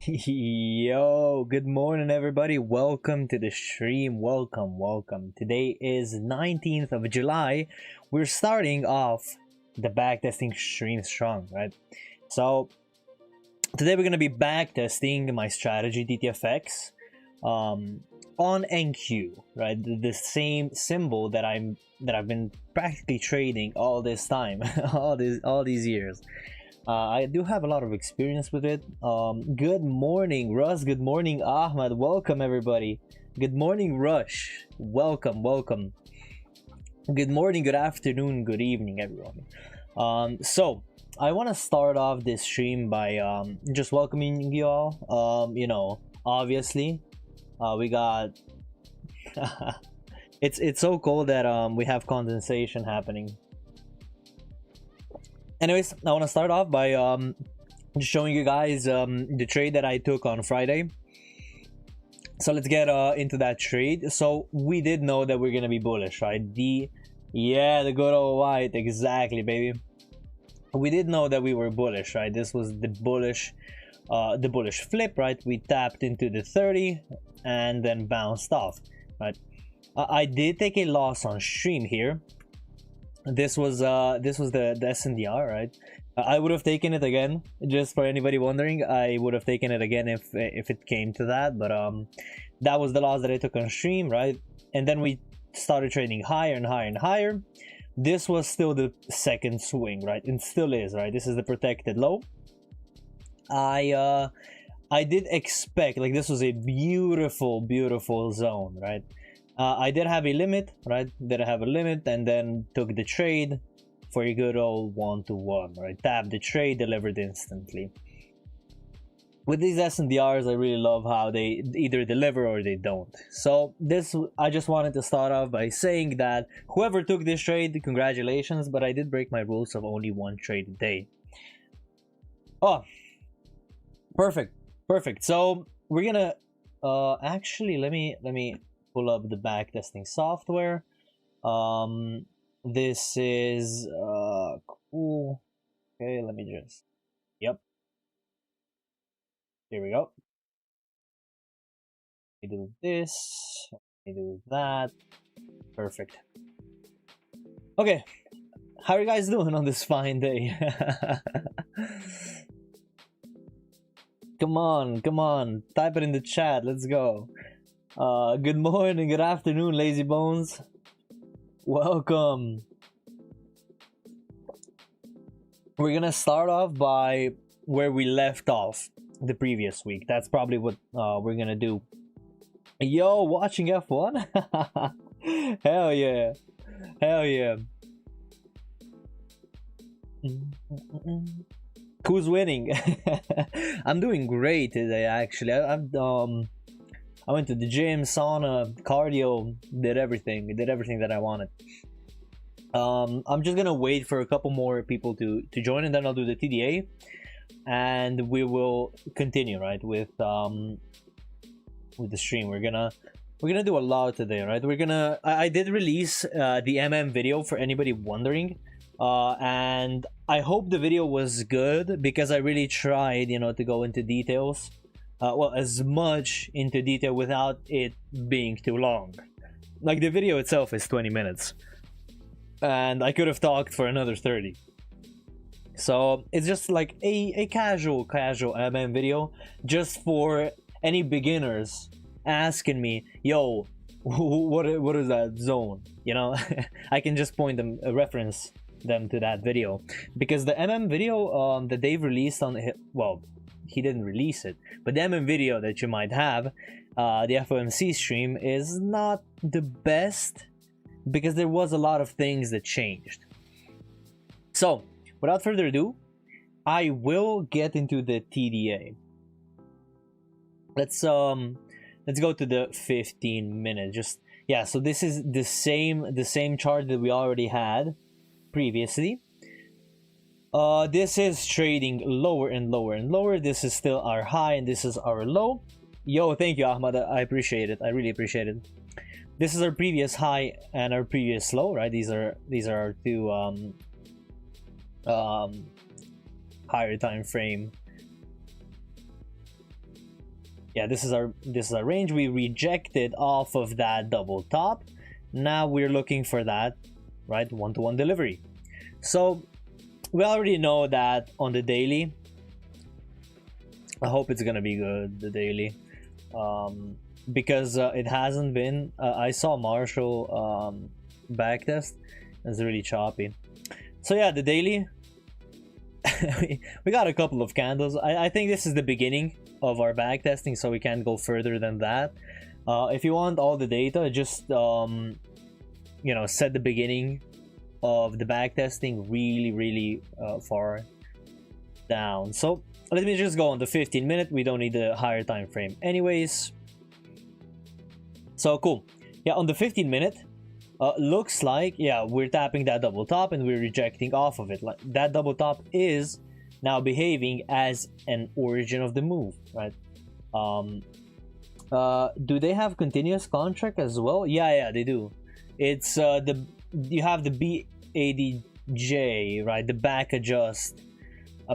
Yo, good morning everybody. Welcome to the stream. Welcome. Today is 19th of July. We're starting off the backtesting stream strong, right? So today we're gonna be backtesting my strategy DTFX on NQ, right? The same symbol that I've been practically trading all this time, all these years. I do have a lot of experience with it. Good morning, Russ. Good morning, Ahmad. Welcome, everybody. Good morning, Rush. Welcome. Good morning, good afternoon, good evening, everyone. So I want to start off this stream by just welcoming you all. Obviously, we got. It's so cold that we have condensation happening. Anyways, I want to start off by just showing you guys the trade that I took on Friday. So let's get into that trade. So we did know that we're gonna be bullish, right? The good old white, exactly, baby. We did know that we were bullish, right? This was the bullish flip, right? We tapped into the 30 and then bounced off, right? I did take a loss on stream here. This was the SNDR, right? I would have taken it again, just for anybody wondering. I would have taken it again if it came to that, but that was the loss that I took on stream, right? And then we started trading higher and higher and higher. This was still the second swing, right? And still is, right? This is the protected low. I did expect, like, this was a beautiful zone, right? I did have a limit, right? Did have a limit, and then took the trade for a good old 1-to-1, right? Tap the trade, delivered instantly. With these SNDRs, I really love how they either deliver or they don't. So this, I just wanted to start off by saying that whoever took this trade, congratulations, but I did break my rules of only one trade a day. Oh, perfect. So we're gonna actually let me pull up the backtesting software. This is cool. Okay, let me just, yep, here we go. Let me do this, let me do that. Perfect. Okay, how are you guys doing on this fine day? Come on, type it in the chat. Let's go. Good morning, good afternoon, lazy bones. Welcome. We're gonna start off by where we left off the previous week. That's probably what we're gonna do. Yo, watching F1? Hell yeah. Who's winning? I'm doing great today, actually. I went to the gym, sauna, cardio, did everything that I wanted. I'm just gonna wait for a couple more people to join, and then I'll do the TDA, and we will continue, right, with the stream. We're gonna do a lot today, right? I did release the MM video for anybody wondering, and I hope the video was good, because I really tried, to go into details. Well, as much into detail without it being too long. Like, the video itself is 20 minutes, and I could have talked for another 30. So it's just like a casual MM video, just for any beginners asking me, yo, what is that zone? I can just point them, reference them to that video, because the MM video that they've released on, well, he didn't release it, but the MM video that you might have, the FOMC stream, is not the best, because there was a lot of things that changed. So without further ado, I will get into the TDA. Let's go to the 15 minute. Just, yeah, so this is the same chart that we already had previously. This is trading lower and lower. This is still our high, and this is our low. Yo, thank you, Ahmad. I appreciate it. I really appreciate it. This is our previous high and our previous low, right? These are our two higher time frame yeah, this is our range. We rejected off of that double top. Now we're looking for that, right, one-to-one delivery. So we already know that on the daily. I hope it's gonna be good, the daily, because it hasn't been. I saw Marshall backtest. It's really choppy. So yeah, the daily. we got a couple of candles. I think this is the beginning of our backtesting, so we can't go further than that. If you want all the data, just you know, set the beginning of the backtesting really far down. So let me just go on the 15-minute. We don't need a higher time frame anyways. So cool. Yeah, on the 15-minute, looks like, yeah, we're tapping that double top and we're rejecting off of it. Like that double top is now behaving as an origin of the move, right? Do they have continuous contract as well? Yeah, they do. It's you have the BADJ, right? The back adjust,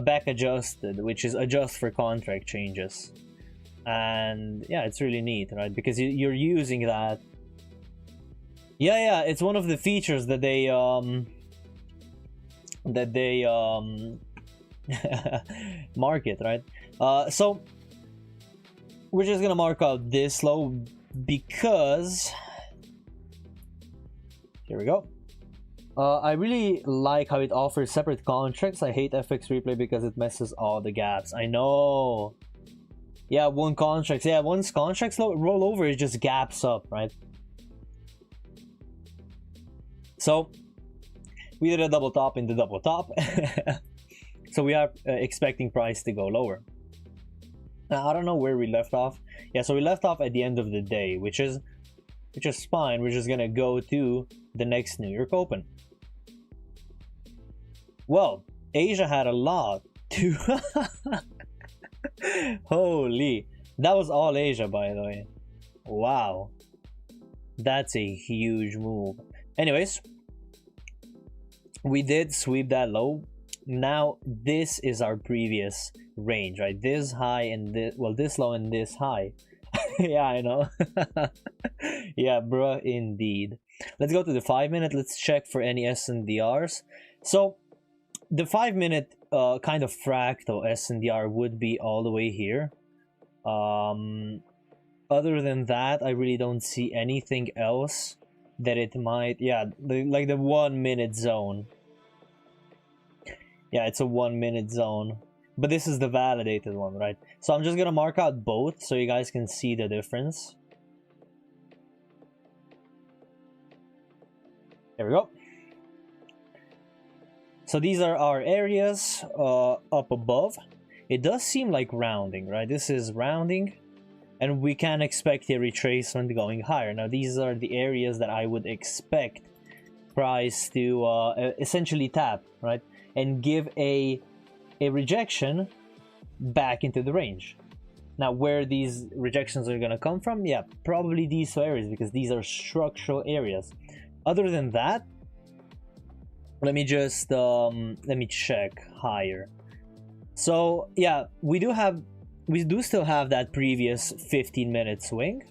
back adjusted, which is adjust for contract changes. And yeah, it's really neat, right? Because you're using that. Yeah, it's one of the features that they market, right? So we're just gonna mark out this low because here we go. I really like how it offers separate contracts. I hate FX replay because it messes all the gaps. I know. Yeah, once contracts roll over, it just gaps up, right? So we did a double top in the double top. So we are expecting price to go lower. Now, I don't know where we left off. Yeah, so we left off at the end of the day, which is fine. We're just gonna go to the next New York Open. Well, Asia had a lot to holy, that was all Asia, by the way. Wow, that's a huge move. Anyways, we did sweep that low. Now this is our previous range, right? This high and this, well, this low and this high. Yeah, I know. Yeah, bruh, indeed. Let's go to the 5-minute. Let's check for any SNDRs. So the 5-minute kind of fractal SNDR would be all the way here. Other than that, I really don't see anything else that it might. Yeah, like the 1-minute zone. Yeah, it's a 1-minute zone, but this is the validated one, right? So I'm just gonna mark out both so you guys can see the difference. There we go. So these are our areas up above. It does seem like rounding, right? This is rounding, and we can expect a retracement going higher. Now these are the areas that I would expect price to essentially tap, right? And give a rejection back into the range. Now where these rejections are gonna come from, yeah, probably these two areas, because these are structural areas. Other than that, let me just let me check higher. So yeah, we do still have that previous 15-minute swing.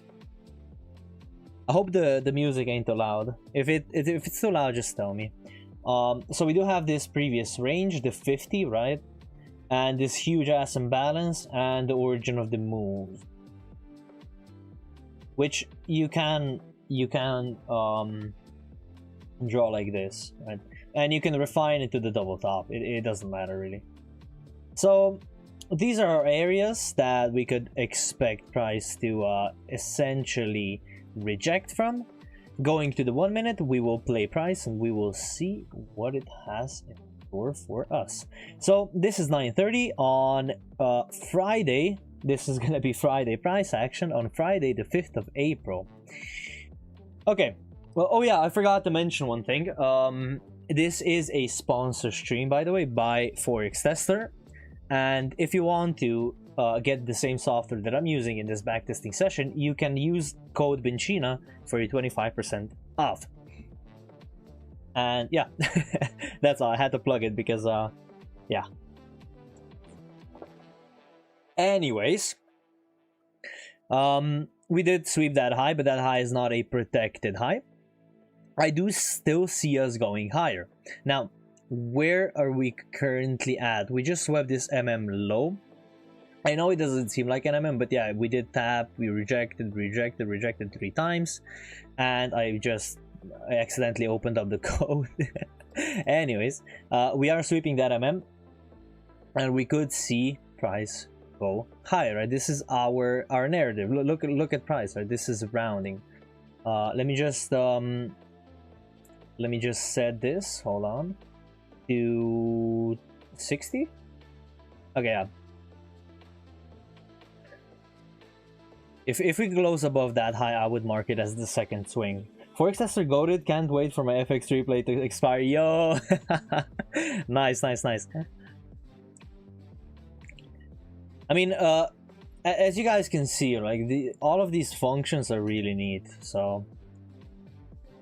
I hope the music ain't too loud. If it's too loud, just tell me. So we do have this previous range, the 50, right? And this huge ass imbalance and the origin of the move, which you can draw like this, right? And you can refine it to the double top. It doesn't matter really. So these are our areas that we could expect price to essentially reject from. Going to the 1-minute, we will play price and we will see what it has in store for us. So this is 9:30 on Friday. This is gonna be Friday price action on Friday the 5th of April. Okay, well, oh yeah, I forgot to mention one thing. This is a sponsor stream, by the way, by Forex Tester, and if you want to get the same software that I'm using in this backtesting session, you can use code Benchina for a 25% off. And yeah, that's all. I had to plug it because yeah. Anyways, We did sweep that high, but that high is not a protected high. I do still see us going higher. Now, where are we currently at? We just swept this low. I know it doesn't seem like an but yeah, we did tap, we rejected 3 times, and I accidentally opened up the code. Anyways, we are sweeping that and we could see price go higher, right? This is our narrative. Look at price, right? This is rounding. Let me just set this, hold on, to 60. Okay, yeah. If we close above that high, I would mark it as the second swing. Forex tester goated, can't wait for my FX replay to expire. Yo, nice. I mean, as you guys can see, like all of these functions are really neat. So,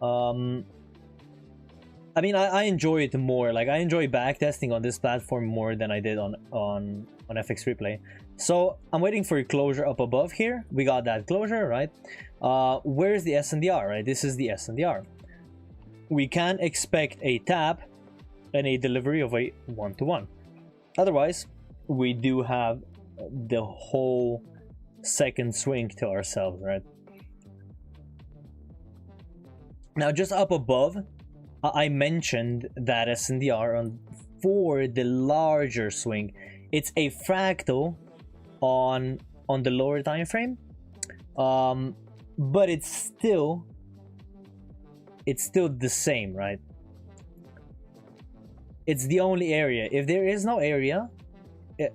I mean, I enjoy it more. Like I enjoy backtesting on this platform more than I did on FX replay. So I'm waiting for a closure up above here. We got that closure, right? Where's the SNDR, right? This is the SNDR. We can expect a tap and a delivery of a 1-to-1. Otherwise, we do have the whole second swing to ourselves, right? Now, just up above, I mentioned that SNDR for the larger swing. It's a fractal on the lower time frame, but it's still the same, right? It's the only area. If there is no area,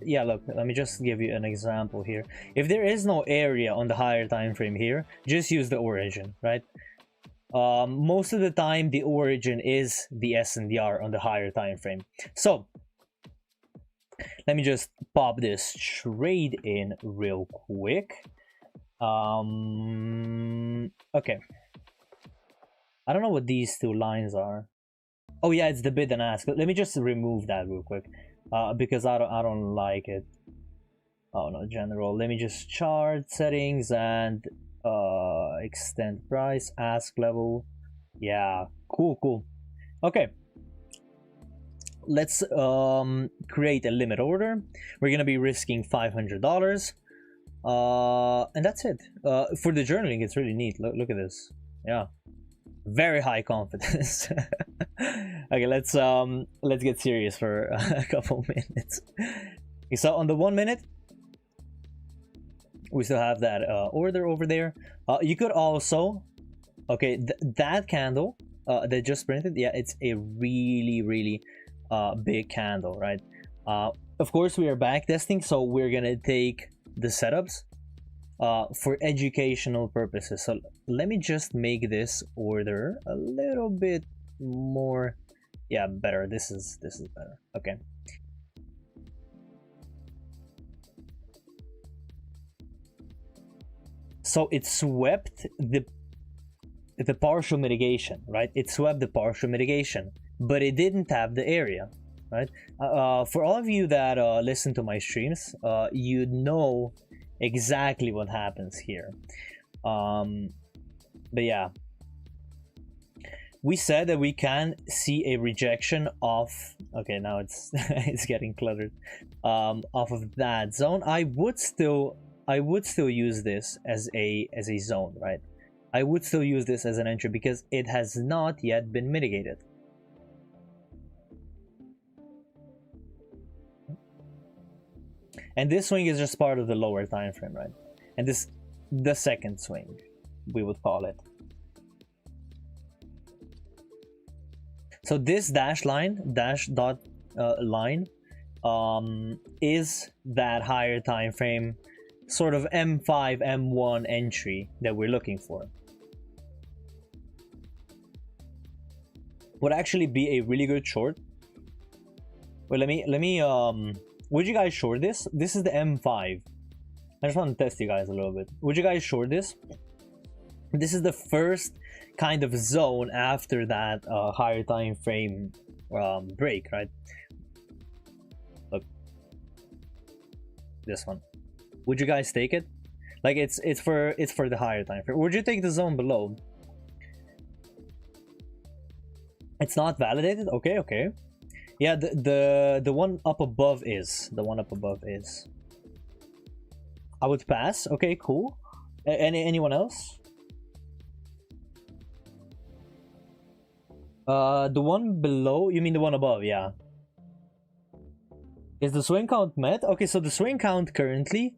yeah, look, let me just give you an example here. If there is no area on the higher time frame here, just use the origin, right? Most of the time the origin is the SNDR on the higher time frame. So let me just pop this trade in real quick. Okay, I don't know what these two lines are. Oh yeah, it's the bid and ask. Let me just remove that real quick, because I don't like it. Oh no, general. Let me just chart settings and extend price, ask level. Yeah, cool. Okay, let's create a limit order. We're gonna be risking $500, and that's it. For the journaling, it's really neat. Look at this. Yeah, very high confidence. Okay, let's get serious for a couple minutes. Okay, so on the 1 minute, we still have that order over there. You could also, okay, that candle that just printed, yeah, it's a really big candle, right? Of course, we are backtesting, so we're gonna take the setups for educational purposes. So let me just make this order a little bit more, yeah, better. This is better. Okay. So it swept the partial mitigation, right? It swept the partial mitigation, but it didn't have the area, right? For all of you that listen to my streams, you know exactly what happens here. But yeah, we said that we can see a rejection of, okay, now it's it's getting cluttered, off of that zone. I would still use this as a zone, right? I would still use this as an entry because it has not yet been mitigated. And this swing is just part of the lower time frame, right? And this, the second swing, we would call it. So this dash dot line is that higher time frame sort of M5, M1 entry that we're looking for. Would actually be a really good short. Well, let me would you guys short this? This is the M5. I just want to test you guys a little bit. Would you guys short this? This is the first kind of zone after that higher time frame break, right? Look, this one. Would you guys take it? Like it's for the higher time frame. Would you take the zone below? It's not validated. Okay, okay. Yeah, the one up above is. The one up above is. I would pass. Okay, cool. Anyone else? The one below. You mean the one above? Yeah. Is the swing count met? Okay, so the swing count currently,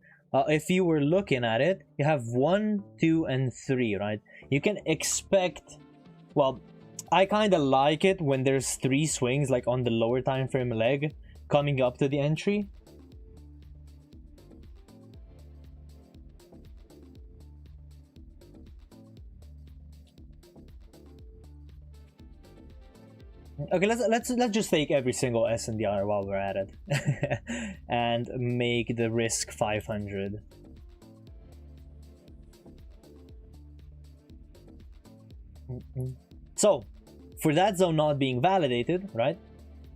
if you were looking at it, you have 1, 2, and 3, right? You can expect, well, I kind of like it when there's 3 swings, like on the lower time frame leg, coming up to the entry. Okay, let's just take every single SNDR while we're at it, and make the risk 500. So, for that zone not being validated, right?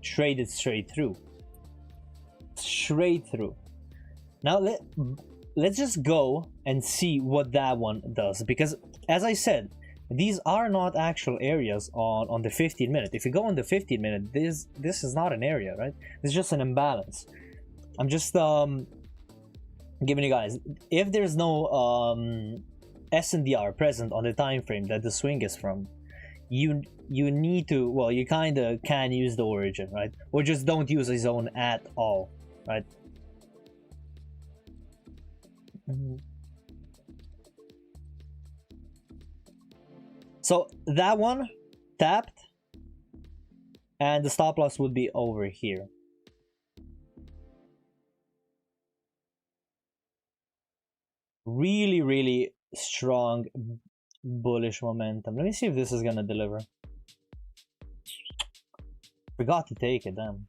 Trade it straight through. Straight through. Now let's just go and see what that one does, because as I said, these are not actual areas on the 15 minute. If you go on the 15 minute, this is not an area, right? It's just an imbalance. I'm just giving you guys, if there's no SNDR present on the time frame that the swing is from, you need to, well, you kind of can use the origin, right? Or just don't use a zone at all, right? So that one tapped, and the stop loss would be over here. Really, really strong bullish momentum. Let me see if this is gonna deliver. Forgot to take it, damn.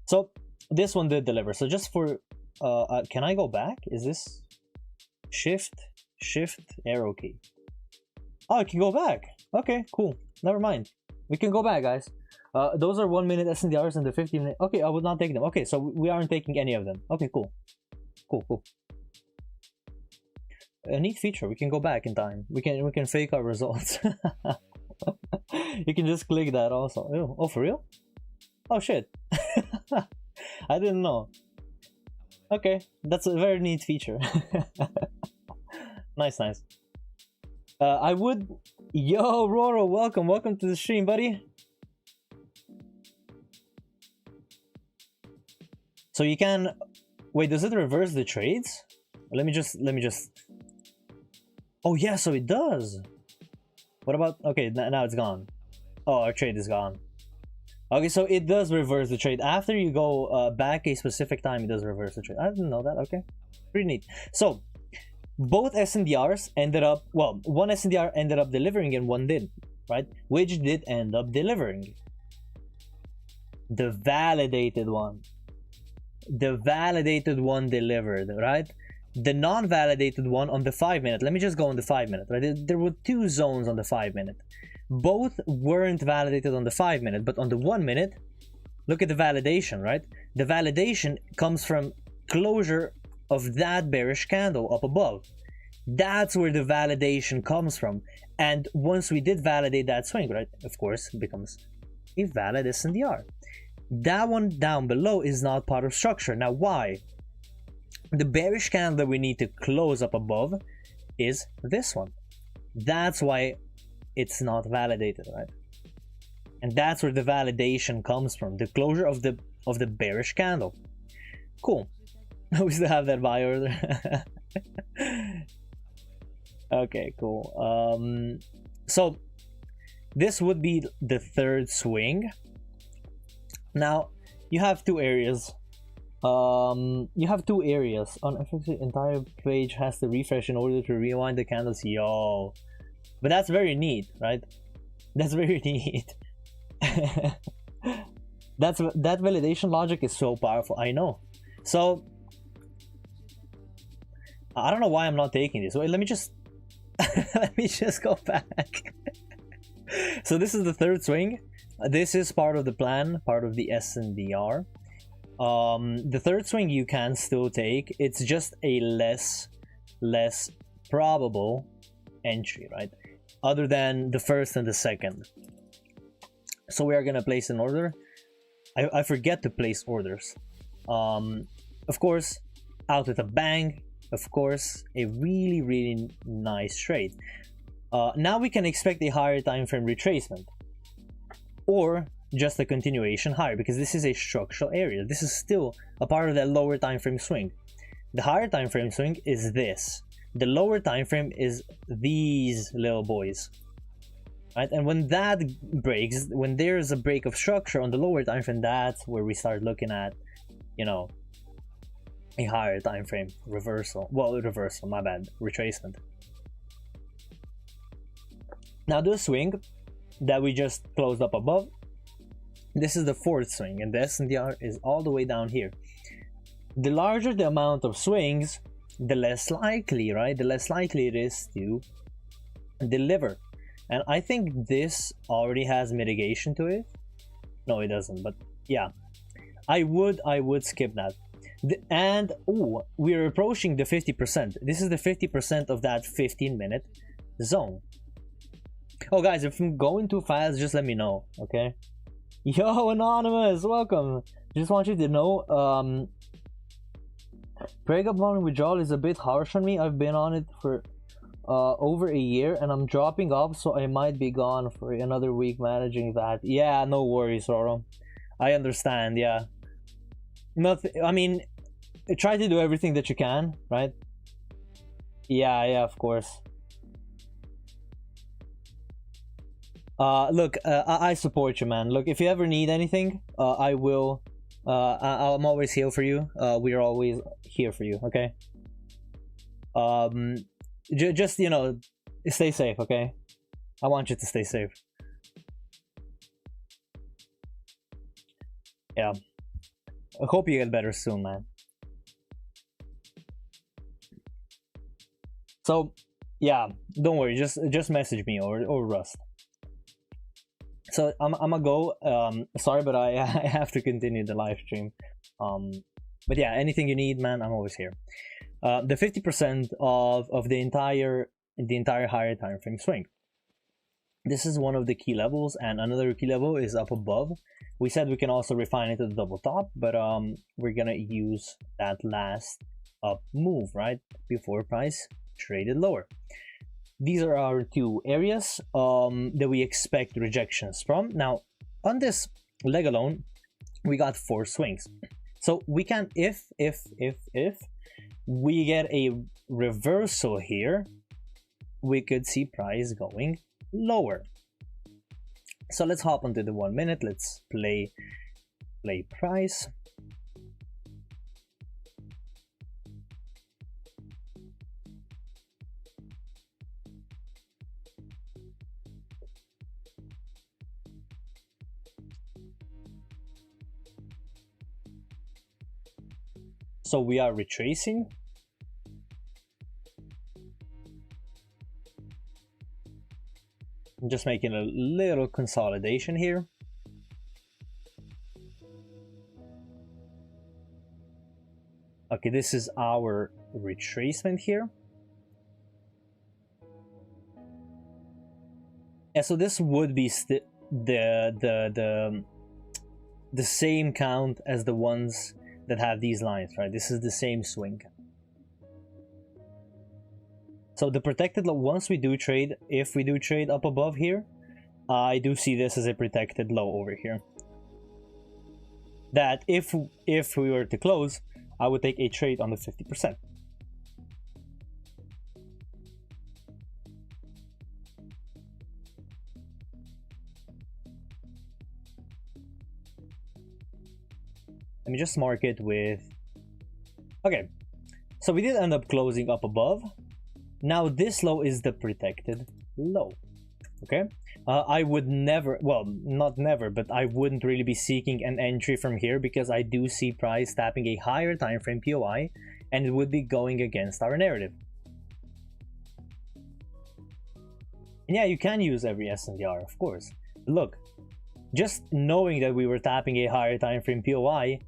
So this one did deliver. So just for can I go back? Is this shift arrow key? Oh, I can go back. Okay, cool. Never mind. We can go back, guys. Those are 1 minute SNDRs and the 15 minute. Okay, I would not take them. Okay, so we aren't taking any of them. Okay, cool. Cool. A neat feature. We can go back in time. We can fake our results. You can just click that also. Ew. Oh, for real? Oh shit. I didn't know. Okay, that's a very neat feature. Nice. I would... Yo, Roro, welcome to the stream, buddy. So you can... Wait, does it reverse the trades? Let me just... Oh yeah, so it does. What about... Okay, now it's gone. Oh, our trade is gone. Okay, so it does reverse the trade. After you go back a specific time, it does reverse the trade. I didn't know that. Okay, pretty neat. So... both SNDRs ended up, well, one SNDR ended up delivering and one did, right? Which did end up delivering? The validated one. The validated one delivered, right? The non-validated one on the 5 minute. Let me just go on the 5 minute, right? There were 2 zones on the 5 minute. Both weren't validated on the 5 minute, but on the 1 minute, look at the validation, right? The validation comes from closure of that bearish candle up above. That's where the validation comes from. And once we did validate that swing, right, of course, it becomes a valid SNDR. That one down below is not part of structure. Now, why? The bearish candle that we need to close up above is this one. That's why it's not validated, right? And that's where the validation comes from, the closure of the bearish candle. Cool. We still have that buy order. Okay, cool. So this would be the third swing. Now you have 2 areas. You have 2 areas. On the entire page has to refresh in order to rewind the candles. Yo, but that's very neat, right? That's very neat. That validation logic is so powerful. I know. So I don't know why I'm not taking this. Wait, let me just let me just go back. So this is the third swing. This is part of the plan, part of the SNDR. The third swing you can still take. It's just a less probable entry, right? Other than the first and the second. So we are gonna place an order. I forget to place orders. Of course, out with a bang. Of course, a really nice trade. Now we can expect a higher time frame retracement, or just a continuation higher, because this is a structural area. This is still a part of that lower time frame swing. The higher time frame swing is this. The lower time frame is these little boys, right? And when that breaks, when there's a break of structure on the lower time frame, that's where we start looking at, you know, a higher time frame reversal. Well, reversal, my bad, retracement. Now the swing that we just closed up above, this is the fourth swing, and the SNDR is all the way down here. The larger the amount of swings, the less likely, right? The less likely it is to deliver. And I think this already has mitigation to it. No, it doesn't, but yeah. I would skip that. And oh, we're approaching the 50%. This is the 50% of that 15-minute zone. Oh guys, if I'm going too fast, just let me know, okay? Yo, Anonymous, welcome. Just want you to know, breakup on withdrawal is a bit harsh on me. I've been on it for over a year and I'm dropping off, so I might be gone for another week managing that. Yeah, no worries, Roro. I understand, yeah. Nothing, I mean, try to do everything that you can, right? Yeah, of course. Look, I support you, man. Look, if you ever need anything, I will. I'm always here for you. We are always here for you. Okay. Just you know, stay safe. Okay. I want you to stay safe. Yeah. I hope you get better soon, man. So, yeah, don't worry. Just message me or Rust. So I'm gonna go. Sorry, but I have to continue the live stream. But yeah, anything you need, man, I'm always here. The 50% of the entire higher time frame swing. This is one of the key levels, and another key level is up above. We said we can also refine it to the double top, but we're gonna use that last up move right before price traded lower. These are our two areas that we expect rejections from. Now, on this leg alone, we got 4 swings. So we can, if we get a reversal here, we could see price going lower. So let's hop onto the 1 minute. Let's play price. So we are retracing. I'm just making a little consolidation here. Okay, this is our retracement here. And so this would be the same count as the ones that have these lines, right? This is the same swing. So the protected low, once we do trade, if we do trade up above here, I do see this as a protected low over here. That if we were to close, I would take a trade on the 50%. Let me just mark it with... Okay, so we did end up closing up above. Now this low is the protected low, okay? I would never, well, not never, but I wouldn't really be seeking an entry from here because I do see price tapping a higher time frame POI and it would be going against our narrative. And yeah, you can use every SNDR, of course. But look, just knowing that we were tapping a higher time frame POI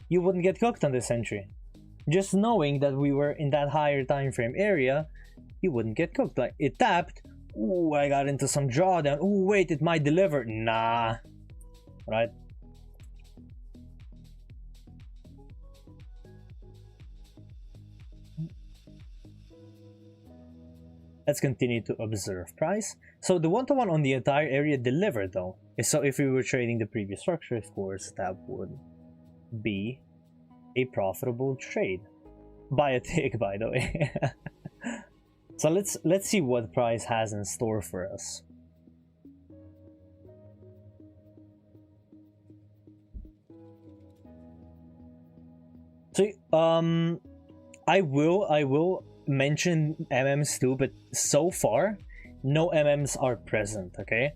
you wouldn't get cooked on this entry. Just knowing that we were in that higher time frame area, you wouldn't get cooked. Like, it tapped, ooh, I got into some drawdown, ooh, wait, it might deliver. Nah, right? Let's continue to observe price. So the one-to-one on the entire area delivered though. So if we were trading the previous structure, of course, that would be a profitable trade. Buy a tick, by the way. So let's see what price has in store for us. So I will mention MMs too, but so far no MMs are present, okay?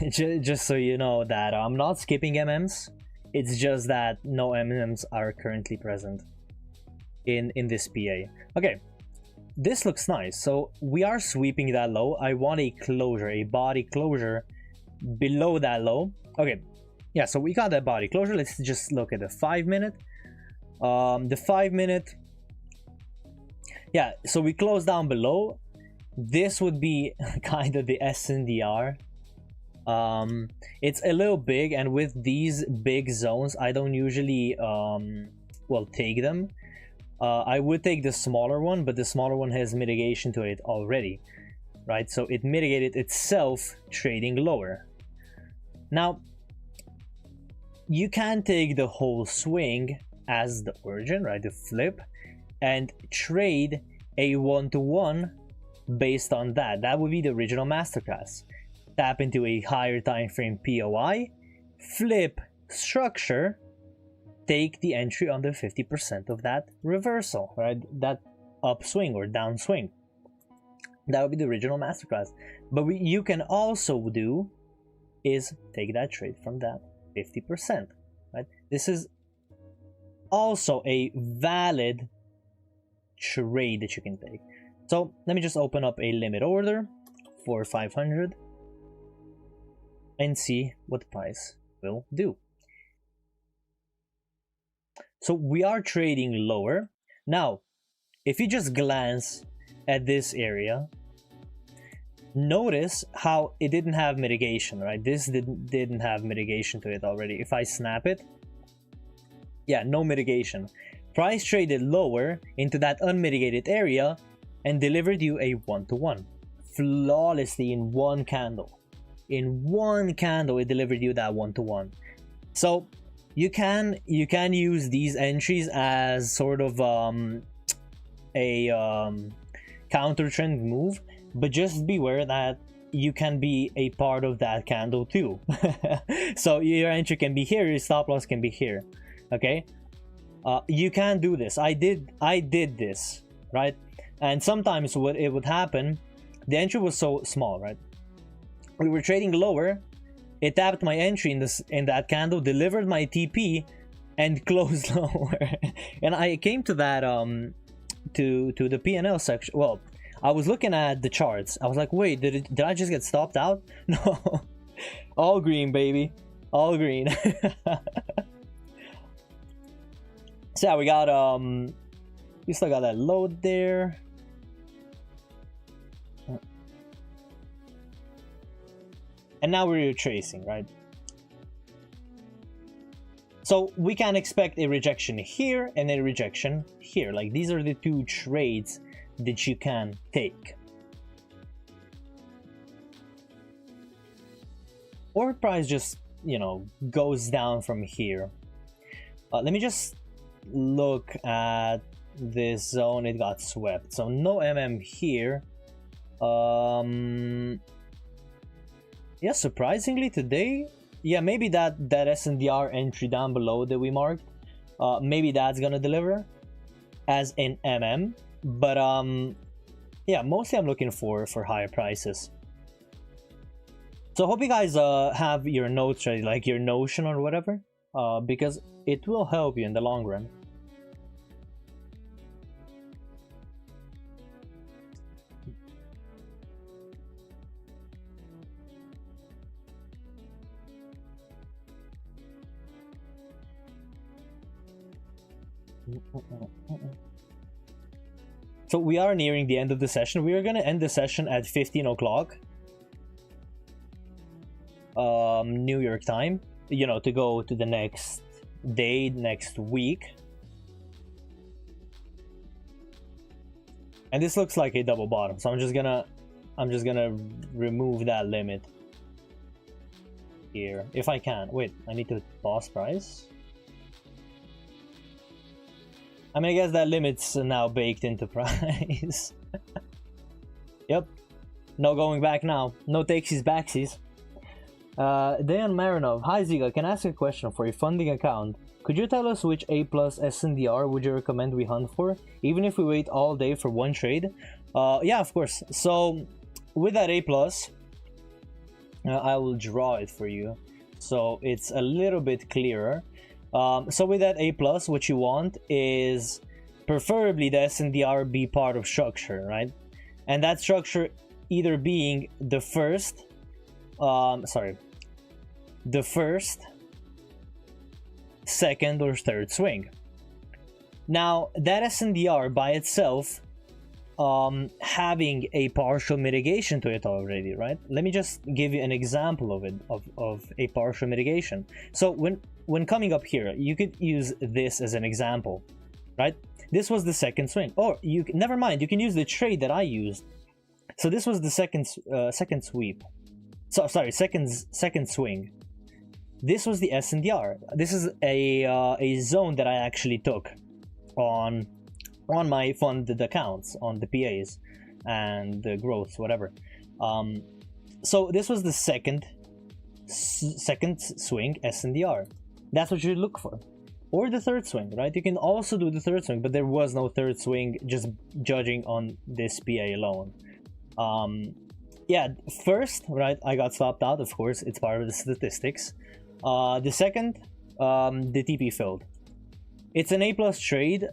Just so you know that I'm not skipping MMs, it's just that no MMs are currently present in this PA. Okay, this looks nice. So we are sweeping that low. I want a closure, a body closure below that low. Okay, yeah, so we got that body closure. Let's just look at the 5 minute. The 5 minute, yeah, so we close down below. This would be kind of the SNDR. It's a little big, and with these big zones, I don't usually well, take them. I would take the smaller one, but the smaller one has mitigation to it already, right? So it mitigated itself trading lower. Now, you can take the whole swing as the origin, right? The flip, and trade a one-to-one based on that. That would be the original masterclass. Tap into a higher time frame POI, flip structure, take the entry under 50% of that reversal, right? That upswing or downswing. That would be the original masterclass. But you can also do is take that trade from that 50%, right? This is also a valid trade that you can take. So let me just open up a limit order for 500 and see what the price will do. So we are trading lower. Now, if you just glance at this area, notice how it didn't have mitigation, right? This didn't have mitigation to it already. If I snap it, yeah, no mitigation. Price traded lower into that unmitigated area and delivered you a one-to-one flawlessly in one candle. In one candle, it delivered you that one-to-one. So you can use these entries as sort of a counter trend move, but just beware that you can be a part of that candle too. So your entry can be here, your stop loss can be here. Okay, you can do this. I did this, right? And sometimes what it would happen, the entry was so small, right? We were trading lower, it tapped my entry in that candle, delivered my TP, and closed lower. And I came to that to the P&L section. Well, I was looking at the charts. I was like, wait, did I just get stopped out? No, all green, baby, all green. So yeah, we got we still got that load there. And now we're retracing, right? So we can expect a rejection here and a rejection here. Like, these are the two trades that you can take. Or price just, you know, goes down from here. Let me just look at this zone. It got swept, so no MM here. Yeah, surprisingly today, yeah, maybe that SNDR entry down below that we marked, maybe that's gonna deliver as an MM. But yeah, mostly I'm looking for higher prices. So I hope you guys have your notes ready, like your Notion or whatever, because it will help you in the long run. So we are nearing the end of the session. We are gonna end the session at 15 o'clock New York time, you know, to go to the next day, next week. And this looks like a double bottom, so I'm just gonna remove that limit here if I can. Wait, I need to pause price. I mean, I guess that limit's now baked into price. Yep, no going back now. No takesies backsies. Dayan Marinov, hi Ziga, can I ask a question for a funding account? Could you tell us which A+ SNDR would you recommend we hunt for, even if we wait all day for one trade? Yeah, of course. So with that A+, I will draw it for you so it's a little bit clearer. So with that A+, what you want is preferably the SNDR be part of structure, right? And that structure either being the first, the first, second, or third swing. Now, that SNDR by itself, having a partial mitigation to it already, right? Let me just give you an example of it, of a partial mitigation. So when coming up here, you could use this as an example, right? This was the second swing, or you never mind, you can use the trade that I used. So this was the second sweep. So sorry, second swing. This was the SNDR. This is a zone that I actually took on my funded accounts, on the PAs and the growths, whatever. So this was the second swing SNDR. That's what you look for. Or the third swing, right? You can also do the third swing, but there was no third swing, just judging on this PA alone. Yeah, first, right, I got stopped out, of course, it's part of the statistics. The second, the TP filled. It's an A+ trade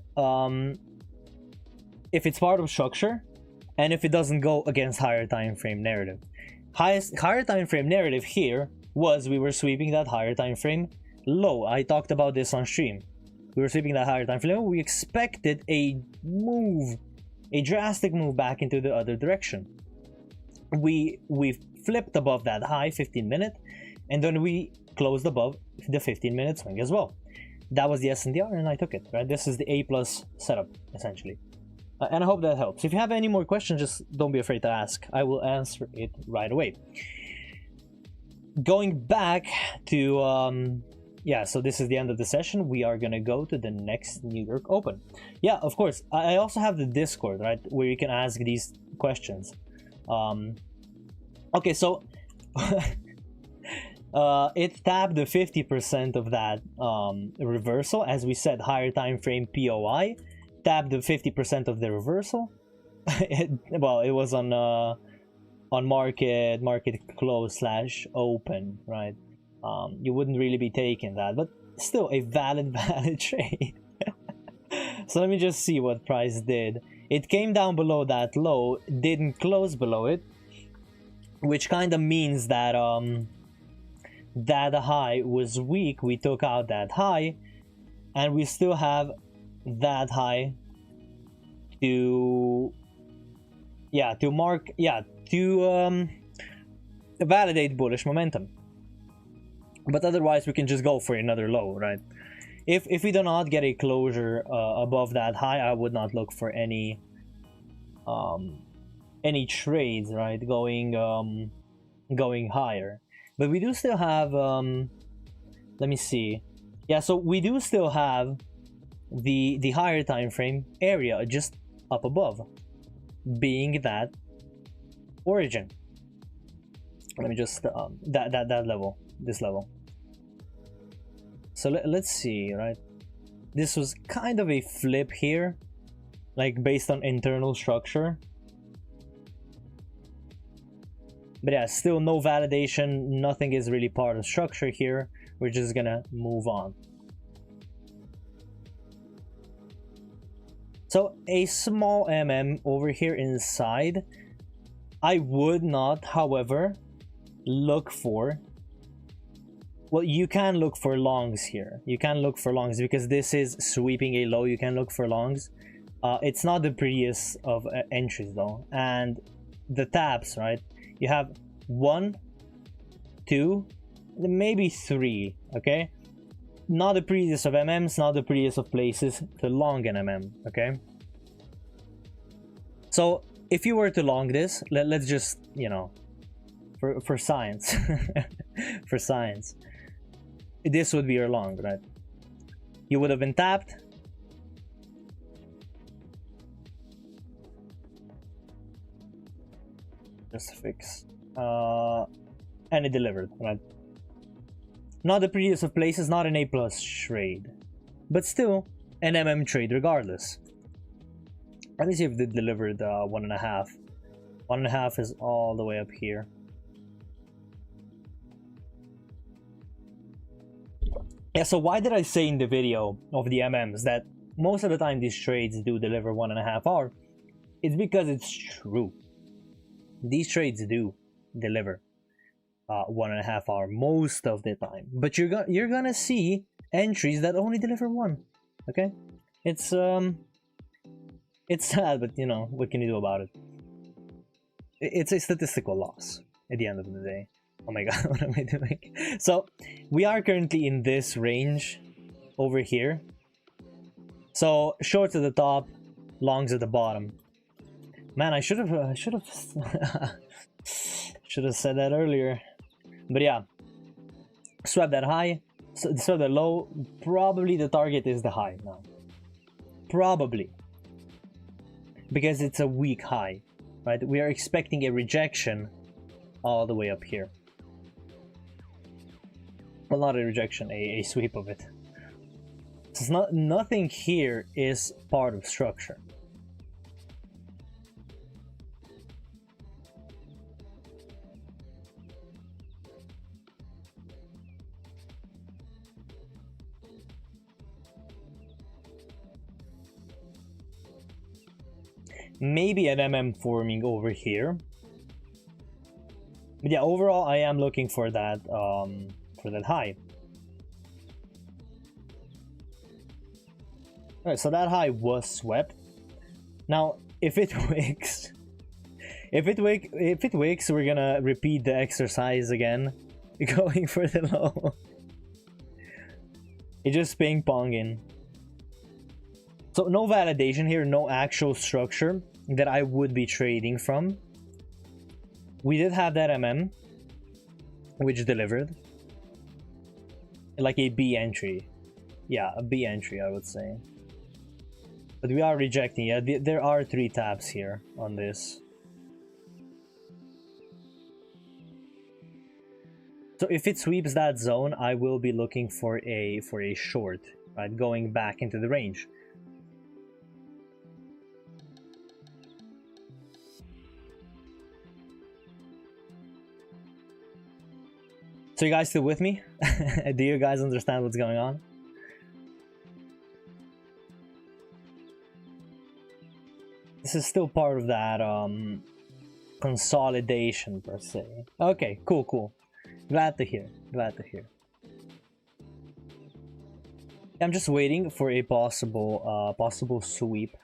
if it's part of structure and if it doesn't go against higher time frame narrative. Higher time frame narrative here was we were sweeping that higher time frame low. I talked about this on stream. We were sweeping that higher time frame low. We expected a move, a drastic move back into the other direction. We flipped above that high 15-minute, and then we closed above the 15-minute swing as well. That was the SNDR, and I took it, right? This is the A+ setup, essentially. And I hope that helps. If you have any more questions, just don't be afraid to ask. I will answer it right away. Going back to, yeah, so this is the end of the session. We are gonna go to the next New York Open. Yeah, of course. I also have the Discord, right, where you can ask these questions. Okay, so it tapped the 50% of that reversal. As we said, higher time frame POI tapped the 50% of the reversal. Well, it was on market close / open, right? You wouldn't really be taking that, but still a valid trade. So let me just see what price did. It came down below that low, didn't close below it, which kind of means that that high was weak. We took out that high, and we still have that high to validate bullish momentum. But otherwise we can just go for another low, right? If we do not get a closure above that high, I would not look for any trades, right, going higher. But we do still have let me see. Yeah, so we do still have the higher time frame area just up above, being that origin. Let me just that level, this level. So let's see, right? This was kind of a flip here, like based on internal structure. But yeah, still no validation, nothing is really part of structure here. We're just gonna move on. So a small over here inside. I would not, however, look for Well, you can look for longs here. You can look for longs because this is sweeping a low. You can look for longs. It's not the prettiest of entries though. And the taps, right? You have 1, 2, maybe 3, okay? Not the prettiest of MMs, not the prettiest of places, the long NMM, okay? So if you were to long this, let's just, you know, for science, for science, this would be your long, right? You would have been tapped. Just fix. And it delivered, right? Not the prettiest of places, not an A+ trade, but still an MM trade regardless. Let me see if they delivered 1.5. 1.5 is all the way up here. Yeah, so why did I say in the video of the MMs that most of the time these trades do deliver 1.5 R? It's because it's true. These trades do deliver 1.5 R most of the time, but you're gonna see entries that only deliver 1. Okay, it's sad, but you know, what can you do about it? It's a statistical loss at the end of the day. Oh my god, what am I doing? So we are currently in this range over here. So shorts at the top, longs at the bottom. Man, I should have should have said that earlier. But yeah, swap that high, swap that low. Probably the target is the high now. Probably, because it's a weak high, right? We are expecting a rejection all the way up here. Well, not a rejection, a sweep of it. So it's not, nothing here is part of structure. Maybe an MM forming over here. But yeah, overall I am looking for that high. Alright, so that high was swept. Now if it wicks, if it wicks, we're gonna repeat the exercise again, going for the low. It's just ping-ponging. So no validation here, no actual structure that I would be trading from. We did have that MM, which delivered. Like a B entry. Yeah, a B entry, I would say. But we are rejecting. Yeah, there are 3 taps here on this. So if it sweeps that zone, I will be looking for a short, right? Going back into the range. So you guys still with me? Do you guys understand what's going on? This is still part of that consolidation per se. Okay, cool. Glad to hear. I'm just waiting for a possible sweep.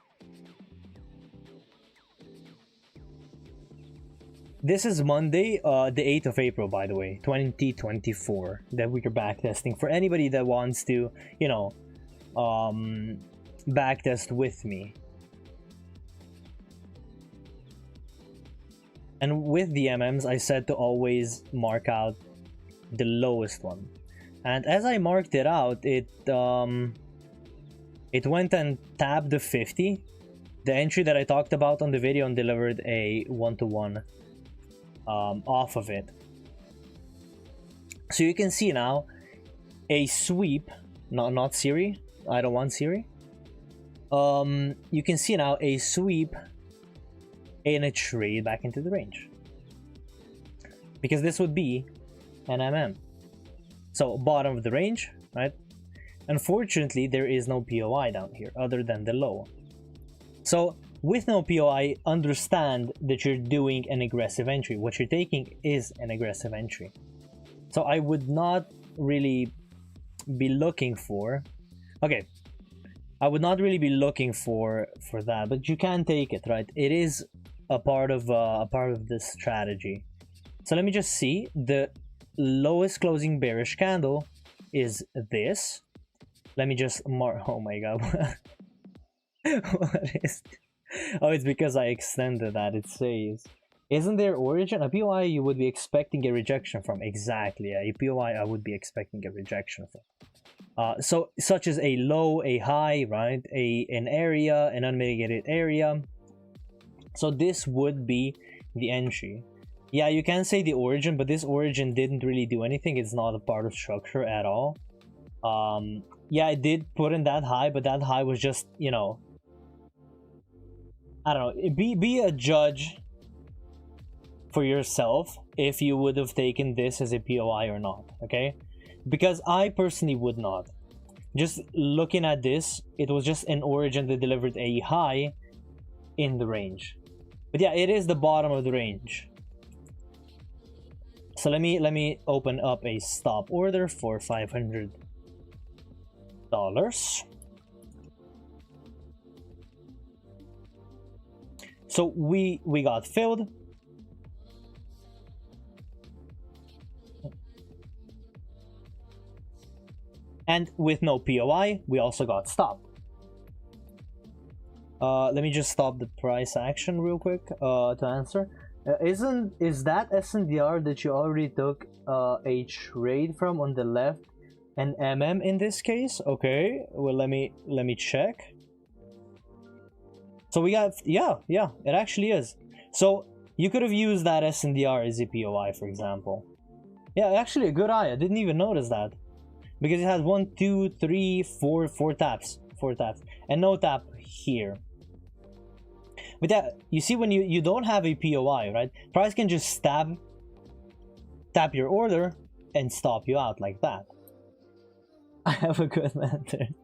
This is Monday, the 8th of April, by the way, 2024, that we are backtesting. For anybody that wants to, you know, backtest with me. And with the MMs, I said to always mark out the lowest one. And as I marked it out, it went and tapped the 50, the entry that I talked about on the video, and delivered a 1-to-1 off of it. So you can see now a sweep, not Siri. I don't want Siri. You can see now a sweep and a trade back into the range, because this would be an MM. So bottom of the range, right? Unfortunately, there is no POI down here other than the low. So with no POI, understand that you're doing an aggressive entry. What you're taking is an aggressive entry. So I would not really be looking for. Okay, I would not really be looking for that, but you can take it, right? It is a part of this strategy. So let me just see. The lowest closing bearish candle is this. Let me just mark. Oh my god. What is it? Oh, it's because I extended that. It says, isn't there origin? A POI you would be expecting a rejection from. Exactly. A POI I would be expecting a rejection from. So such as a low, a high, right? An area, an unmitigated area. So this would be the entry. Yeah, you can say the origin, but this origin didn't really do anything. It's not a part of structure at all. Yeah, I did put in that high, but that high was just, you know, I don't know. Be a judge for yourself if you would have taken this as a POI or not, okay? Because I personally would not. Just looking at this, it was just an origin that delivered a high in the range. But yeah, it is the bottom of the range. So let me open up a stop order for $500. So we got filled. And with no POI, we also got stopped. Let me just stop the price action real quick to answer. Is that SNDR that you already took a trade from on the left an in this case? Okay, well let me check. So we got, yeah, it actually is. So you could have used that SNDR as a POI, for example. Yeah, actually a good eye. I didn't even notice that. Because it has 1, 2, 3, 4 taps. 4 taps. And no tap here. But yeah, you see when you don't have a POI, right? Price can just tap your order and stop you out like that. I have a good lantern.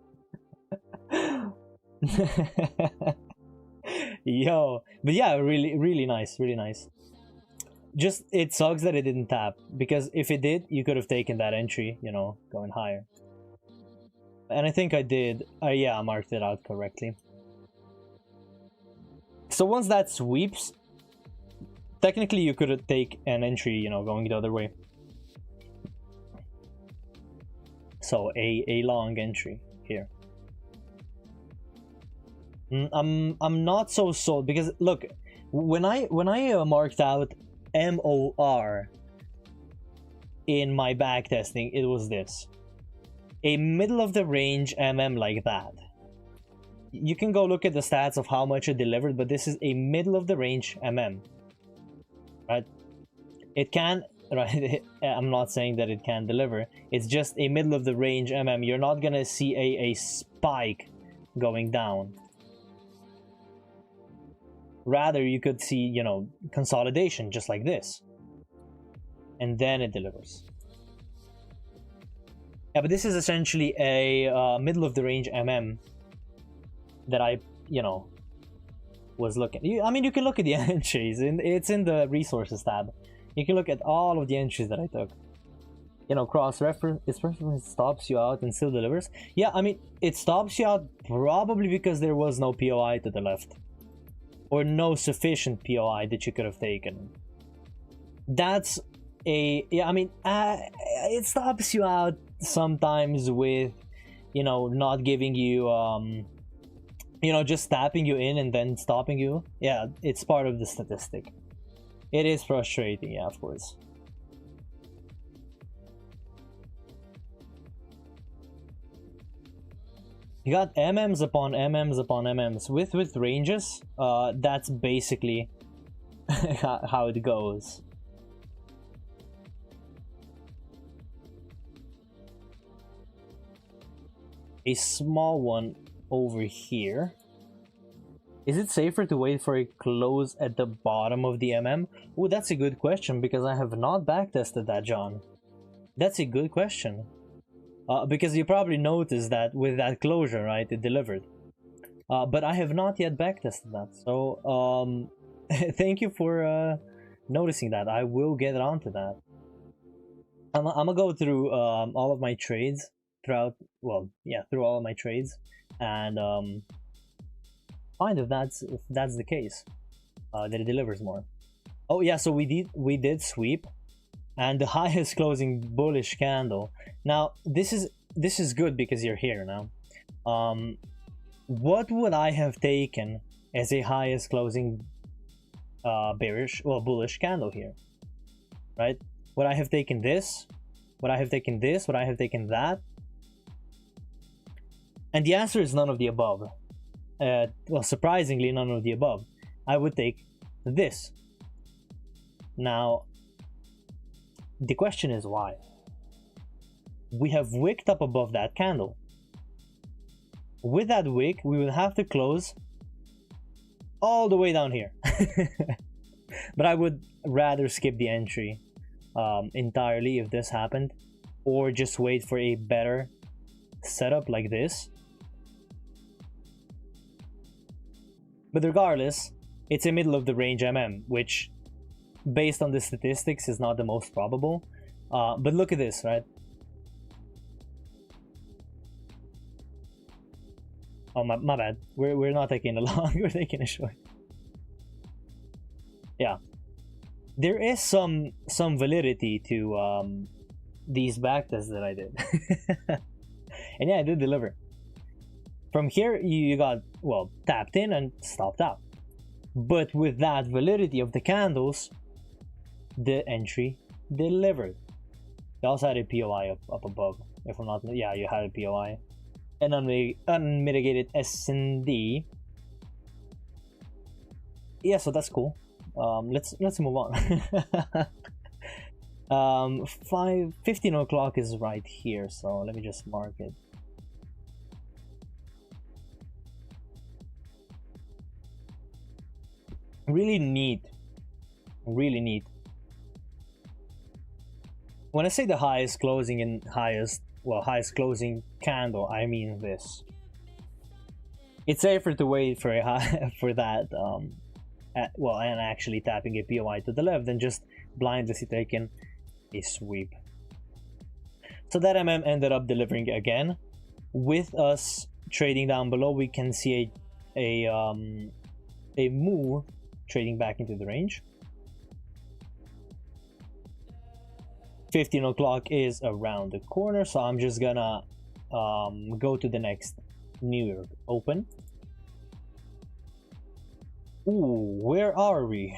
Yo, but yeah, really nice, really nice. Just, it sucks that it didn't tap, because if it did, you could have taken that entry, you know, going higher. And I think I did. Yeah, I marked it out correctly. So once that sweeps, technically you could take an entry, you know, going the other way. So a long entry here. I'm not so sold, because look, when I marked out MOR in my backtesting, it was this: a middle of the range like that. You can go look at the stats of how much it delivered, but this is a middle of the range right? It can, right? I'm not saying that it can deliver. It's just a middle of the range You're not gonna see a spike going down. Rather, you could see, you know, consolidation just like this, and then it delivers. Yeah, but this is essentially a middle of the range that I, you know, was looking. I mean, you can look at the entries, and it's in the resources tab. You can look at all of the entries that I took. You know, cross-reference, it stops you out and still delivers. Yeah, I mean, it stops you out probably because there was no POI to the left, or no sufficient POI that you could have taken. That's a, yeah, I mean, it stops you out sometimes with, you know, not giving you, you know, just tapping you in and then stopping you. Yeah, it's part of the statistic. It is frustrating, yeah, of course. You got MMs upon MMs upon MMs with ranges. That's basically how it goes. A small one over here. Is it safer to wait for a close at the bottom of the Oh, that's a good question, because I have not backtested that, John. That's a good question. Because you probably noticed that with that closure, right, it delivered. But I have not yet backtested that. So, thank you for noticing that. I will get onto that. I'm gonna go through all of my trades throughout. Well, yeah, through all of my trades, and find if that's the case. That it delivers more. Oh yeah, so we did sweep, and the highest closing bullish candle. Now this is good because you're here now. What would I have taken as a highest closing bullish candle here, right? Would I have taken this? Would I have taken this? Would I have taken that? And the answer is none of the above. Well, surprisingly, none of the above. I would take this. Now, the question is why? We have wicked up above that candle. With that wick, we would have to close all the way down here. But I would rather skip the entry entirely if this happened, or just wait for a better setup like this. But regardless, it's a middle of the range MM, which based on the statistics is not the most probable. But look at this, right? Oh, my bad. We're not taking a long, we're taking a short. Yeah. There is some validity to these backtests that I did. And yeah, I did deliver. From here, you got, well, tapped in and stopped out. But with that validity of the candles, the entry delivered. You also had a POI up above. If I'm not, yeah, you had a POI. And unmitigated S&D. Yeah, so that's cool. Let's move on. 15 o'clock is right here, so let me just mark it. Really neat. Really neat. When I say the highest closing and highest closing candle, I mean this. It's safer to wait for a high for that and actually tapping a POI to the left than just blindly taking a sweep. So that MM ended up delivering again. With us trading down below, we can see a move trading back into the range. 15 o'clock is around the corner, so I'm just gonna go to the next New York Open. Ooh, where are we?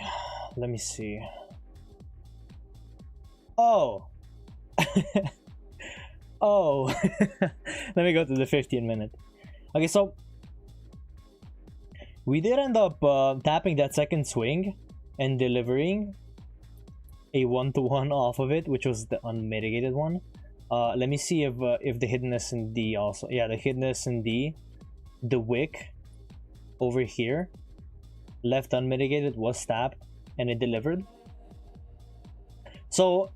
Let me see. Oh. Oh. Let me go to the 15-minute. Okay, so we did end up tapping that second swing and delivering a 1-to-1 off of it, which was the unmitigated one. Let me see if the hidden S&D also, yeah, the hidden S&D, the wick over here, left unmitigated, was tapped and it delivered. So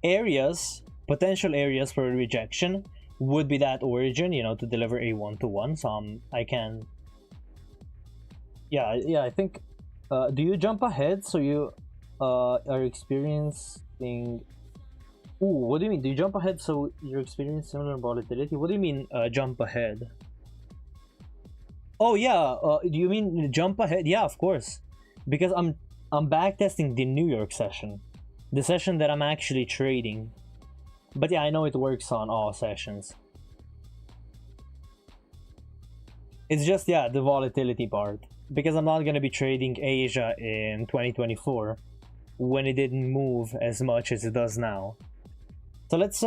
areas, potential areas for rejection would be that origin, you know, to deliver a 1-to-1. So I can, yeah, I think. Do you jump ahead so you are experiencing? Ooh, what do you mean? Do you jump ahead so you're experiencing similar volatility? What do you mean jump ahead? Oh yeah, do you mean jump ahead? Yeah, of course, because I'm backtesting the New York session, the session that I'm actually trading. But yeah, I know it works on all sessions. It's just, yeah, the volatility part, because I'm not gonna be trading Asia in 2024 when it didn't move as much as it does now. So let's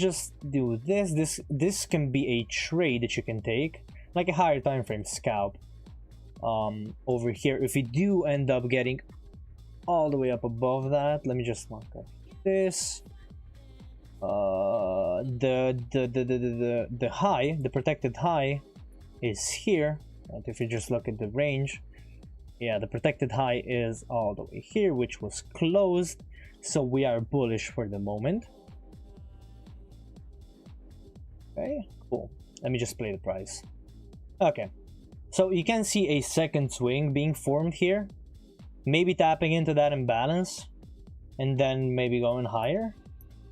just do this. This can be a trade that you can take, like a higher time frame scalp. Over here, if we do end up getting all the way up above that, let me just mark up this. The high, the protected high, is here. And if you just look at the range, yeah, the protected high is all the way here, which was closed. So we are bullish for the moment. Okay, cool. Let me just play the price. Okay, so you can see a second swing being formed here, maybe tapping into that imbalance. and then maybe going higher,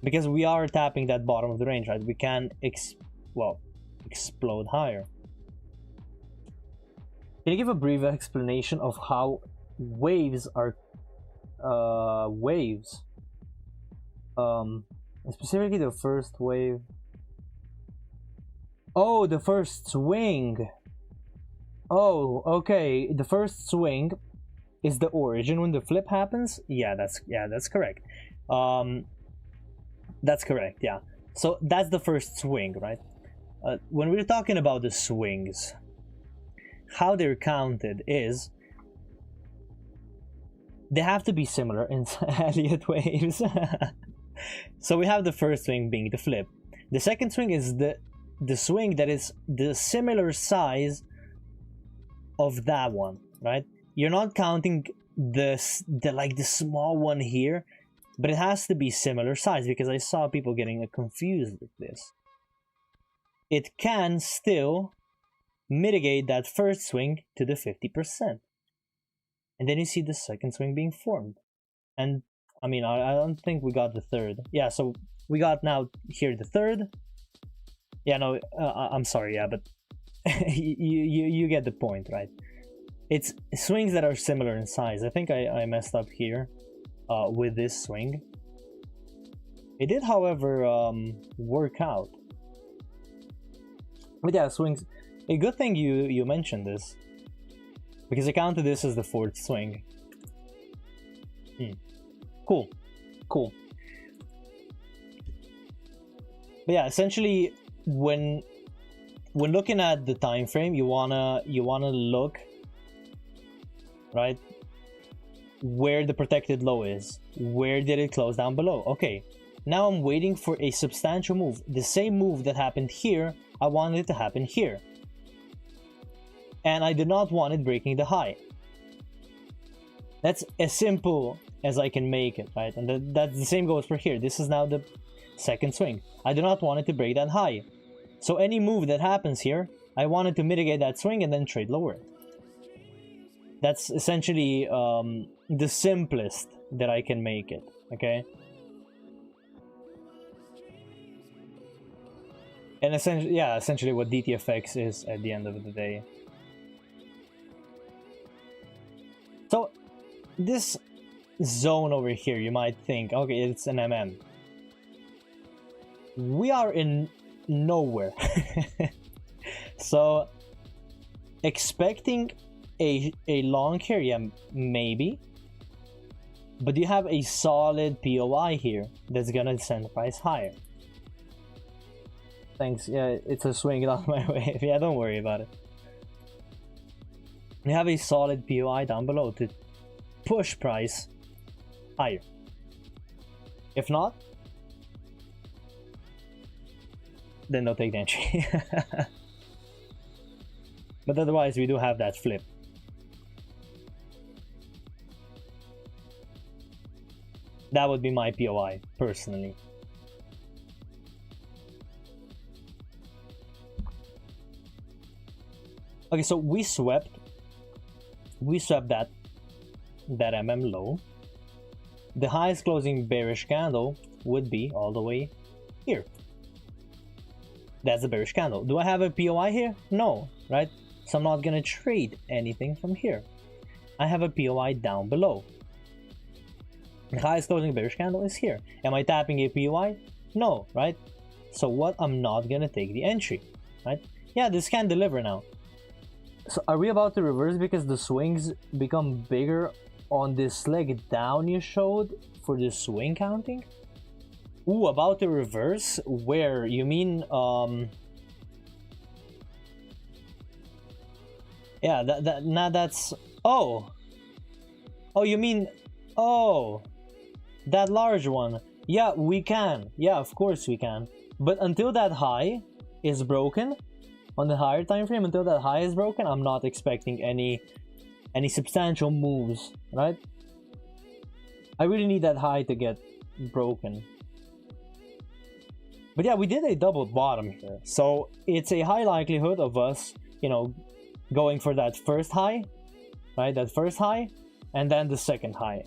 because we are tapping that bottom of the range, right? We can explode higher. Can you give a brief explanation of how waves are waves? Specifically the first wave. Oh, the first swing. Oh, okay. The first swing is the origin when the flip happens. Yeah, that's correct. That's correct. Yeah. So that's the first swing, right? When we're talking about the swings, how they're counted is they have to be similar in Elliott waves. So we have the first swing being the flip. The second swing is the swing that is the similar size of that one, right? You're not counting the small one here, but it has to be similar size, because I saw people getting confused with this. It can still mitigate that first swing to the 50%, and then you see the second swing being formed. And I mean, I don't think we got the third. Yeah, so we got now here the third. Yeah, no, I'm sorry, yeah, but you get the point, right? It's swings that are similar in size. I think I messed up here with this swing. It did, however, work out. But yeah, swings. A good thing you mentioned this, because I counted this as the fourth swing. Cool. But yeah, essentially, when looking at the time frame, you wanna look, right, where the protected low is. Where did it close down below? Okay, now I'm waiting for a substantial move. The same move that happened here, I wanted it to happen here, and I did not want it breaking the high. That's as simple as I can make it, right? And that's the same goes for here. This is now the second swing. I do not want it to break that high. So any move that happens here, I wanted to mitigate that swing and then trade lower. That's essentially the simplest that I can make it, okay? And essentially what DTFX is at the end of the day. So this zone over here, you might think, okay, it's an MM. We are in nowhere. So expecting a long here, yeah, maybe, but you have a solid POI here that's gonna send the price higher. Thanks. Yeah, it's a swing out my way. Yeah, don't worry about it. You have a solid POI down below to push price higher. If not, then don't take the entry. But otherwise, we do have that flip. That would be my POI, personally. Okay, so we swept that MM low. The highest closing bearish candle would be all the way here. That's a bearish candle. Do I have a POI here? No, right? So I'm not gonna trade anything from here. I have a POI down below. The highest closing bearish candle is here. Am I tapping a POI? No, right? So what? I'm not gonna take the entry, right? Yeah, this can deliver now. So are we about to reverse because the swings become bigger on this leg down you showed for the swing counting? Ooh, about to reverse? Where? You mean, yeah, that's, oh, you mean, oh, that large one. Yeah, we can. Yeah, of course we can. But until that high is broken, on the higher time frame, until that high is broken, I'm not expecting any substantial moves, right? I really need that high to get broken. But yeah, we did a double bottom here, so it's a high likelihood of us, you know, going for that first high, right? That first high, and then the second high.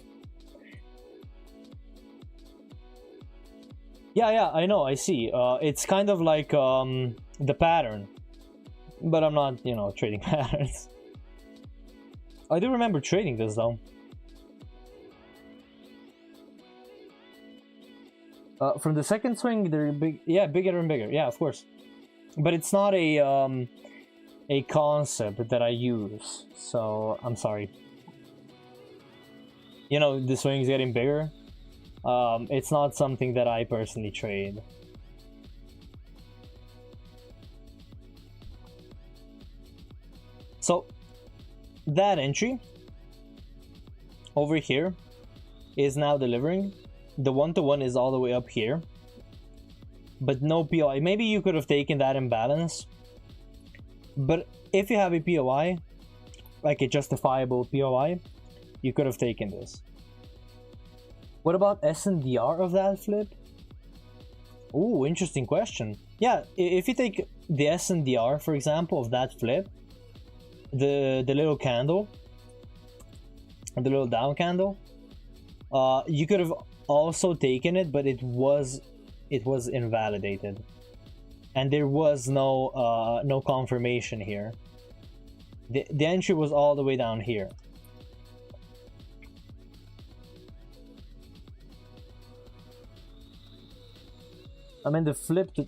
Yeah, I know, I see. It's kind of like the pattern, but I'm not, you know, trading patterns. I do remember trading this though. From the second swing, they're big, yeah, bigger and bigger. Yeah, of course, but it's not a concept that I use, so I'm sorry. You know, the swing's getting bigger. It's not something that I personally trade. So that entry over here is now delivering. The one-to-one is all the way up here, but no POI. Maybe you could have taken that imbalance, but if you have a POI, like a justifiable POI, you could have taken this. What about SNDR of that flip? Ooh, interesting question. Yeah, if you take the SNDR, for example, of that flip, the little candle, the little down candle, you could have also taken it, but it was invalidated, and there was no confirmation here. The entry was all the way down here. I mean, the flip to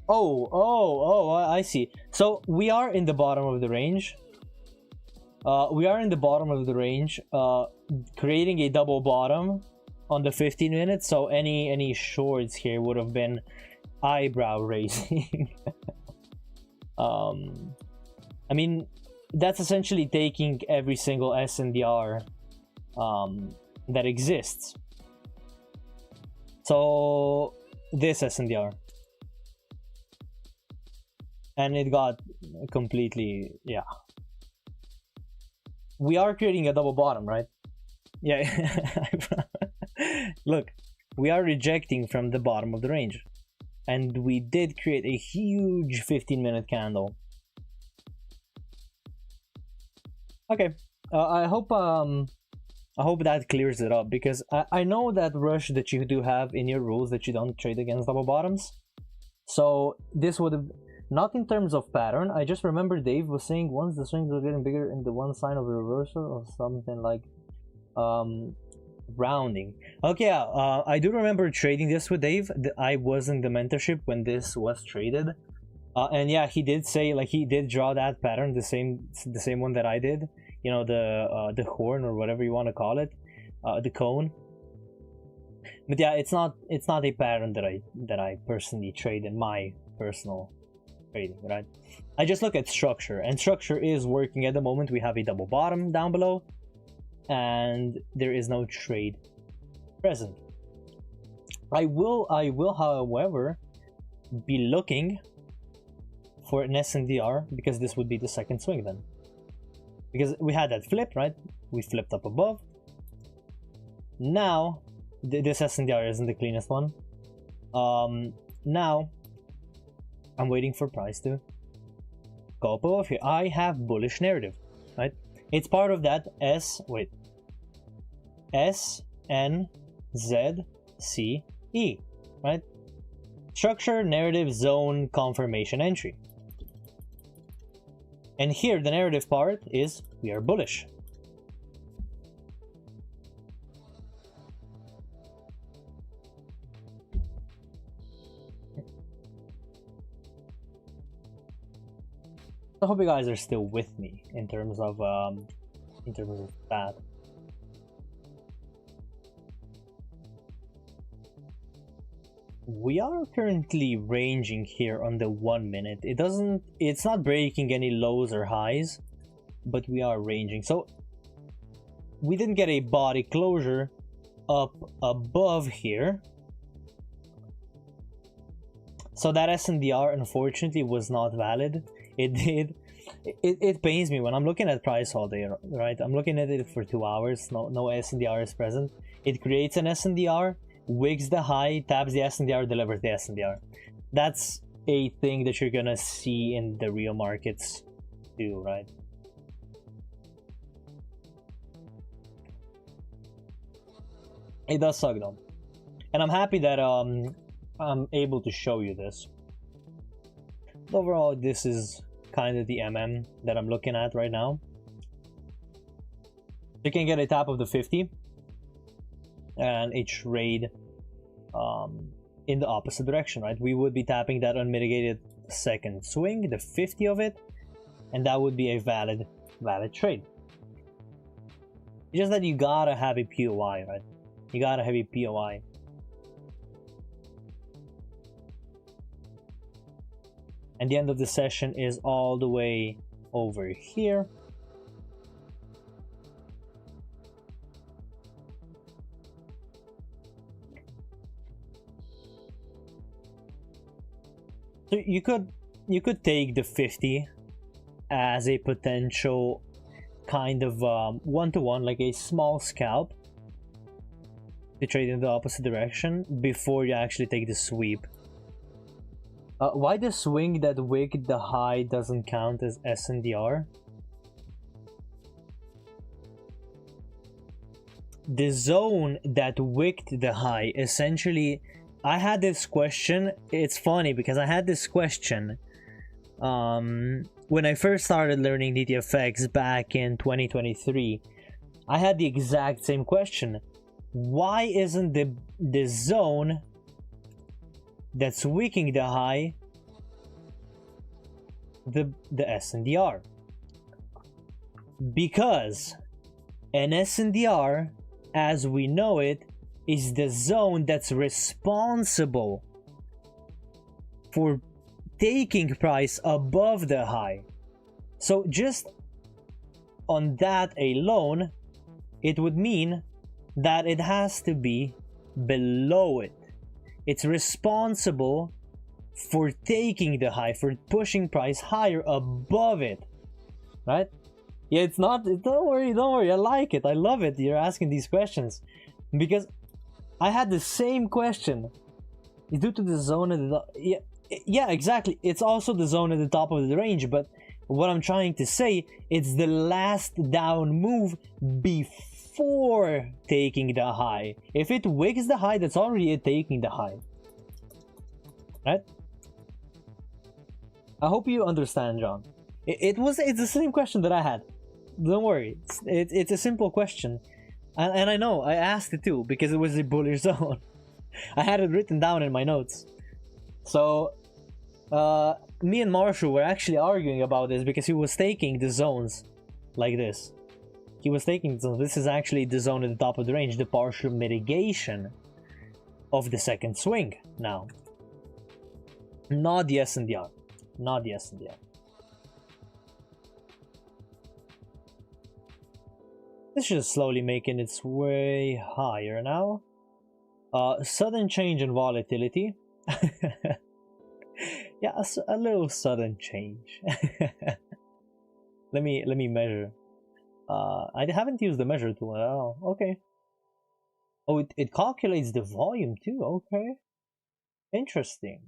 I see. So we are in the bottom of the range. We are in the bottom of the range, creating a double bottom on the 15 minutes. So any shorts here would have been eyebrow raising. I mean, that's essentially taking every single SNDR that exists. So this SNDR, and it got completely, yeah. We are creating a double bottom, right? Yeah. Look, we are rejecting from the bottom of the range, and we did create a huge 15-minute candle. Okay, I hope that clears it up, because I know that rush that you do have in your rules that you don't trade against double bottoms. So this would have, not in terms of pattern. I just remember Dave was saying once the swings are getting bigger in the one sign of a reversal or something like rounding. Okay, I do remember trading this with Dave. I was in the mentorship when this was traded, and yeah, he did say, like, he did draw that pattern, the same one that I did. You know, the horn, or whatever you want to call it, the cone. But yeah, it's not a pattern that I personally trade in my personal trading, right? I just look at structure, and structure is working at the moment. We have a double bottom down below, and there is no trade present. I will, however, be looking for an SNDR, because this would be the second swing then. Because we had that flip, right? We flipped up above. Now, this SNDR isn't the cleanest one. Now, I'm waiting for price to go up above here. I have bullish narrative, right? It's part of that SNZCE, right? Structure, narrative, zone, confirmation, entry. And here, the narrative part is we are bullish. I hope you guys are still with me in terms of that. We are currently ranging here on the 1 minute. It's not breaking any lows or highs, but we are ranging. So we didn't get a body closure up above here. So that SNDR unfortunately was not valid. It pains me when I'm looking at price all day, right? I'm looking at it for 2 hours, no SNDR is present. It creates an SNDR, wigs the high, taps the SNDR, delivers the SNDR. That's a thing that you're gonna see in the real markets too, right? It does suck though. And I'm happy that I'm able to show you this. Overall, this is kind of the MM that I'm looking at right now. You can get a tap of the 50 and a trade in the opposite direction, right? We would be tapping that unmitigated second swing, the 50 of it, and that would be a valid trade. It's just that you gotta have a POI, right? You gotta have a POI. And the end of the session is all the way over here. So you could take the 50 as a potential kind of one-to-one, like a small scalp to trade in the opposite direction before you actually take the sweep. Why the swing that wigged the high doesn't count as SNDR? The zone that wigged the high, essentially, I had this question. It's funny because I had this question when I first started learning DTFX back in 2023. I had the exact same question. Why isn't the zone that's wicking the high the SNDR? Because an SNDR, as we know it, is the zone that's responsible for taking price above the high. So just on that alone, it would mean that it has to be below it. It's responsible for taking the high, for pushing price higher above it, right? Yeah, it's not, don't worry, I like it, I love it, you're asking these questions, because I had the same question. It's due to the zone at the, yeah, exactly, it's also the zone at the top of the range, but what I'm trying to say, it's the last down move before taking the high. If it wigs the high, that's already it taking the high, right? I hope you understand, John. It's the same question that I had. Don't worry, it's a simple question, and I know I asked it too because it was a bullish zone. I had it written down in my notes. So me and Marshall were actually arguing about this because he was taking the zones like this. He was taking the zones. This is actually the zone at the top of the range, the partial mitigation of the second swing now. Not the SNDR. Not the SNDR. This is slowly making its way higher now. Sudden change in volatility. Yeah, a little sudden change. Let me measure. I haven't used the measure tool at all. Okay. Oh, it calculates the volume too. Okay. Interesting.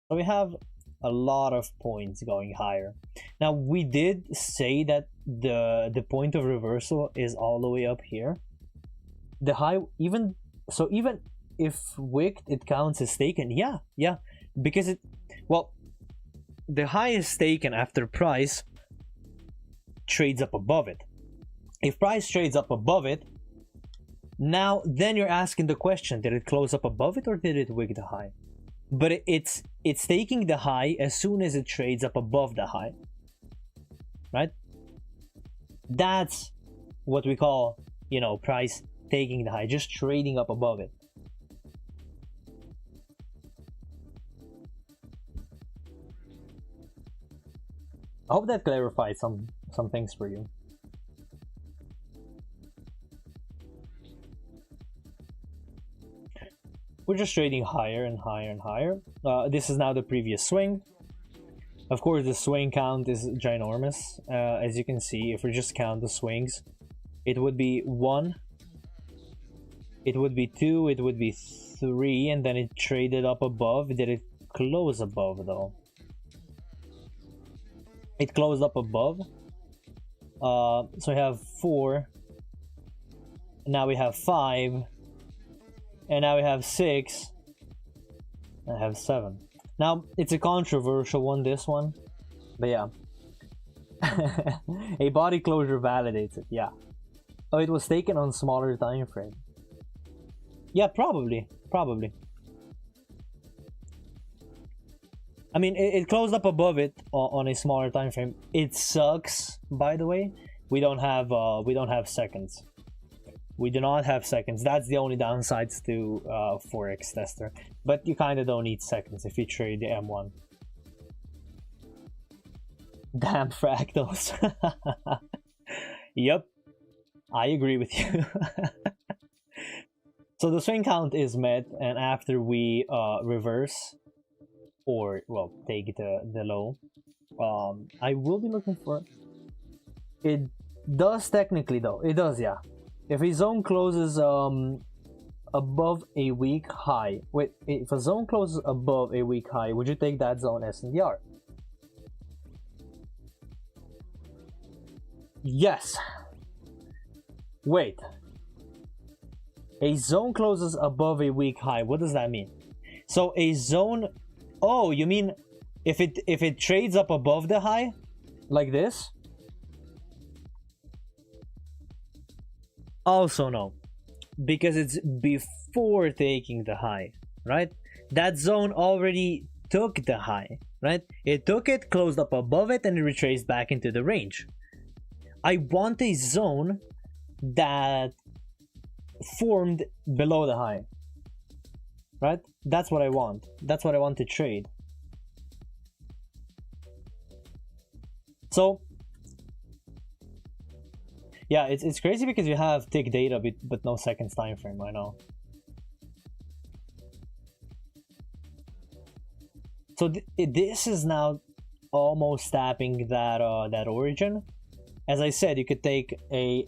So we have a lot of points going higher. Now we did say that the point of reversal is all the way up here. The high, even if wicked, it counts as taken. Yeah, because it, well, the high is taken after price trades up above it. If price trades up above it, now then you're asking the question, did it close up above it or did it wig the high? But it's taking the high as soon as it trades up above the high, right? That's what we call, price taking the high, just trading up above it. I hope that clarifies some things for you. We're just trading higher and higher and higher. This is now the previous swing. Of course, the swing count is ginormous. As you can see, if we just count the swings, it would be 1, it would be 2, it would be 3, and then it traded up above. Did it close above though? It closed up above. So we have 4. Now we have 5. and now we have 6. I have 7. Now it's a controversial one, this one, but yeah. A body closure validates it. Yeah. Oh, it was taken on smaller time frame. Yeah, probably. I mean, it closed up above it on a smaller time frame. It sucks, by the way. We don't have seconds. We do not have seconds. That's the only downsides to Forex Tester. But you kind of don't need seconds if you trade the M1. Damn fractals. Yep, I agree with you. So the swing count is met, and after we reverse, or well, take the low, I will be looking for. It does technically though. It does, yeah. If a zone closes above a weak high, wait, if a zone closes above a weak high, would you take that zone SNDR? Yes. Wait. A zone closes above a weak high. What does that mean? So a zone. Oh, you mean if it trades up above the high, like this? Also no, because it's before taking the high, right? That zone already took the high, right? It took it, closed up above it, and it retraced back into the range. I want a zone that formed below the high, right? That's what I want. That's what I want to trade. So yeah, it's crazy because you have tick data but no seconds time frame. I know. So this is now almost tapping that that origin. As I said, you could take a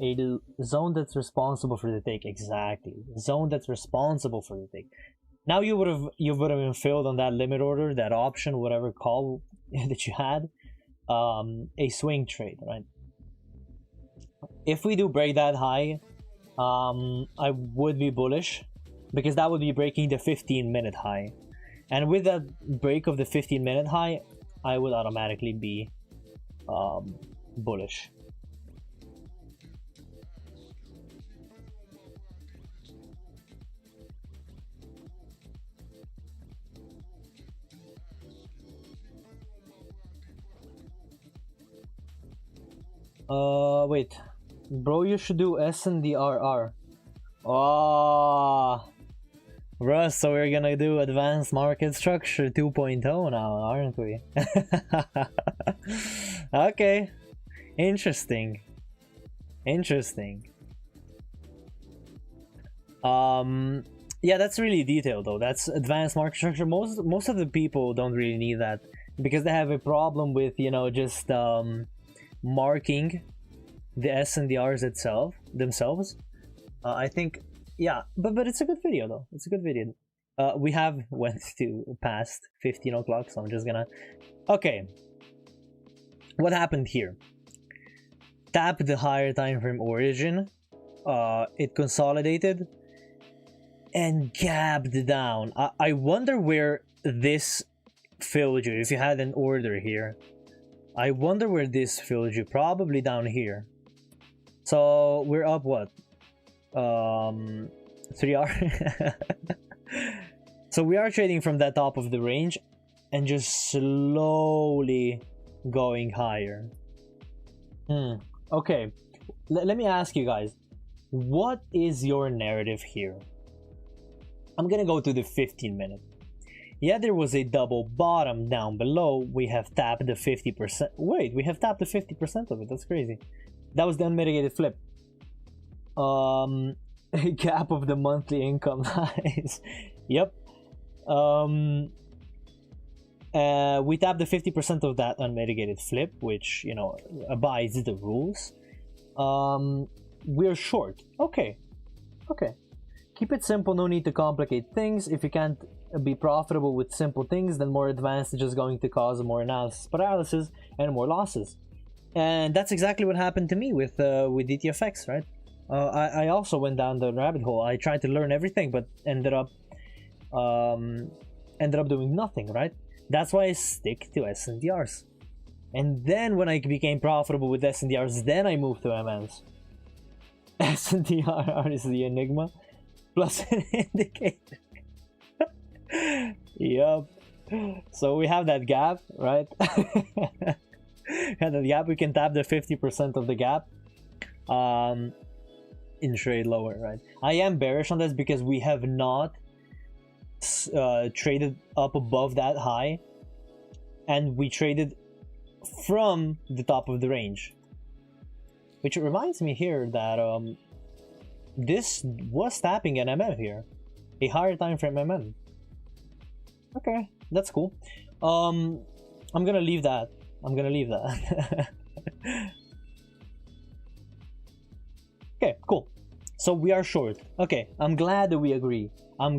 zone that's responsible for the take. Exactly, zone that's responsible for the take. Now you would have been filled on that limit order, that option, whatever call that you had, a swing trade, right? If we do break that high, I would be bullish because that would be breaking the 15-minute high, and with that break of the 15-minute high, I would automatically be bullish. Wait, bro, you should do SNDRR. Oh, Russ, so we're gonna do advanced market structure 2.0 now, aren't we? Okay, interesting. Yeah, that's really detailed though. That's advanced market structure. Most of the people don't really need that because they have a problem with, you know, just marking the SNDRs themselves. I think, yeah, but it's a good video though. It's a good video. We have went to past 15 o'clock, so I'm just gonna. Okay, what happened here? Tap the higher time frame origin. It consolidated and gapped down. I wonder where this filled you. If you had an order here, I wonder where this filled you. Probably down here. So we're up what? 3 hours. So we are trading from that top of the range and just slowly going higher. Okay, let me ask you guys, what is your narrative here? I'm gonna go to the 15-minute. Yeah, there was a double bottom down below. We have tapped the 50%. Wait, we have tapped the 50% of it. That's crazy. That was the unmitigated flip. Gap of the monthly income. Nice. Yep. We tapped the 50% of that unmitigated flip, which, you know, abides the rules. We're short. Okay. Keep it simple, no need to complicate things. If you can't be profitable with simple things, then more advanced is just going to cause more analysis paralysis and more losses. And that's exactly what happened to me with DTFX, right? I also went down the rabbit hole. I tried to learn everything, but ended up doing nothing, right? That's why I stick to SNDRs. And then when I became profitable with SNDRs, then I moved to MMs. SNDR is the enigma plus an indicator. Yup. So we have that gap, right? And the gap, we can tap the 50% of the gap in trade lower, right? I am bearish on this because we have not traded up above that high, and we traded from the top of the range, which reminds me here that this was tapping an MM here, a higher time frame MM. Okay, that's cool. I'm gonna leave that. Okay, cool. So we are short. Okay, I'm glad that we agree. I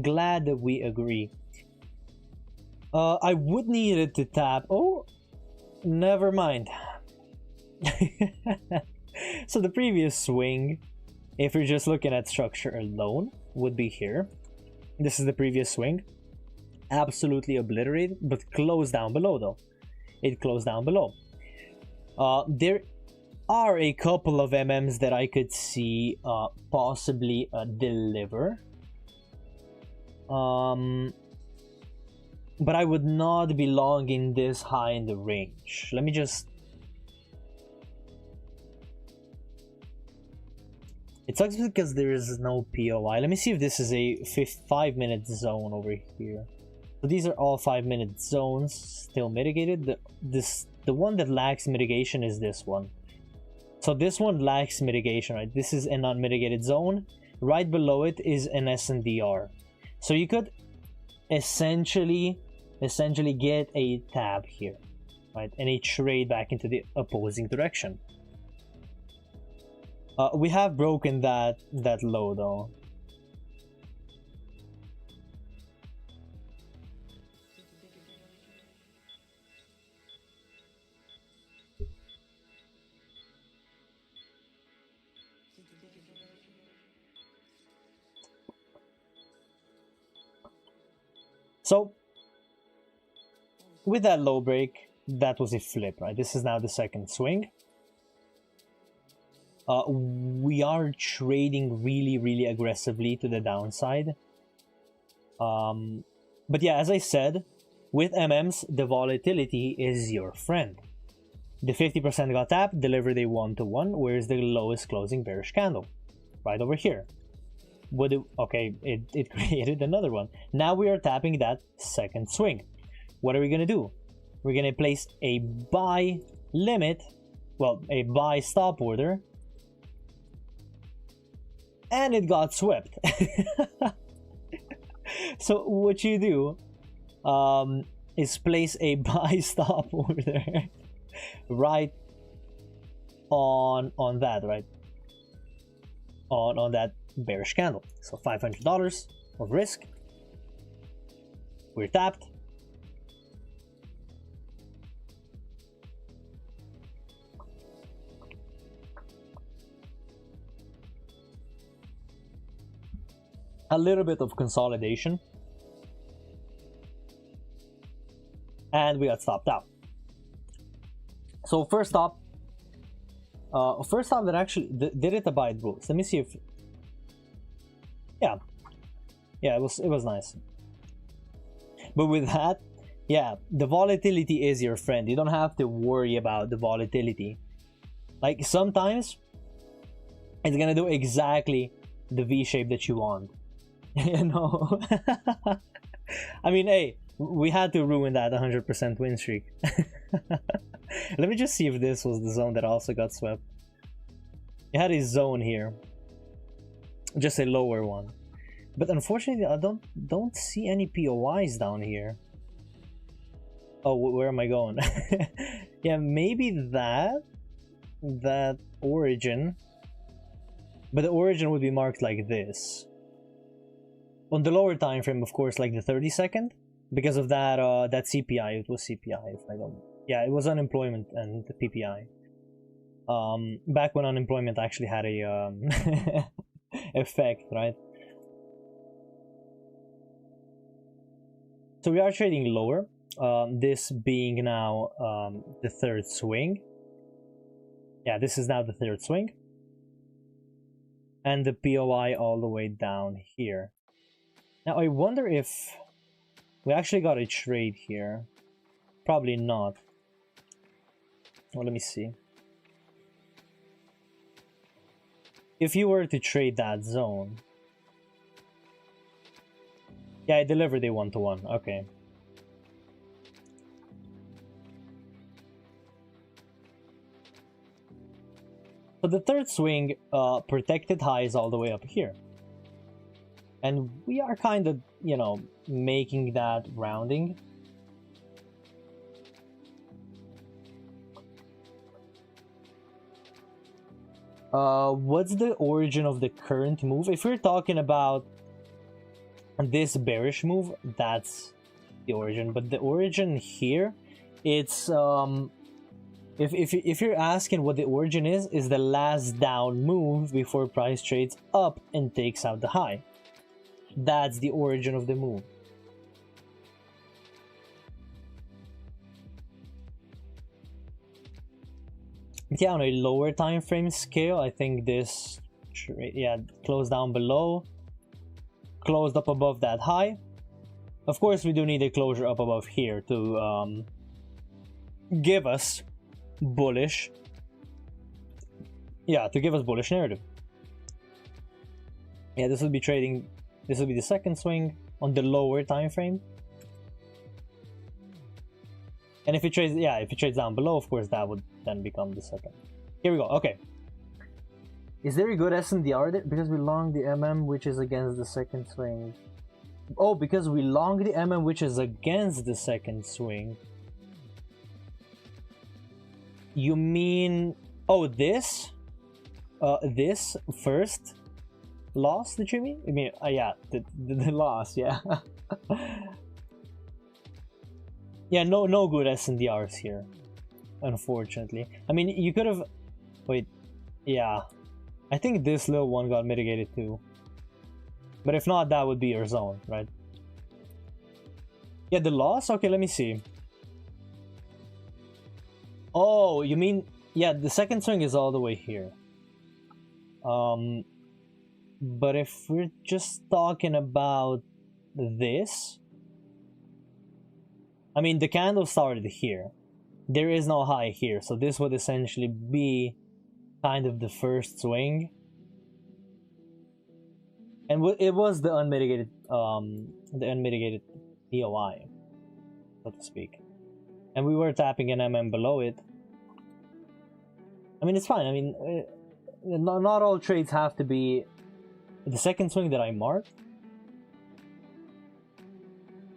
would need it to tap. Oh, never mind. So the previous swing, if you're just looking at structure alone, would be here. This is the previous swing. Absolutely obliterated, but closed down below though. It closed down below. There are a couple of MMs that I could see possibly deliver. But I would not be long in this high in the range. Let me just... It sucks because there is no POI. Let me see if this is a 5-minute zone over here. So these are all 5-minute zones, still mitigated. The one that lacks mitigation is this one. So this one lacks mitigation, right? This is a non-mitigated zone. Right below it is an SNDR. So you could essentially get a tab here, right? And a trade back into the opposing direction. We have broken that low though. So with that low break, that was a flip, right? This is now the second swing. We are trading really aggressively to the downside. But yeah, as I said, with MMs, the volatility is your friend. The 50% got tapped, delivered a 1-to-1. Where's the lowest closing bearish candle? Right over here. Okay, it created another one. Now we are tapping that second swing. What are we gonna do? We're gonna place a buy limit, well, a buy stop order, and it got swept. So what you do is place a buy stop order right on that, right? On that bearish candle. So $500 of risk. We're tapped. A little bit of consolidation, and we got stopped out. So first stop that actually did it abide rules. Let me see if yeah, it was nice. But with that, yeah, the volatility is your friend. You don't have to worry about the volatility. Like sometimes it's gonna do exactly the V shape that you want. You know. I mean, hey, we had to ruin that 100% win streak. Let me just see if this was the zone that also got swept. It had a zone here, just a lower one, but unfortunately I don't see any POIs down here. Oh, where am I going? Yeah, maybe that origin, but the origin would be marked like this on the lower time frame, of course, like the 30-second, because of that CPI. It was CPI, if I don't... Yeah, it was unemployment and the PPI. Back when unemployment actually had a effect, right? So we are trading lower, this being now the third swing. Yeah, this is now the third swing. And the POI all the way down here. Now I wonder if we actually got a trade here. Probably not. Well, let me see. If you were to trade that zone... Yeah, I delivered a 1-to-1. Okay. So the third swing protected highs all the way up here. And we are kind of, you know, making that rounding. What's the origin of the current move? If we're talking about this bearish move, that's the origin. But the origin here, it's if you're asking what the origin is the last down move before price trades up and takes out the high. That's the origin of the move. Yeah, on a lower time frame scale, I think this, yeah, closed down below, closed up above that high. Of course, we do need a closure up above here to give us bullish, yeah, to give us bullish narrative. Yeah, this will be trading, this will be the second swing on the lower time frame. And if it trades, yeah, if it trades down below, of course, that would then become the second. Here we go. Okay. Is there a good SNDR there? Because we long the MM, which is against the second swing. Oh, because we long the MM, which is against the second swing. You mean, oh, this? This first loss, did you mean? I mean, yeah, the loss, yeah. Yeah, no good SNDRs here, unfortunately. I mean, you could have... Wait, yeah. I think this little one got mitigated too. But if not, that would be your zone, right? Yeah, the loss? Okay, let me see. Oh, you mean... Yeah, the second swing is all the way here. But if we're just talking about this... I mean, the candle started here. There is no high here, so this would essentially be kind of the first swing. And it was the unmitigated POI, so to speak. And we were tapping an MM below it. I mean, it's fine. I mean, not all trades have to be the second swing that I marked.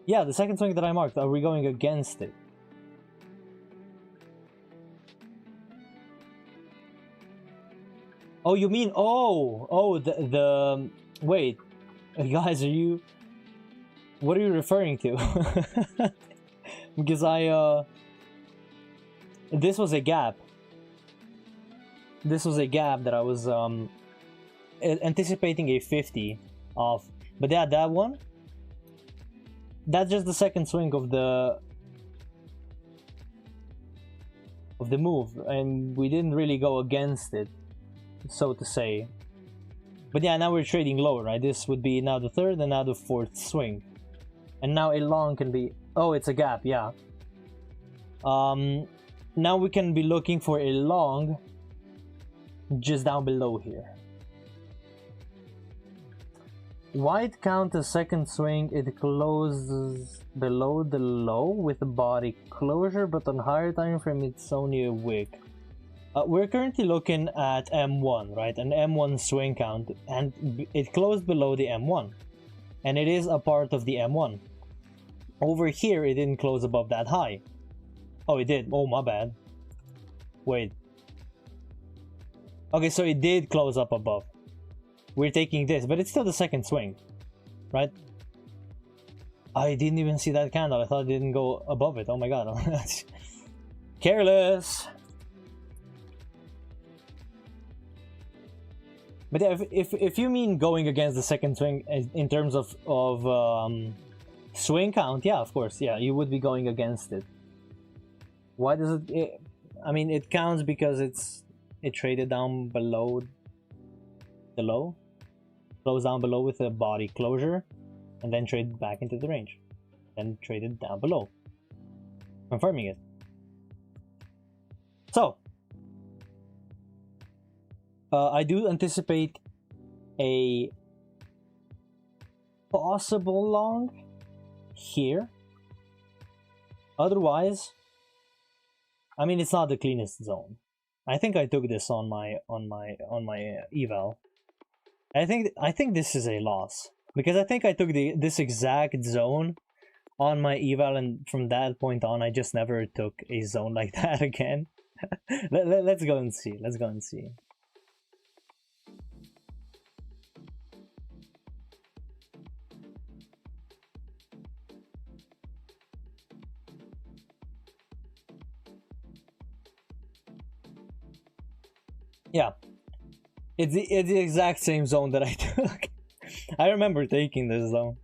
Yeah, the second swing that I marked, are we going against it? Oh, you mean, the wait, guys, are you, what are you referring to? Because this was a gap. This was a gap that I was anticipating a 50 off. But yeah, that one, that's just the second swing of the move, and we didn't really go against it, so to say. But yeah, now we're trading lower, right? This would be now the third and now the fourth swing. And now a long can be... Oh, it's a gap, yeah. Now we can be looking for a long just down below here. White count a second swing, it closes below the low with a body closure, but on higher time frame it's only a wick. We're currently looking at M1, right? An M1 swing count, and it closed below the M1. And it is a part of the M1. Over here, it didn't close above that high. Oh, it did. Oh, my bad. Wait. Okay, so it did close up above. We're taking this, but it's still the second swing, right? I didn't even see that candle. I thought it didn't go above it. Oh my god. Careless. But yeah, if you mean going against the second swing in terms of swing count, yeah, of course, yeah, you would be going against it. Why does it I mean, it counts because it traded down below the low, closed down below with a body closure, and then traded back into the range, then traded down below, confirming it. So I do anticipate a possible long here. Otherwise, I mean, it's not the cleanest zone. I think I took this on my eval. I think this is a loss because I think I took this exact zone on my eval, and from that point on, I just never took a zone like that again. Let's go and see. Let's go and see. Yeah, it's the exact same zone that I took. I remember taking this zone.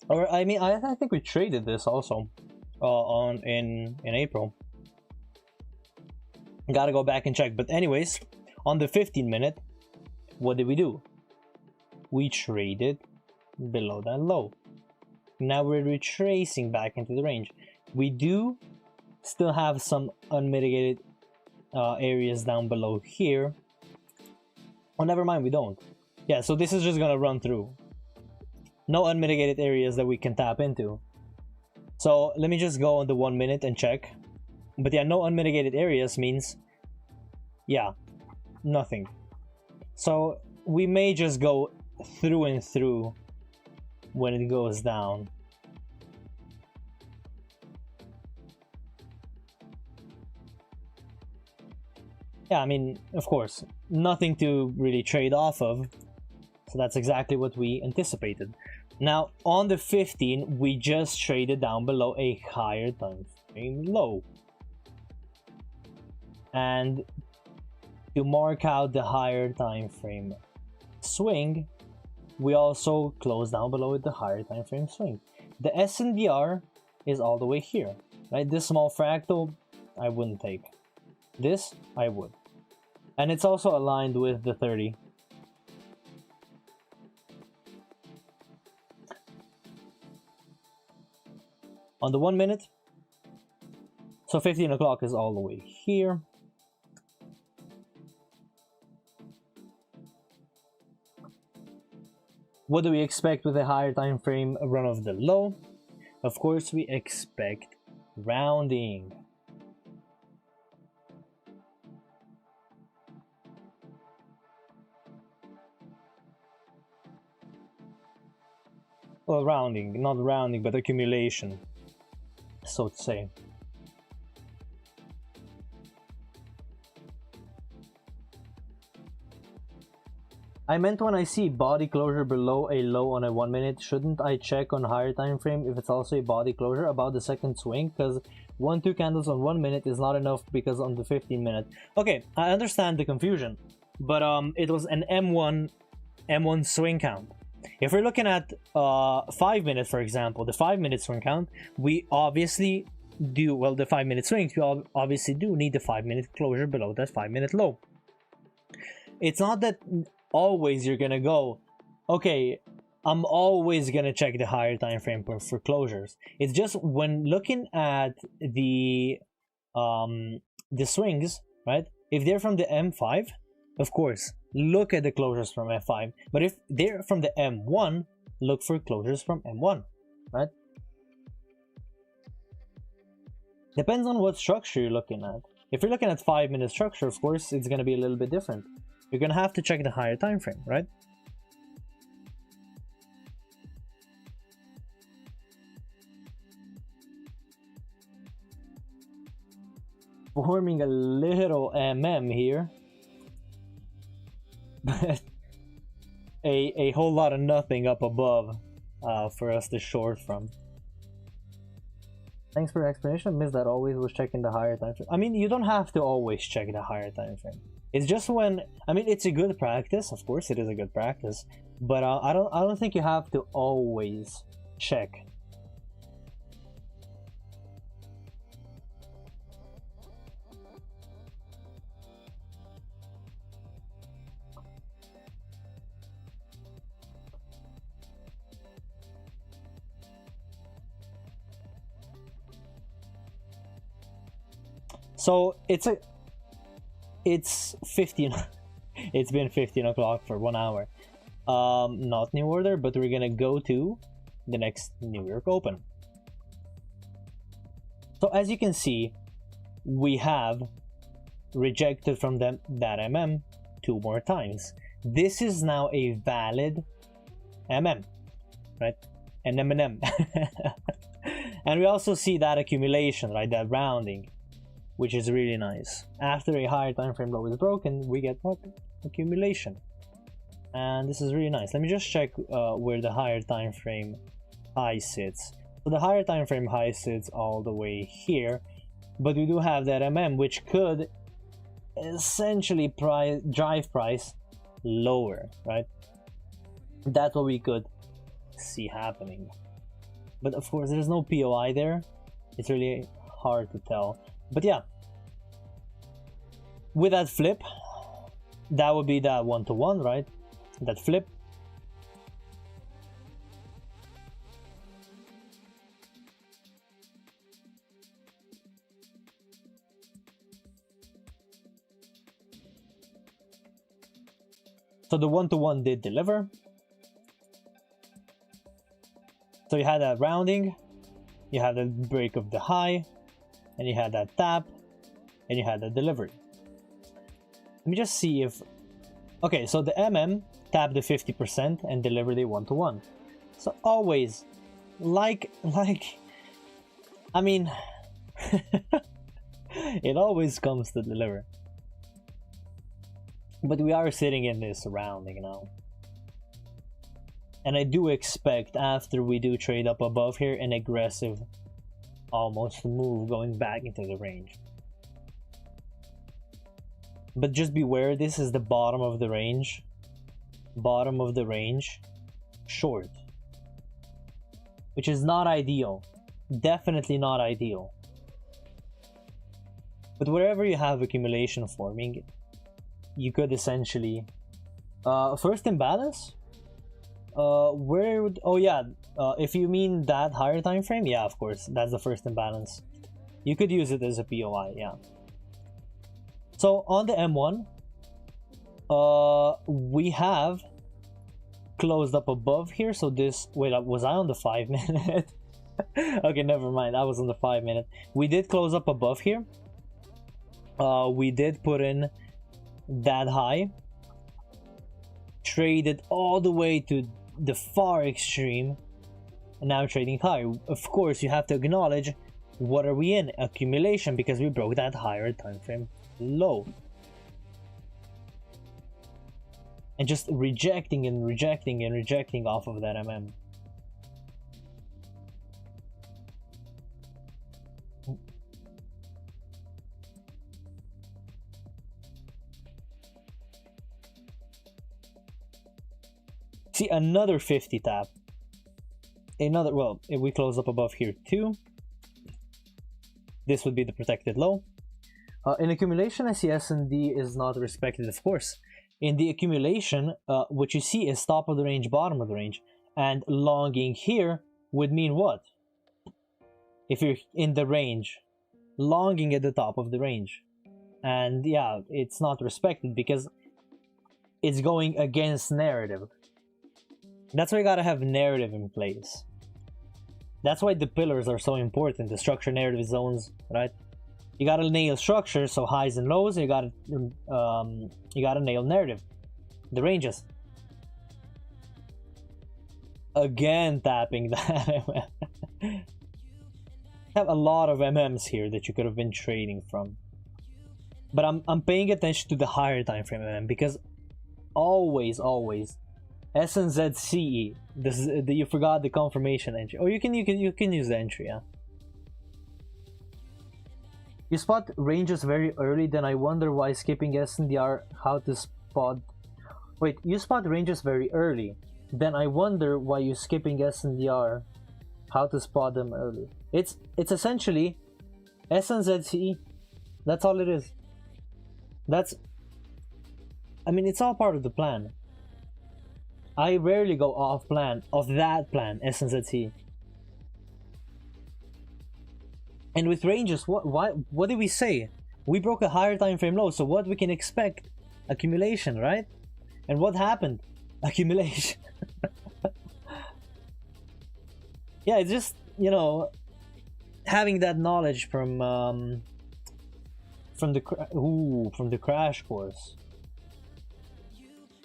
Or I mean, I think we traded this also in April. Gotta go back and check. But anyways, on the 15-minute, what did we do? We traded below that low. Now we're retracing back into the range. We do still have some unmitigated areas down below here. Oh, never mind, we don't. Yeah, so this is just gonna run through. No unmitigated areas that we can tap into. So let me just go on the 1 minute and check. But yeah, no unmitigated areas means, yeah, nothing. So we may just go through and through when it goes down. Yeah, I mean, of course, nothing to really trade off of. So that's exactly what we anticipated. Now, on the 15, we just traded down below a higher time frame low. And to mark out the higher time frame swing, we also closed down below the higher time frame swing. The SNDR is all the way here, right? This small fractal, I wouldn't take. This, I would. And it's also aligned with the 30. On the 1 minute, so 15 o'clock is all the way here. What do we expect with a higher time frame run of the low? Of course, we expect rounding. Well, rounding, not rounding, but accumulation, so to say. I meant when I see body closure below a low on a 1 minute, shouldn't I check on higher time frame if it's also a body closure about the second swing? Because 1-2 candles on 1 minute is not enough because on the 15 minute. Okay, I understand the confusion, but it was an M1 swing count. If we're looking at 5 minutes, for example, the 5 minute swing count, we obviously do, well, the 5 minute swings, we obviously do need the 5 minute closure below that 5 minute low. It's not that always you're gonna go, okay, I'm always gonna check the higher time frame for closures. It's just when looking at the swings, right? If they're from the M5, of course, look at the closures from F5. But if they're from the M1, look for closures from M1, right? Depends on what structure you're looking at. If you're looking at 5 minute structure, of course, it's gonna be a little bit different. You're gonna have to check the higher time frame, right? Forming a little MM here, but a whole lot of nothing up above for us to short from. Thanks for the explanation. I missed that. Always was checking the higher time frame. I mean, you don't have to always check the higher time frame. It's just when, I mean, it's a good practice. Of course, it is a good practice, but I don't think you have to always check. So it's 15. It's been 15 o'clock for 1 hour. Not new order, but we're gonna go to the next New York Open. So as you can see, we have rejected from them that MM 2 more times. This is now a valid MM, right? An M&M. And we also see that accumulation, right? That rounding, which is really nice. After a higher time frame low is broken, we get what? Accumulation. And this is really nice. Let me just check where the higher time frame high sits. So the higher time frame high sits all the way here, but we do have that MM, which could essentially drive price lower, right? That's what we could see happening. But of course, there's no POI there. It's really hard to tell. But yeah, with that flip, that would be that 1-to-1, right? That flip. So the 1-to-1 did deliver. So you had that rounding, you had the break of the high, and you had that tap, and you had the delivery. Let me just see if... Okay, so the MM tapped the 50% and delivered a 1-to-1. So always, like, I mean, it always comes to deliver. But we are sitting in this rounding now. And I do expect, after we do trade up above here, an aggressive almost move going back into the range. But just beware, this is the bottom of the range. Bottom of the range. Short. Which is not ideal. Definitely not ideal. But wherever you have accumulation forming, you could essentially... first imbalance? Where would... Oh yeah, if you mean that higher time frame, yeah, of course, that's the first imbalance. You could use it as a POI, yeah. So on the M1, we have closed up above here. So this... Wait, was I on the 5-minute? Okay, never mind, I was on the 5-minute. We did close up above here. We did put in that high. Traded all the way to the far extreme, and now trading high. Of course, you have to acknowledge, what are we in? Accumulation, because we broke that higher time frame low. And just rejecting and rejecting and rejecting off of that MM. See, another 50 tap. Another, well, if we close up above here too, this would be the protected low. In accumulation, I see S&D is not respected, of course. In the accumulation, what you see is top of the range, bottom of the range. And longing here would mean what? If you're in the range, longing at the top of the range. And yeah, it's not respected because it's going against narrative. That's why you gotta have narrative in place. That's why the pillars are so important, the structure, narrative, zones, right? You gotta nail structure, so highs and lows. You gotta nail narrative, the ranges. Again, tapping that. Have a lot of MMs here that you could have been trading from, but I'm paying attention to the higher time frame MM because always. SNZCE. This is you forgot the confirmation entry. Or you can use the entry, yeah. You spot ranges very early, then I wonder why skipping SNDR how to spot. Wait, you spot ranges very early, then I wonder why you skipping SNDR how to spot them early. It's essentially SNZC. That's all it is. I mean, it's all part of the plan. I rarely go off plan, of that plan, SNZC. And with ranges, what did we say? We broke a higher time frame low, so what we can expect? Accumulation, right? And what happened? Accumulation. Yeah, it's just, you know, having that knowledge from the crash course.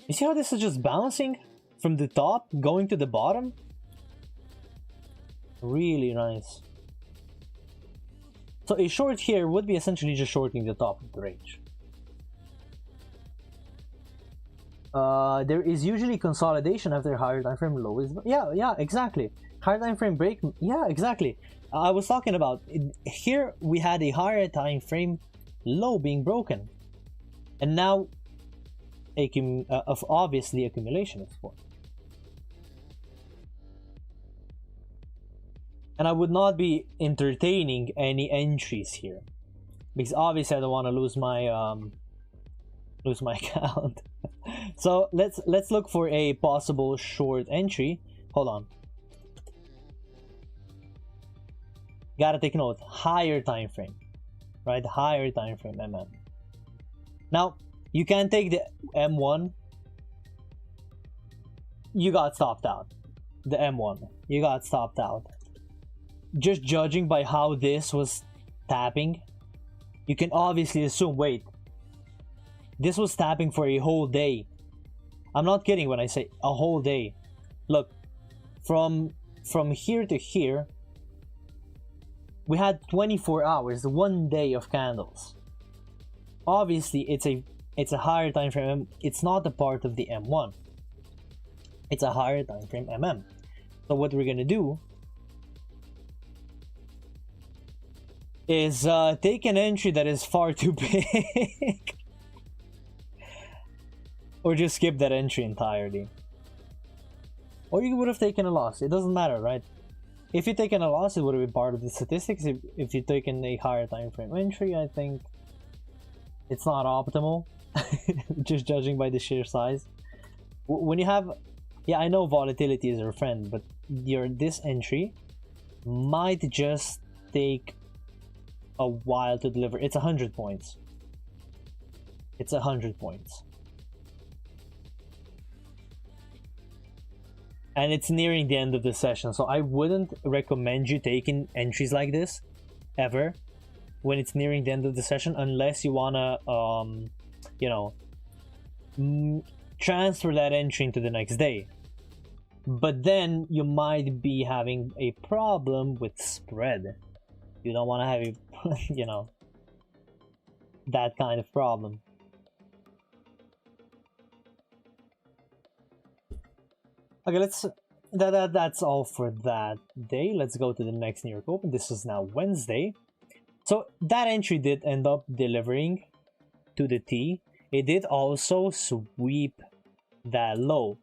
You see how this is just bouncing from the top going to the bottom? Really nice. So a short here would be essentially just shorting the top of the range. There is usually consolidation after higher time frame low. Yeah, exactly. Higher time frame break. Yeah, exactly. I was talking about here. We had a higher time frame low being broken, and now, obviously accumulation is formed. And I would not be entertaining any entries here, because obviously I don't want to lose my account. So let's look for a possible short entry. Hold on. Gotta take note. Higher time frame, right? Higher time frame MM. Now you can take the M1. You got stopped out. The M1. You got stopped out. Just judging by how this was tapping, you can obviously assume, wait, this was tapping for a whole day. I'm not kidding when I say a whole day. Look, from here to here, we had 24 hours, 1 day of candles. Obviously, it's a higher time frame. It's not a part of the M1. It's a higher time frame MM. So what we're gonna do is take an entry that is far too big, or just skip that entry entirely. Or you would have taken a loss. It doesn't matter, right? If you've taken a loss, it would have been part of the statistics. If you've taken a higher time frame entry, I think it's not optimal. Just judging by the sheer size. When you have, yeah, I know volatility is your friend, but this entry might just take a while to deliver. It's 100 points. It's 100 points. And it's nearing the end of the session, so I wouldn't recommend you taking entries like this ever when it's nearing the end of the session, unless you wanna you know, transfer that entry into the next day. But then you might be having a problem with spread. You don't want to have a you know, that kind of problem. Okay, that's all for that day. Let's go to the next New York Open. This is now Wednesday. So that entry did end up delivering to the T. It did also sweep that low.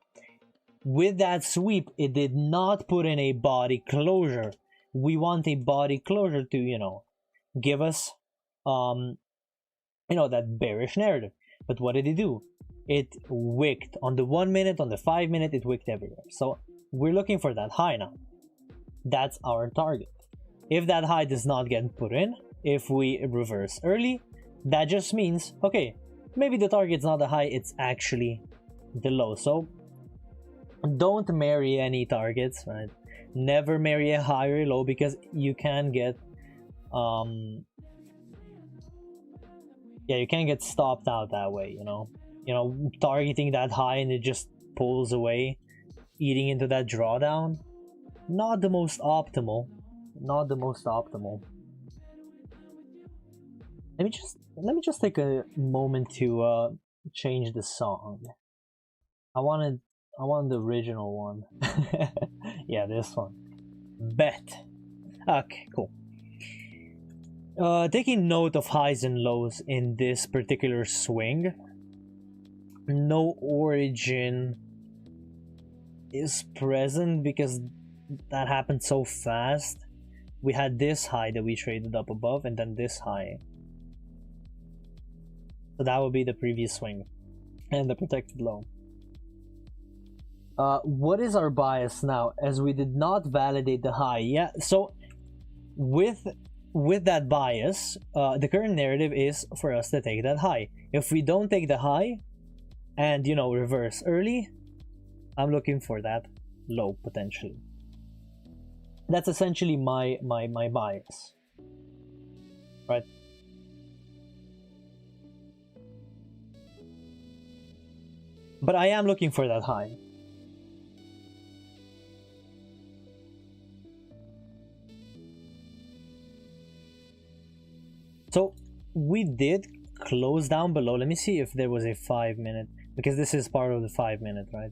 With that sweep, it did not put in a body closure. We want a body closure to, you know, give us you know, that bearish narrative. But what did it do? It wicked on the 1 minute, on the 5 minute, it wicked everywhere. So we're looking for that high now. That's our target. If that high does not get put in, if we reverse early, that just means, okay, maybe the target's not the high, it's actually the low. So don't marry any targets, right? Never marry a high or a low, because you can get yeah, you can get stopped out that way, you know, targeting that high and it just pulls away, eating into that drawdown. Not the most optimal. Not the most optimal. Let me just take a moment to change the song. I want the original one. Yeah, this one. Bet. Okay, cool. Taking note of highs and lows in this particular swing, no origin is present because that happened so fast. We had this high that we traded up above, and then this high. So that would be the previous swing and the protected low. What is our bias now, as we did not validate the high? Yeah, so with that bias, the current narrative is for us to take that high. If we don't take the high and, you know, reverse early, I'm looking for that low potentially. That's essentially my bias, right? But I am looking for that high. So we did close down below. Let me see if there was a 5 minute, because this is part of the 5 minute, right?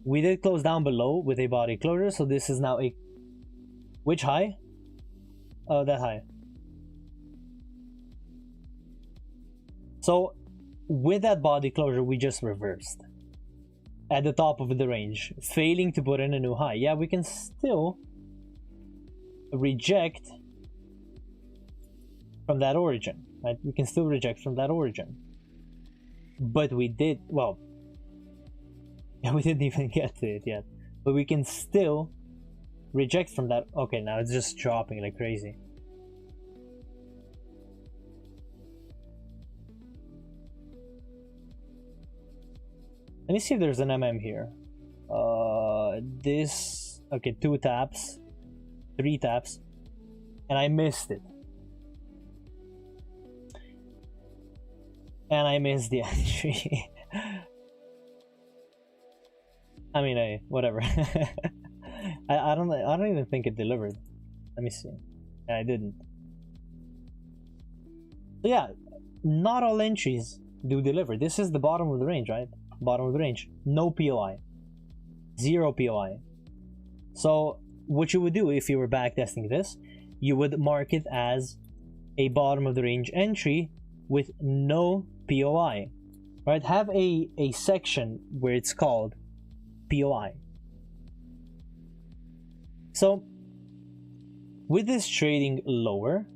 We did close down below with a body closure, so this is now a, which high? Oh, that high. So with that body closure, we just reversed at the top of the range, failing to put in a new high. Yeah, we can still reject from that origin, right? We can still reject from that origin, but we did, well, yeah, we didn't even get to it yet, but we can still reject from that. Okay, now it's just dropping like crazy. Let me see if there's an MM here. This, okay, 2 taps, 3 taps, and I missed it. And I missed the entry. I mean, whatever. I don't even think it delivered. Let me see. And I didn't. So yeah, not all entries do deliver. This is the bottom of the range, right? Bottom of the range. No POI. 0 POI. So what you would do if you were backtesting this, you would mark it as a bottom of the range entry with no POI, right? Have a section where it's called POI. So with this trading lower,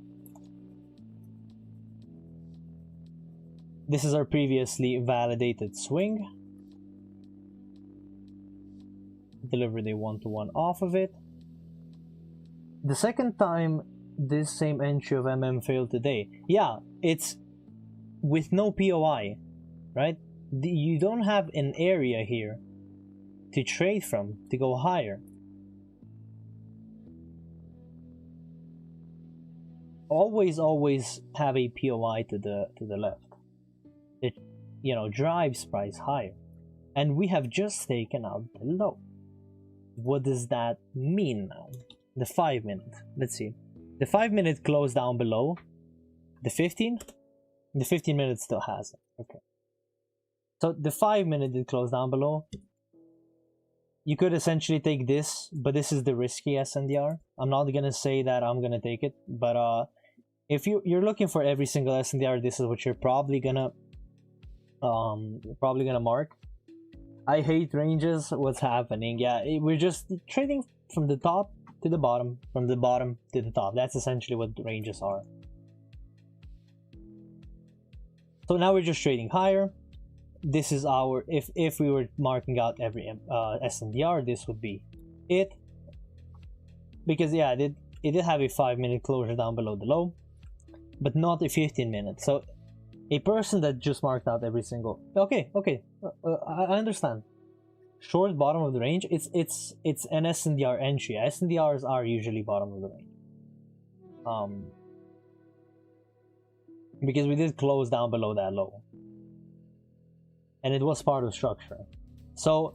this is our previously validated swing. Delivered a 1-to-1 off of it. The second time this same entry of MM failed today, yeah, it's with no POI, right? You don't have an area here to trade from to go higher. Always have a POI to the left. It, you know, drives price higher, and we have just taken out the low. What does that mean now? The 5 minute. Let's see. The 5 minute closed down below. The 15. The 15 minute still has it. Okay. So the 5 minute did close down below. You could essentially take this, but this is the risky SNDR. I'm not gonna say that I'm gonna take it, but if you're looking for every single SNDR, this is what you're probably gonna mark. I hate ranges. What's happening? Yeah, we're just trading from the top to the bottom, from the bottom to the top. That's essentially what ranges are. So now we're just trading higher. This is our, if we were marking out every SNDR, this would be it. Because yeah, it did have a 5 minute closure down below the low, but not a 15 minute. So a person that just marked out every single, okay, I understand. Short bottom of the range, it's an SNDR entry. SNDRs are usually bottom of the range. Because we did close down below that low, and it was part of structure. So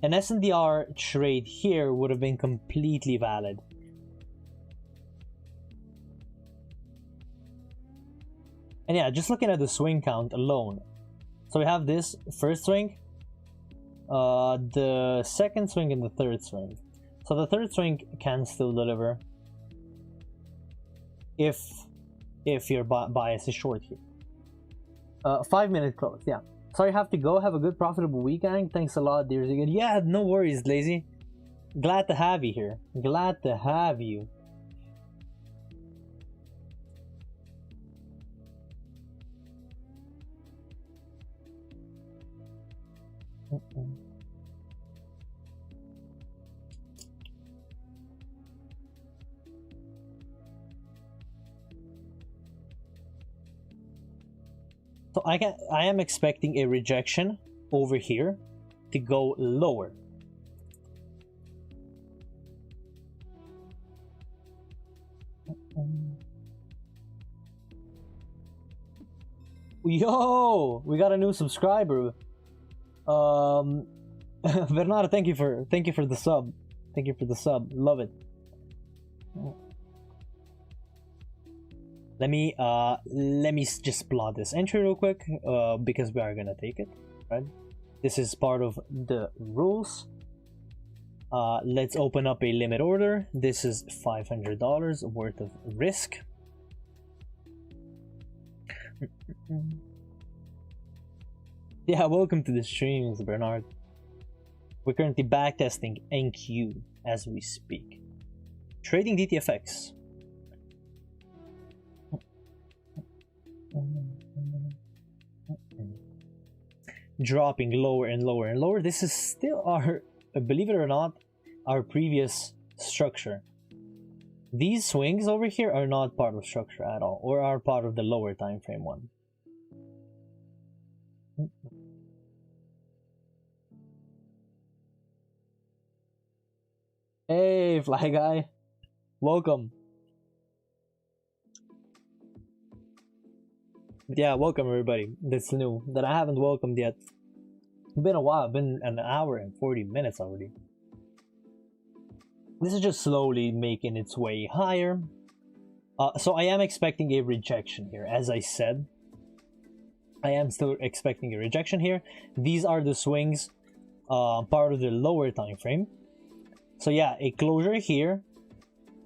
an SNDR trade here would have been completely valid. And yeah, just looking at the swing count alone. So we have this first swing, the second swing, and the third swing. So the third swing can still deliver if if your bias is short here. 5-minute close, yeah. Sorry, have to go. Have a good, profitable weekend. Thanks a lot, dear Zigan. Yeah, no worries, Lazy. Glad to have you here. Glad to have you. So I am expecting a rejection over here to go lower. Yo, we got a new subscriber. Bernardo, thank you for the sub. Thank you for the sub. Love it. Let me just plot this entry real quick, because we are gonna take it, right? This is part of the rules. Let's open up a limit order. This is $500 worth of risk. Yeah, welcome to the streams, Bernard. We're currently backtesting NQ as we speak. Trading DTFX. Dropping lower and lower and lower. This is still our, believe it or not, our previous structure. These swings over here are not part of structure at all, or are part of the lower time frame one. Hey, Fly Guy, welcome. Yeah, welcome everybody that's new, that I haven't welcomed yet. It's been a while, been an hour and 40 minutes already. This is just slowly making its way higher. So I am expecting a rejection here, as I said. I am still expecting a rejection here. These are the swings, part of the lower time frame. So yeah, a closure here,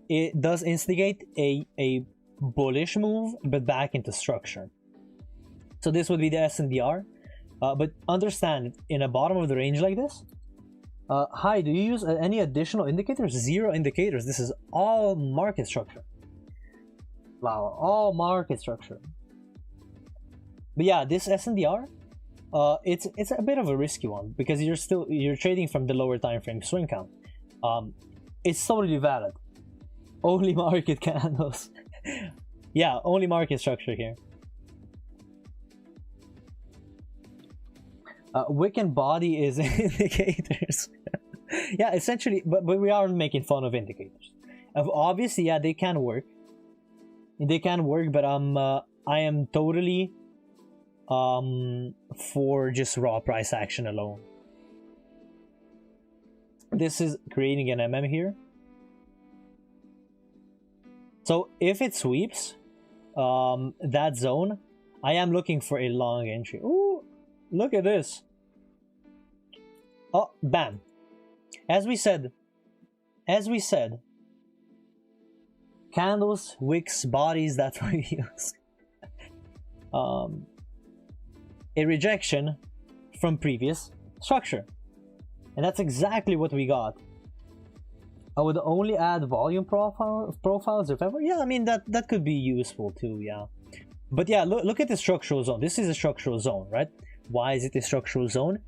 it does instigate a bullish move, but back into structure. So this would be the SNDR. But understand, in a bottom of the range like this, hi, do you use any additional indicators? Zero indicators. This is all market structure. Wow, all market structure. But yeah, this SNDR, it's a bit of a risky one, because you're trading from the lower time frame swing count. It's totally valid. Only market candles. Yeah, only market structure here. Wick and body is indicators. Yeah, essentially, but we aren't making fun of indicators. Obviously, yeah, they can work. They can work, but I am totally for just raw price action alone. This is creating an MM here. So if it sweeps that zone, I am looking for a long entry. Ooh, look at this. Oh, bam. As we said, candles, wicks, bodies, that's what we use. A rejection from previous structure. And that's exactly what we got. I would only add volume profiles if ever. Yeah, I mean, that could be useful too, yeah. But yeah, look at the structural zone. This is a structural zone, right? Why is it a structural zone?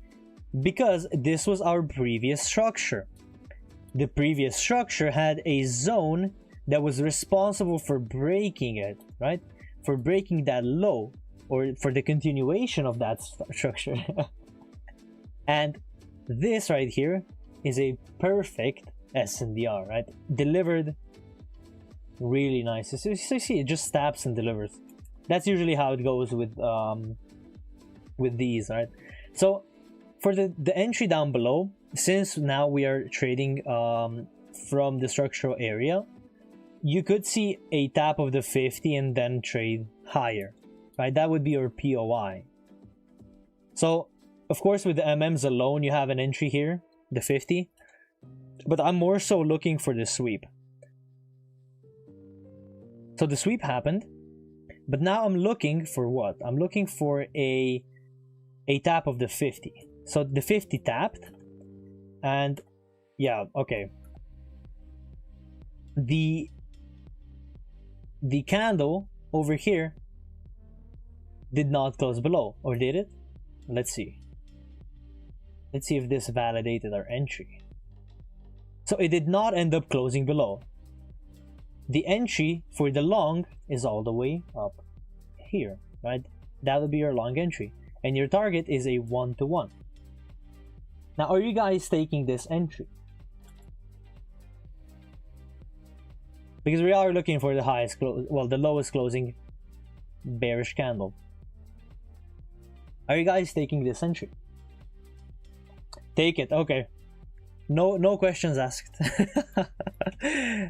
Because this was our previous structure. The previous structure had a zone that was responsible for breaking it, right? For breaking that low, or for the continuation of that structure. And this right here is a perfect SNDR, right? Delivered really nice. So you see, it just stabs and delivers. That's usually how it goes with these, right? So for the entry down below, since now we are trading from the structural area, you could see a tap of the 50 and then trade higher, right? That would be your POI. So of course, with the MMs alone, you have an entry here, the 50. But I'm more so looking for the sweep. So the sweep happened. But now I'm looking for what? I'm looking for a tap of the 50. So the 50 tapped, and yeah, okay. The candle over here did not close below, or did it? Let's see. Let's see if this validated our entry. So it did not end up closing below. The entry for the long is all the way up here, right? That would be your long entry, and your target is a 1-to-1. Now, are you guys taking this entry? Because we are looking for the highest the lowest closing bearish candle. Are you guys taking this entry? Take it. Okay. No questions asked.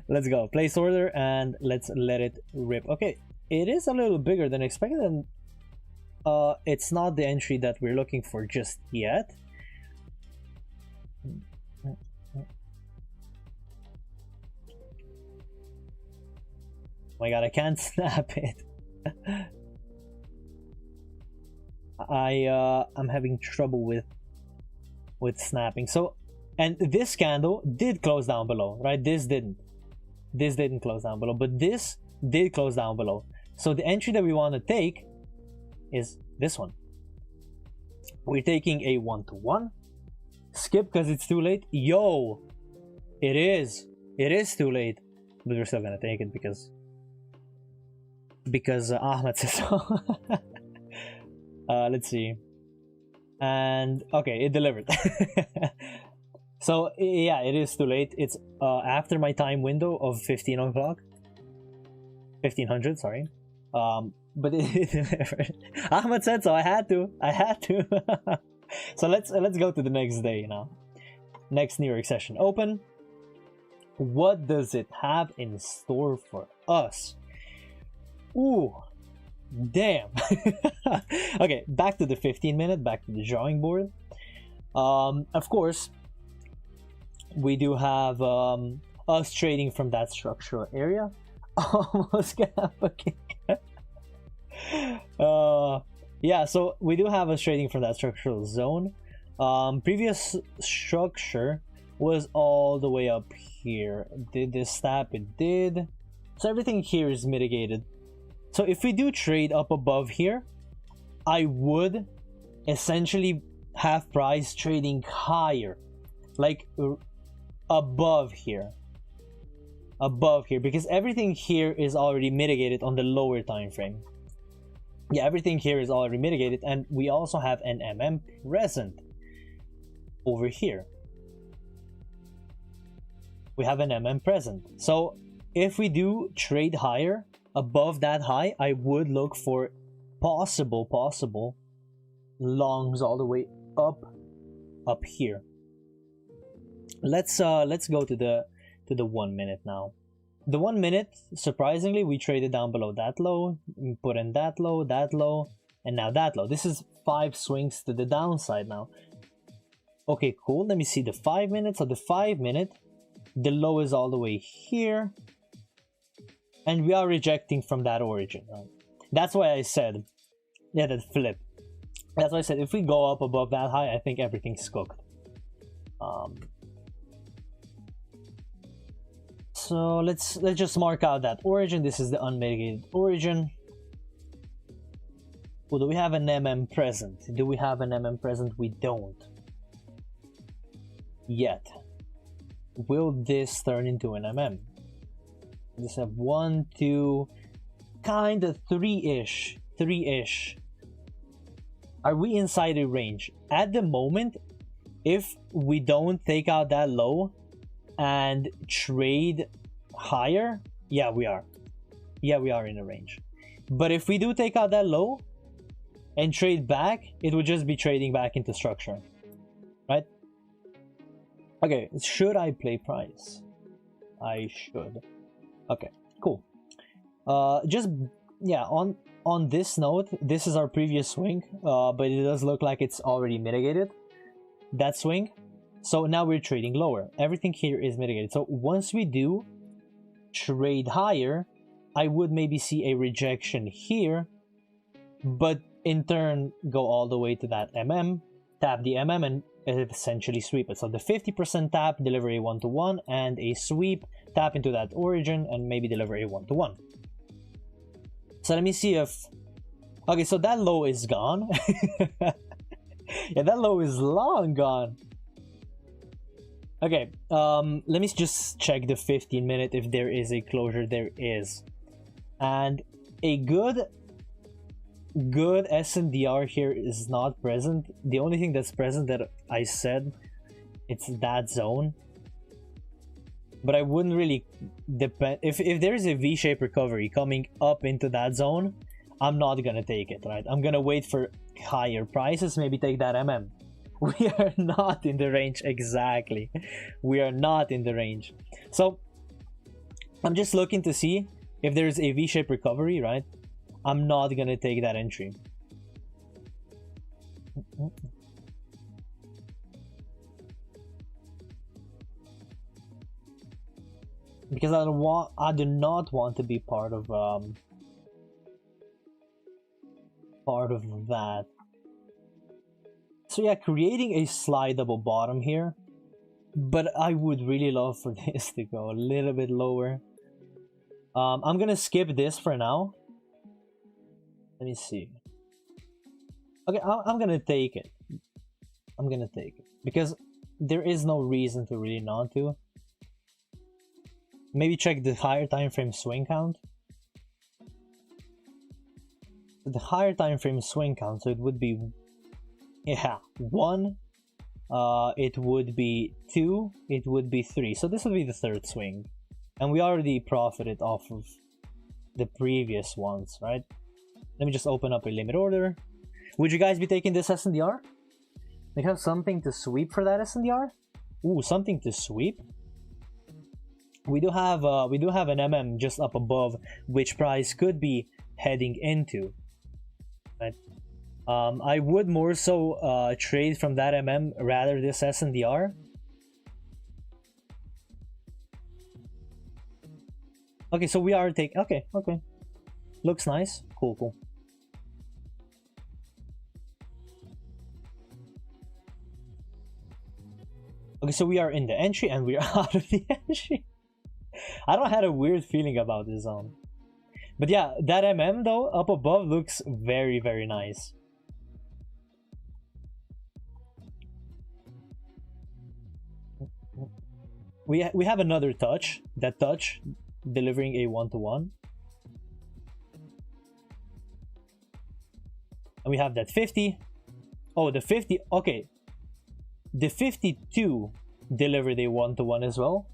Let's go. Place order and let's let it rip. Okay, it is a little bigger than expected, and it's not the entry that we're looking for just yet. Oh my god, I can't snap it. I'm having trouble with snapping. So, and this candle did close down below, right? This didn't close down below, but this did close down below. So the entry that we want to take is this one. We're taking a 1-to-1. Skip because it's too late. Yo, it is too late, but we're still gonna take it because Ahmed says so. Let's see. And okay, it delivered. So yeah, it is too late. It's after my time window of 15 o'clock, 1500, sorry. But it delivered. Ahmed said so. I had to. So let's go to the next day now. Next New York session open. What does it have in store for us? Ooh, damn. Okay, back to the 15-minute, back to the drawing board. Of course, we do have us trading from that structural area. Almost got fucking. Yeah, so we do have us trading from that structural zone. Previous structure was all the way up here. Did this tap? It did. So everything here is mitigated. So if we do trade up above here, I would essentially have price trading higher, like above here, because everything here is already mitigated on the lower time frame. Yeah, everything here is already mitigated, and we also have an MM present over here. We have an MM present. So if we do trade higher above that high, I would look for possible longs all the way up here. Let's go to the 1 minute now. The 1 minute, surprisingly, we traded down below that low, put in that low, and now that low. This is 5 swings to the downside now. Okay, cool. Let me see the 5 minutes. So the 5 minute, the low is all the way here, and we are rejecting from that origin. Right? That's why I said, yeah, that flip. That's why I said if we go up above that high, I think everything's cooked. So let's just mark out that origin. This is the unmitigated origin. Well, do we have an MM present? Do we have an MM present? We don't yet. Will this turn into an MM? Just have 1, 2, kind of 3-ish. Are we inside a range? At the moment, if we don't take out that low and trade higher, yeah, we are. Yeah, we are in a range. But if we do take out that low and trade back, it would just be trading back into structure, right? Okay, should I play price? I should. Okay, cool. Just, yeah, on this note, this is our previous swing, but it does look like it's already mitigated, that swing. So now we're trading lower. Everything here is mitigated. So once we do trade higher, I would maybe see a rejection here, but in turn go all the way to that tap the and essentially sweep it. So the 50% tap, deliver a 1-to-1, and a sweep, tap into that origin and maybe deliver a 1-to-1. So let me see if... Okay, so that low is gone. Yeah, that low is long gone. Okay, let me just check the 15-minute if there is a closure. There is. And a good SNDR here is not present. The only thing that's present that I said, it's that zone. But I wouldn't really depend if there's a V-shaped recovery coming up into that zone, I'm not gonna take it, right? I'm gonna wait for higher prices, maybe take that We are not in the range, exactly. We are not in the range. So I'm just looking to see if there's a V-shaped recovery, right? I'm not gonna take that entry. Because I do not want to be part of that. So yeah, creating a slidable bottom here, but I would really love for this to go a little bit lower. I'm gonna skip this for now. Let me see. Okay, I'm gonna take it. I'm gonna take it because there is no reason to really not to. Maybe check the higher time frame swing count. The higher time frame swing count, so it would be 1, it would be 2, it would be 3. So this would be the third swing, and we already profited off of the previous ones, right? Let me just open up a limit order. Would you guys be taking this SNDR? They have something to sweep for that SNDR. Ooh, something to sweep. We do have an just up above, which price could be heading into. Right? I would more so trade from that rather this SNDR. Okay, so we are taking. Okay. Looks nice. Cool. Okay, so we are in the entry and we are out of the entry. I don't have a weird feeling about this zone. But yeah, that though up above looks very, very nice. We have another touch. That touch delivering a 1-to-1. And we have that 50. Oh, the 50. Okay. The 52 delivered a 1-to-1 as well.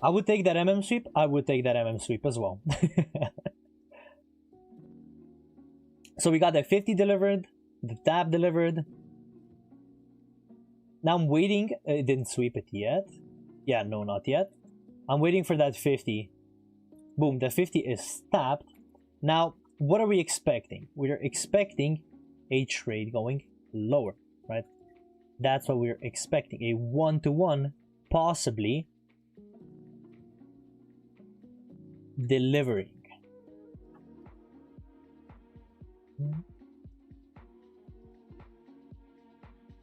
I would take that sweep. I would take that sweep as well. So we got that 50 delivered, the tap delivered. Now I'm waiting. It didn't sweep it yet. Yeah, no, not yet. I'm waiting for that 50. Boom, the 50 is tapped. Now, what are we expecting? We're expecting a trade going lower, right? That's what we're expecting. A 1-to-1, possibly delivering.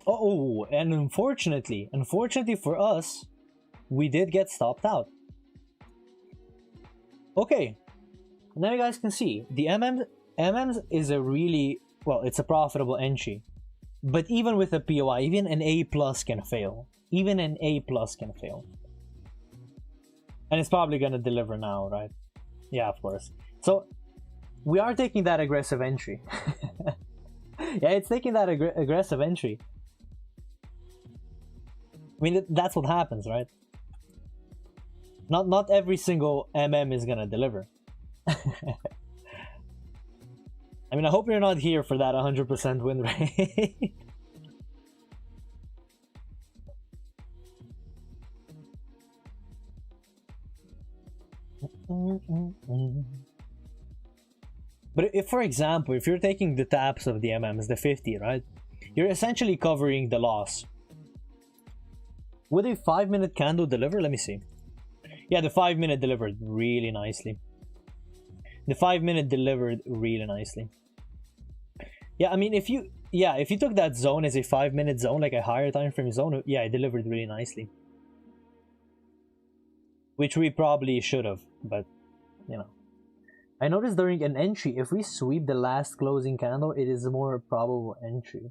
Oh, and unfortunately for us, we did get stopped out. Okay, now you guys can see the MMs is a really, well, it's a profitable entry. But even with a POI, even an A+ can fail. Even an A+ can fail. And it's probably gonna deliver now, right? Yeah, of course. So we are taking that aggressive entry. Yeah, it's taking that aggressive entry. I mean, that's what happens, right? Not every single is gonna deliver. I mean, I hope you're not here for that 100% win rate. But if, for example, if you're taking the taps of the the 50, right? You're essentially covering the loss. Would a 5-minute candle deliver? Let me see. Yeah, the 5-minute delivered really nicely. The 5-minute delivered really nicely. Yeah, I mean, if you took that zone as a 5-minute zone, like a higher time frame zone, yeah, it delivered really nicely. Which we probably should have, but you know. I noticed during an entry, if we sweep the last closing candle, it is a more probable entry.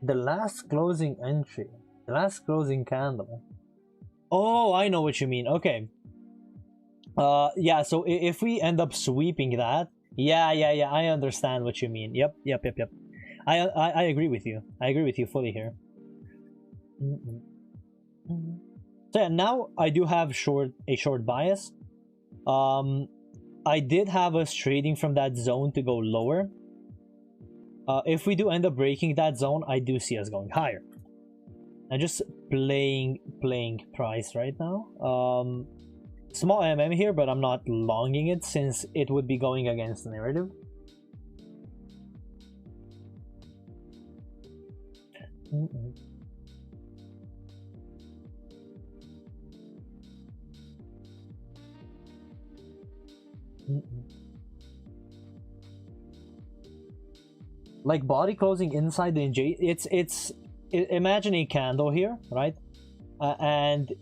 The last closing entry, the last closing candle. Oh, I know what you mean. Okay. Yeah, so if we end up sweeping that, yeah, I understand what you mean. Yep. I agree with you. I agree with you fully here. So yeah, now I do have a short bias. I did have us trading from that zone to go lower. If we do end up breaking that zone, I do see us going higher. I'm just playing price right now. Small MM here, but I'm not longing it since it would be going against the narrative. Like body closing inside the NJ, it's imagine a candle here, right? And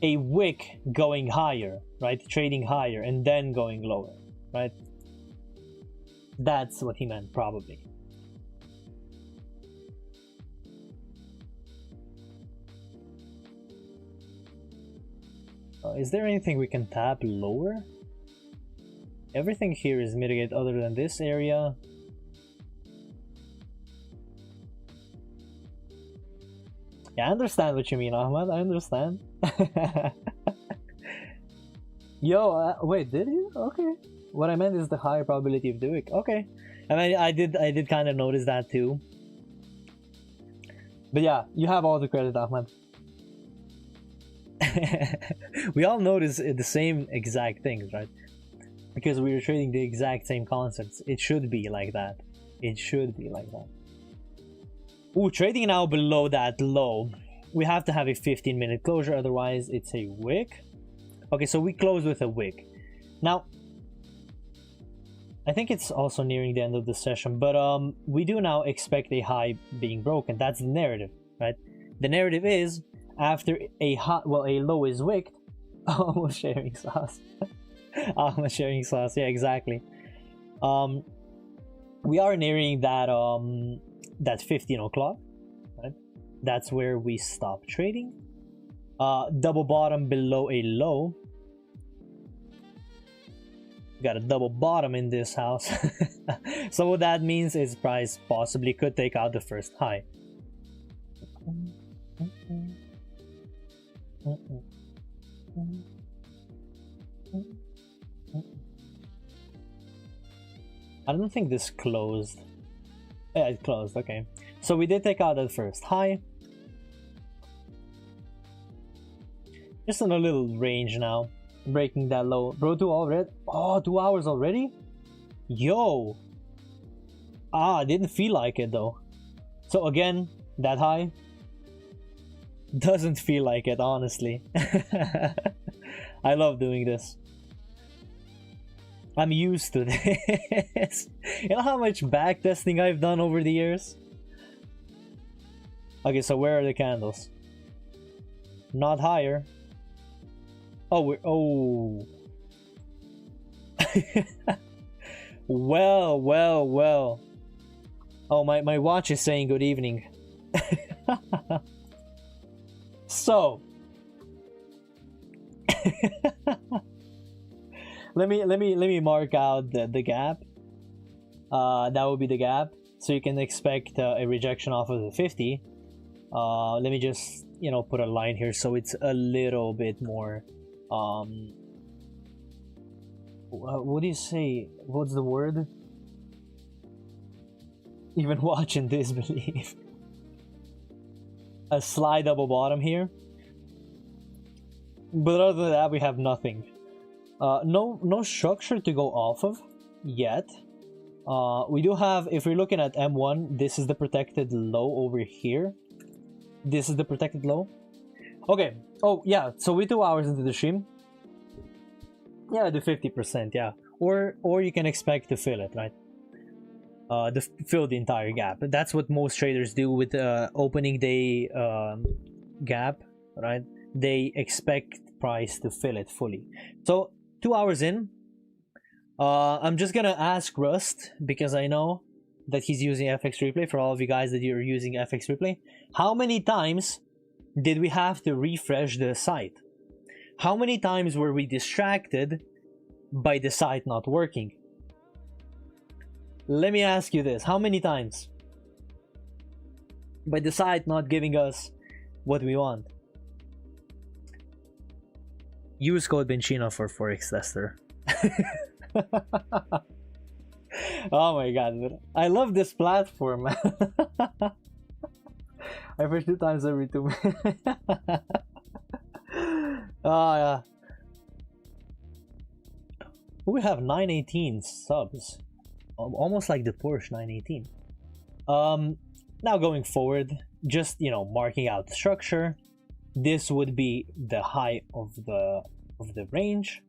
a wick going higher, right? Trading higher and then going lower, right? That's what he meant, probably. Is there anything we can tap lower? Everything here is mitigated other than this area. Yeah, I understand what you mean, Ahmad. I understand. Yo, wait, did you? Okay. What I meant is the higher probability of doing. Okay. I mean, I did kind of notice that too. But yeah, you have all the credit, Ahmad. We all notice the same exact things, right? Because we were trading the exact same concepts. It should be like that. It should be like that. Ooh, trading now below that low. We have to have a 15-minute closure, otherwise it's a wick. Okay, so we close with a wick. Now, I think it's also nearing the end of the session, but we do now expect a high being broken. That's the narrative, right? The narrative is after a low is wicked. Almost sharing sauce. Almost sharing sauce. Yeah, exactly. We are nearing that that 15 o'clock, right? That's where we stop trading. Double bottom below a low. Got a double bottom in this house. So what that means is price possibly could take out the first high. I don't think this closed. Yeah, it closed, okay. So we did take out that first high. Just in a little range now. Breaking that low. Bro, 2 already? Oh, 2 hours already? Yo! Ah, didn't feel like it though. So again, that high doesn't feel like it, honestly. I love doing this. I'm used to this. You know how much backtesting I've done over the years? Okay, so where are the candles? Not higher. Oh, we're... Oh. Well. Oh, my watch is saying good evening. So... let me mark out the gap. That will be the gap, so you can expect a rejection off of the 50. Let me just, you know, put a line here so it's a little bit more what do you say, what's the word? Even watching disbelief. A sly double bottom here, but other than that we have nothing. No structure to go off of yet. We do have, if we're looking at M1, this is the protected low over here. This is the protected low. Okay. Oh yeah. So we're 2 hours into the stream. Yeah, do 50%. Yeah, or you can expect to fill it, right? Fill the entire gap. That's what most traders do with opening day gap, right? They expect price to fill it fully. So 2 hours in, I'm just gonna ask Rust, because I know that he's using FX Replay. For all of you guys that you're using FX Replay, how many times did we have to refresh the site? How many times were we distracted by the site not working? Let me ask you this. How many times? By the site not giving us what we want. Use code Benchina for Forex Tester. Oh my god. I love this platform. I push 2 times every 2 minutes. Oh yeah. We have 918 subs. Almost like the Porsche 918. Now going forward, just marking out the structure. This would be the high of the range.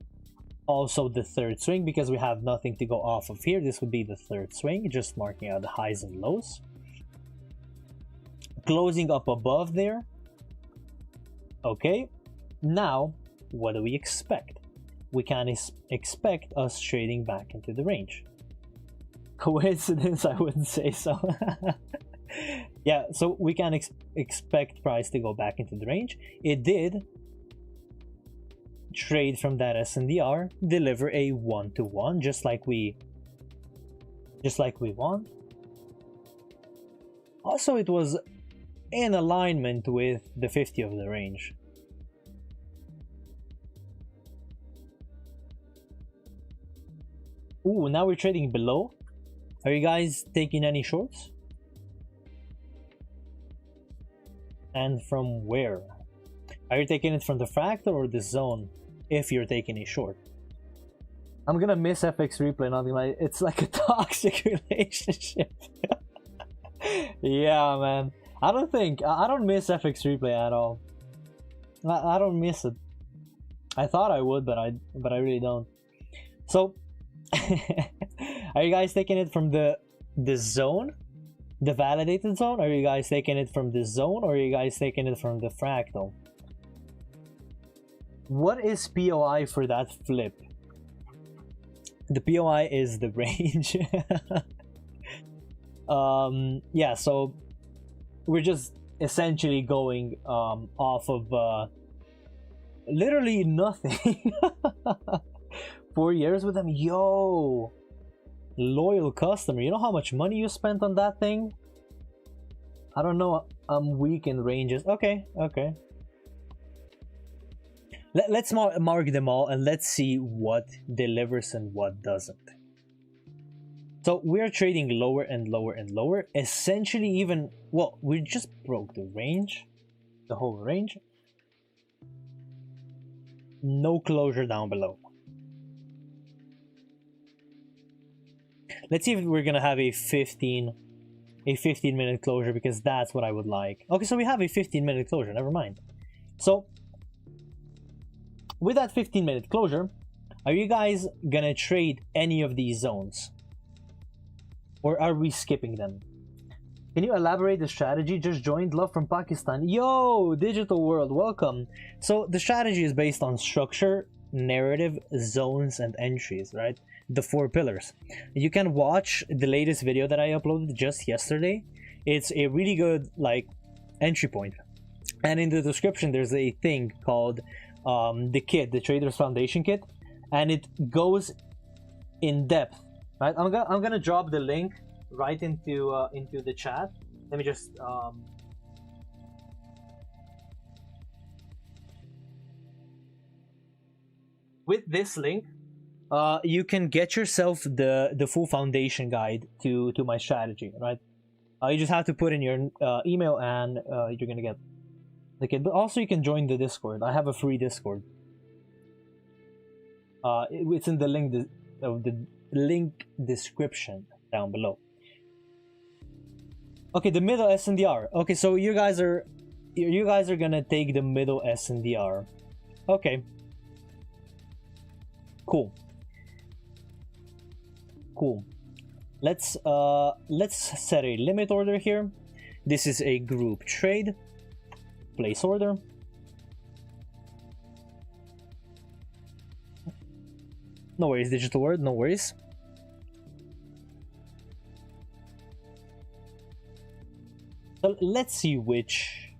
Also the third swing, because we have nothing to go off of here. This would be the third swing, just marking out the highs and lows. Closing up above there. Okay, now what do we expect? We can expect us trading back into the range. Coincidence? I wouldn't say so. Yeah, so we can expect price to go back into the range. It did trade from that SNDR, deliver a 1-to-1, just like we want. Also, it was in alignment with the 50 of the range. Ooh, now we're trading below. Are you guys taking any shorts? And from where? Are you taking it from the fractal or the zone? If you're taking a short, I'm gonna miss FX Replay. Nothing like it's like a toxic relationship. Yeah, man. I don't miss FX Replay at all. I don't miss it. I thought I would, but I really don't. So, are you guys taking it from the zone, the validated zone? Are you guys taking it from the zone, or are you guys taking it from the fractal? What is POI for that flip? The POI is the range. Yeah, so we're just essentially going off of literally nothing. 4 years with them. Yo, loyal customer. You know how much money you spent on that thing? I don't know. I'm weak in ranges. Okay. Let's mark them all and let's see what delivers and what doesn't. So we're trading lower and lower and lower. Essentially, even, well, we just broke the range, the whole range. No closure down below. Let's see if we're gonna have a 15-minute closure, because that's what I would like. Okay, so we have a 15-minute closure. Never mind. So with that 15-minute closure, are you guys gonna trade any of these zones? Or are we skipping them? Can you elaborate the strategy? Just joined. Love from Pakistan. Yo, Digital World, welcome. So the strategy is based on structure, narrative, zones, and entries, right? The 4 pillars. You can watch the latest video that I uploaded just yesterday. It's a really good entry point. And in the description, there's a thing called the kit, the Traders Foundation kit, and it goes in depth, right? I'm gonna drop the link right into the chat. Let me just with this link, you can get yourself the full foundation guide to my strategy, right? You just have to put in your email and you're gonna get the kit. But also you can join the Discord. I have a free Discord. It's in the link description down below. Okay, the middle SNDR. Okay, so you guys are you guys are gonna take the middle SNDR. Okay. Cool. Cool. Let's set a limit order here. This is a group trade. Place order. No worries, digital word, no worries. So let's see which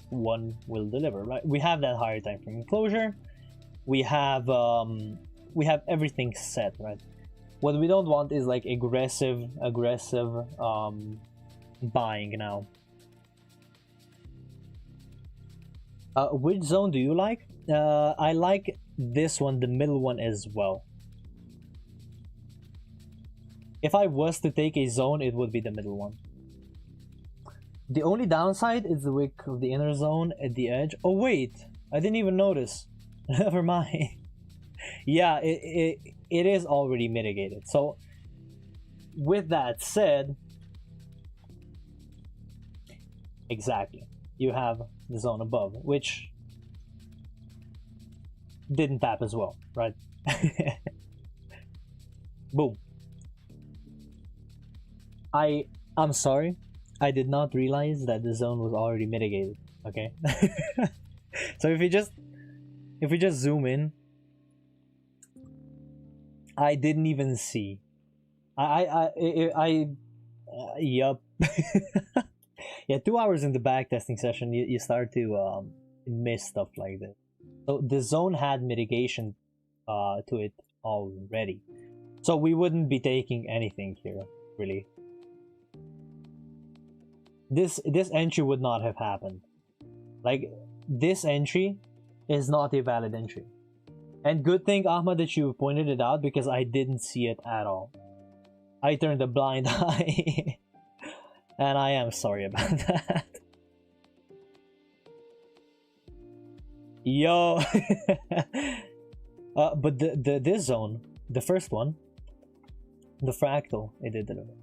one will deliver, right? We have that higher time frame closure. We have everything set, right? What we don't want is like aggressive buying now. Which zone do you like? I like this one, the middle one as well. If I was to take a zone, it would be the middle one. The only downside is the wick of the inner zone at the edge. Oh wait, I didn't even notice. Never mind. Yeah, it is already mitigated. So with that said, exactly, you have the zone above, which didn't tap as well, right? Boom. I'm sorry, I did not realize that the zone was already mitigated. Okay. So if we just zoom in, I didn't even see. Yup. Yeah, 2 hours in the backtesting session, you start to miss stuff like this. So the zone had mitigation to it already, so we wouldn't be taking anything here, really. This entry would not have happened. Like, this entry is not a valid entry. And good thing, Ahmad, that you pointed it out, because I didn't see it at all. I turned a blind eye. And I am sorry about that. Yo. But this zone, the first one, the fractal, it did deliver.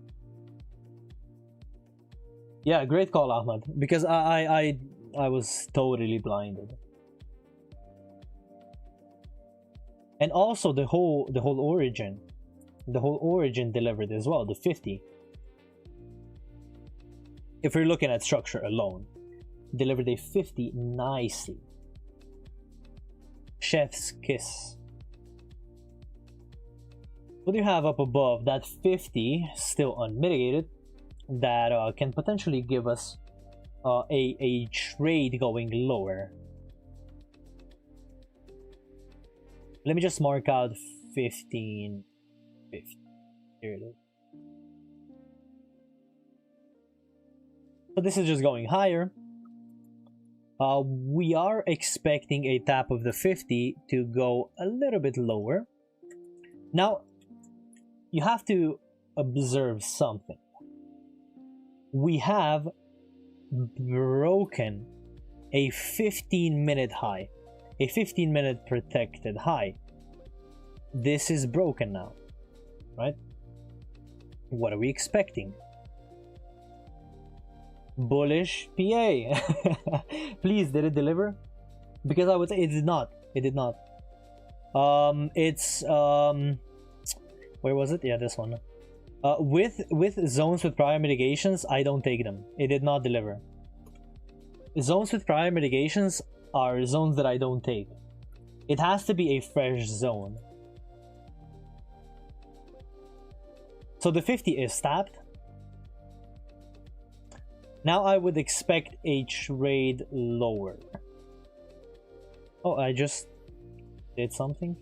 Yeah, great call, Ahmad, because I was totally blinded. And also the whole origin delivered as well, the 50. If we're looking at structure alone, delivered a 50 nicely. Chef's kiss. What do you have up above? That 50 still unmitigated, that can potentially give us a trade going lower. Let me just mark out 15, 50. Here it is. So this is just going higher. We are expecting a tap of the 50 to go a little bit lower. Now, you have to observe something. We have broken a 15-minute high, a 15-minute protected high. This is broken now, right? What are we expecting? Bullish PA. Please, did it deliver? Because I would say it did not. It did not. It's where was it? Yeah, this one. With zones with prior mitigations, I don't take them. It did not deliver. Zones with prior mitigations are zones that I don't take. It has to be a fresh zone. So the 50 is tapped. Now I would expect a trade lower. Oh, I just did something.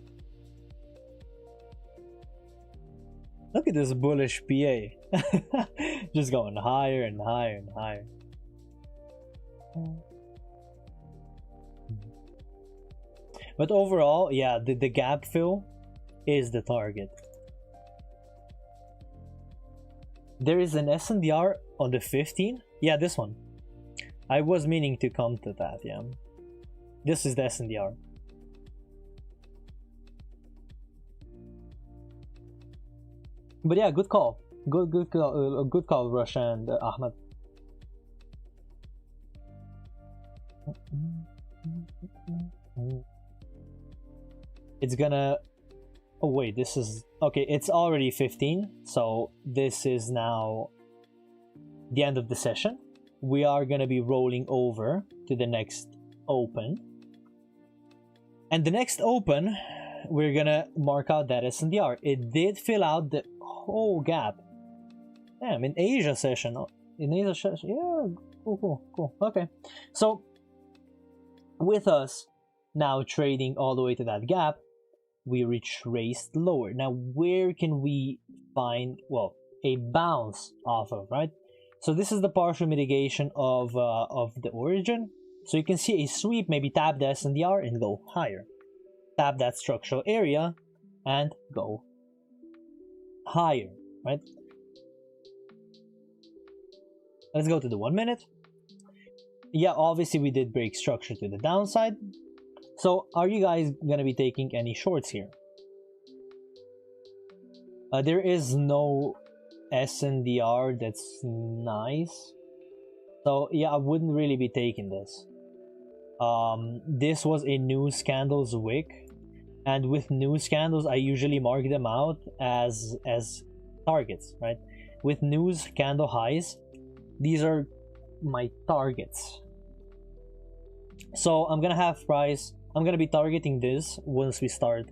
Look at this bullish PA. Just going higher and higher and higher. But overall, yeah, the gap fill is the target. There is an SNDR on the 15. Yeah, this one. I was meaning to come to that, yeah. This is the SNDR. But yeah, good call. Good call, Rush and Ahmed. It's gonna... Oh wait, this is... Okay, it's already 15, so this is now the end of the session. We are gonna be rolling over to the next open. And the next open, we're gonna mark out that SNDR. It did fill out the whole gap. Damn, in Asia session. In Asia session, yeah, cool. Okay, so with us now trading all the way to that gap, we retraced lower. Now, where can we find, well, a bounce off of, right? So this is the partial mitigation of the origin. So you can see a sweep, maybe tap the SNDR and go higher. Tap that structural area and go higher, right? Let's go to the 1 minute. Yeah, obviously we did break structure to the downside. So are you guys gonna be taking any shorts here? There is no SNDR that's nice. So yeah, I wouldn't really be taking this. This was a news candles wick, and with news candles I usually mark them out as targets, right? With news candle highs, these are my targets. So I'm gonna have price. I'm gonna be targeting this once we start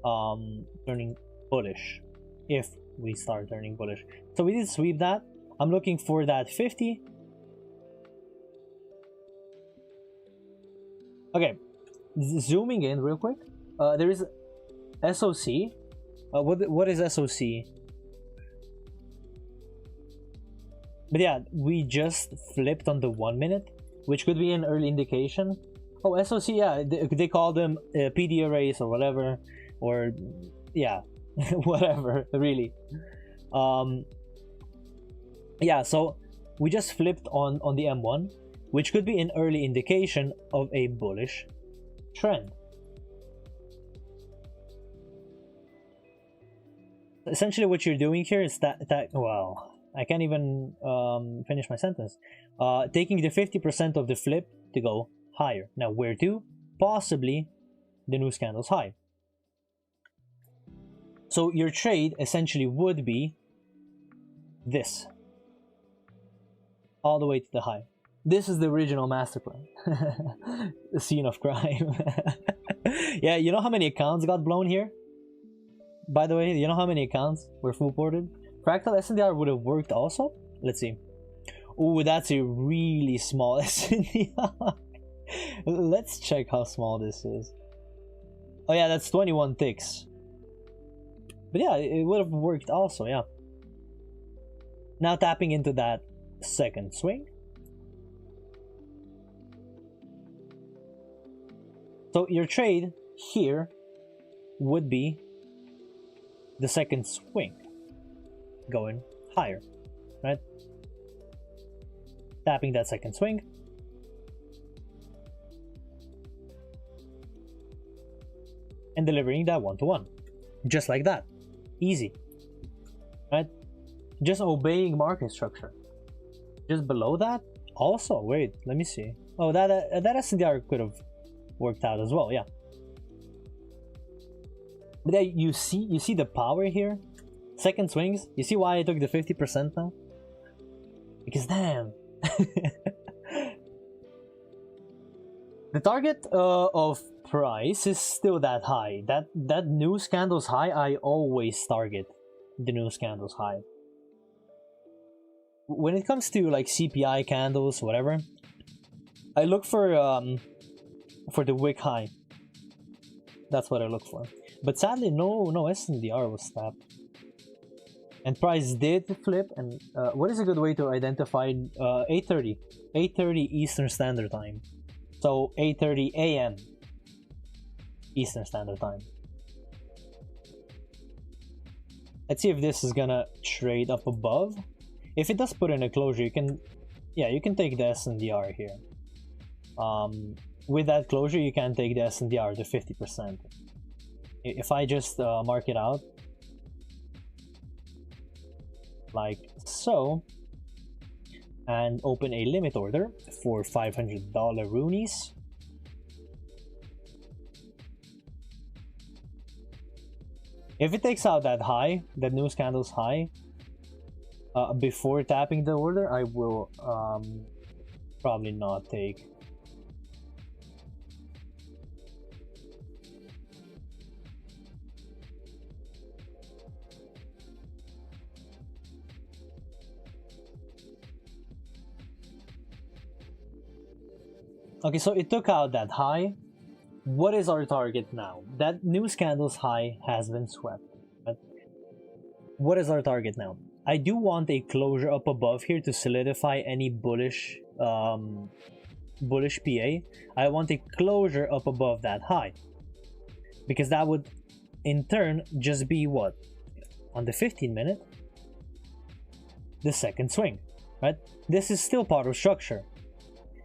turning bullish, if we start turning bullish. So we did sweep that. I'm looking for that 50. Okay, zooming in real quick. There is SOC. What is SOC? But yeah, we just flipped on the 1 minute, which could be an early indication. Oh, SOC, yeah, they call them PD arrays or whatever, or yeah, whatever, really. Yeah, so we just flipped on the M1, which could be an early indication of a bullish trend. Essentially, what you're doing here is that well, I can't even finish my sentence. Taking the 50% of the flip to go higher. Now, where to? Possibly the news candle's high. So your trade essentially would be this, all the way to the high. This is the original master plan. The scene of crime. Yeah, you know how many accounts got blown here? By the way, you know how many accounts were full ported? Fractal SNDR would have worked also? Let's see. Oh, that's a really small SNDR. Let's check how small this is. Oh yeah, that's 21 ticks. But yeah, it would have worked also, yeah. Now tapping into that second swing. So your trade here would be the second swing going higher, right? Tapping that second swing. And delivering that 1-to-1. Just like that. Easy. Right? Just obeying market structure. Just below that, also, wait, let me see. Oh, that SNDR could have worked out as well, yeah. But yeah, you see the power here? Second swings, you see why I took the 50% now? Because damn. The target of price is still that high. That news candle's high, I always target the news candle's high. When it comes to like CPI candles, whatever, I look for the wick high. That's what I look for. But sadly, no SNDR was tapped. And price did flip. And what is a good way to identify 8:30 Eastern Standard Time? So 8:30 a.m. Eastern Standard Time. Let's see if this is gonna trade up above. If it does put in a closure, you can take the SNDR here. With that closure, you can take the SNDR to 50%. If I just mark it out like so, and open a limit order for $500 Roonies. If it takes out that high, that news candle's high, before tapping the order, I will probably not take. Okay, so it took out that high. What is our target now? That news candle's high has been swept. But what is our target now? I do want a closure up above here to solidify any bullish bullish PA. I want a closure up above that high, because that would in turn just be what? On the 15-minute, the second swing, right? This is still part of structure.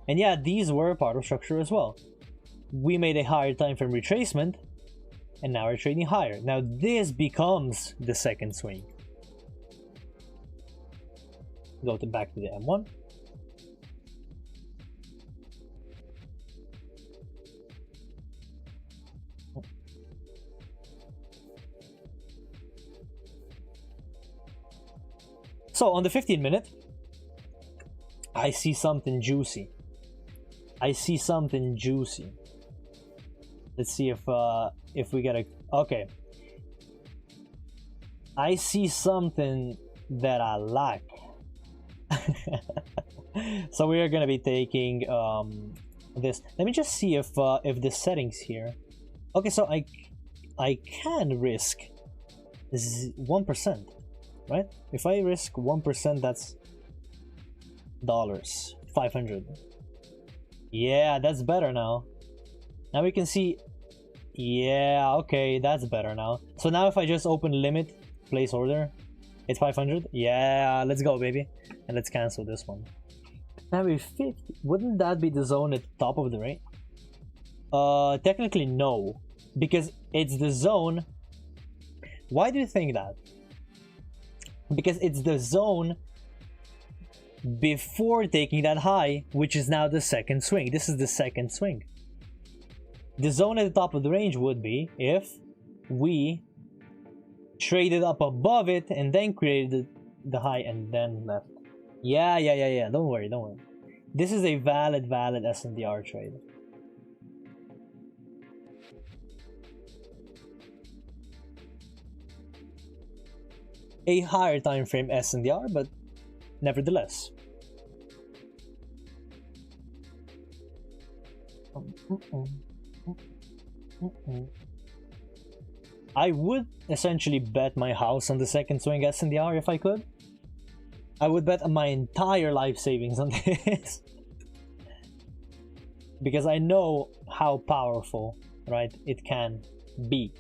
And yeah, these were part of structure as well. We made a higher time frame retracement, and now we're trading higher. Now this becomes the second swing. Go back to the M1. So on the 15-minute, I see something juicy. I see something juicy. Let's see if we get a... Okay. I see something that I like. So we are gonna be taking this. Let me just see if the settings here. Okay, so I can risk 1%, right? If I risk 1%, that's dollars, 500. Yeah, that's better now. Now we can see. Yeah, okay, that's better now. So now if I just open limit, place order, it's 500. Yeah, let's go, baby. And let's cancel this one. Now we 50. Wouldn't that be the zone at the top of the range? Technically no, because it's the zone. Why do you think that? Because it's the zone before taking that high, which is now the second swing. This is the second swing. The zone at the top of the range would be if we traded up above it and then created the high and then left. Yeah. Don't worry. This is a valid SNDR trade. A higher time frame SNDR, but nevertheless. I would essentially bet my house on the second swing SNDR if I could. I would bet my entire life savings on this. Because I know how powerful, right, it can be.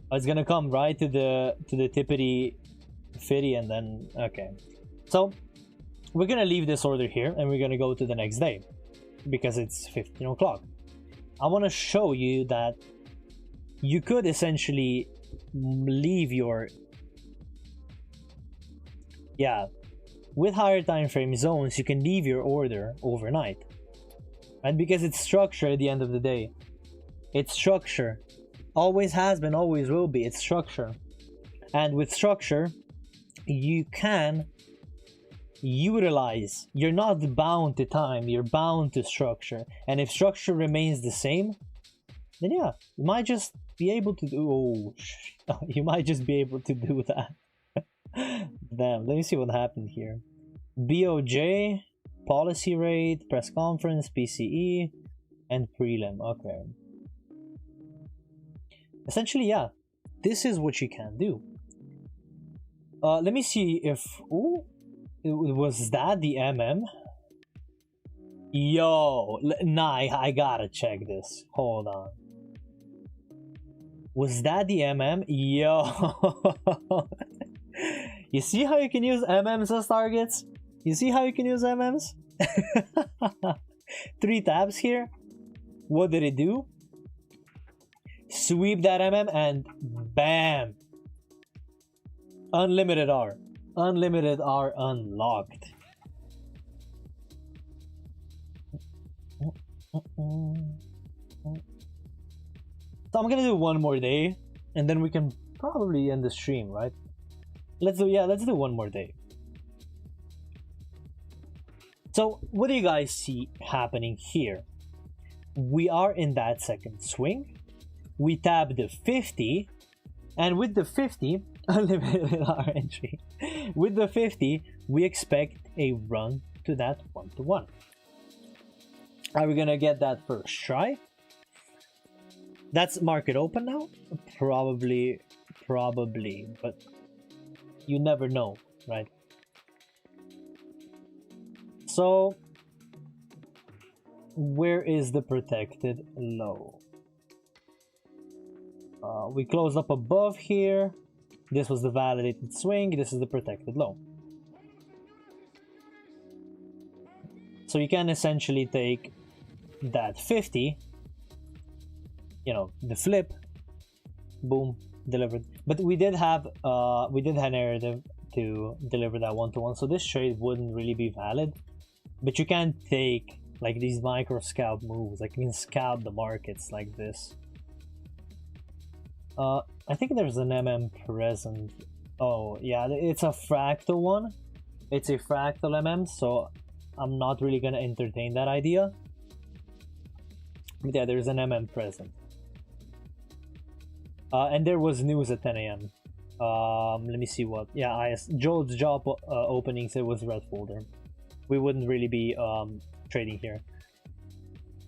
Oh, it's gonna come right to the tippity fitty, and then okay. So we're gonna leave this order here and we're gonna go to the next day because it's 15 o'clock. I want to show you that you could essentially leave your with higher time frame zones, you can leave your order overnight. And because it's structure at the end of the day, it's structure, always has been, always will be. It's structure, and with structure you can utilize. You're not bound to time, you're bound to structure. And if structure remains the same, then yeah, you might just be able to do you might just be able to do that. Damn, let me see what happened here. BOJ, policy rate, press conference, PCE, and prelim. Okay. Essentially, yeah, this is what you can do. Let me see if... Ooh, was that the MM? Yo, nah, I gotta check this. Hold on. Was that the MM? Yo. You see how you can use MMs as targets? You see how you can use MMs? 3 tabs here. What did it do? Sweep that MM and bam! Unlimited R. Unlimited R unlocked. So I'm gonna do one more day, and then we can probably end the stream, right? Let's do one more day. So what do you guys see happening here? We are in that second swing. We tab the 50, and with the 50, unlimited R entry. With the 50, we expect a run to that 1-to-1. Are we gonna get that first try? That's market open now? Probably, but you never know, right? So, where is the protected low? We closed up above here. This was the validated swing. This is the protected low. So you can essentially take that 50, you know, the flip, boom, delivered. But we did have narrative to deliver that 1-to-1, so this trade wouldn't really be valid. But you can take like these micro scalp moves, like you can scalp the markets like this. I think there's an MM present. Oh yeah, it's a fractal one. It's a fractal MM, so I'm not really gonna entertain that idea. But yeah, there's an MM present. And there was news at 10 a.m. Let me see what. Yeah, Joel's job openings, it was red folder. We wouldn't really be trading here.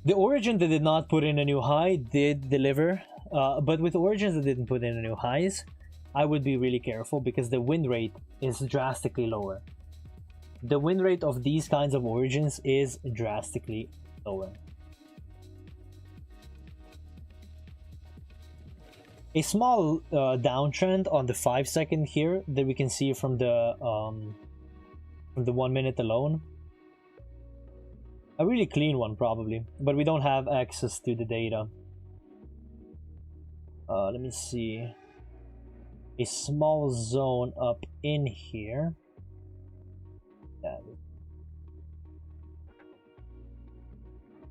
The origin that did not put in a new high did deliver, but with origins that didn't put in a new highs, I would be really careful because the win rate is drastically lower. The win rate of these kinds of origins is drastically lower. A small downtrend on the 5-second here that we can see from the 1 minute alone. A really clean one probably, but we don't have access to the data. Let me see. A small zone up in here. Yeah.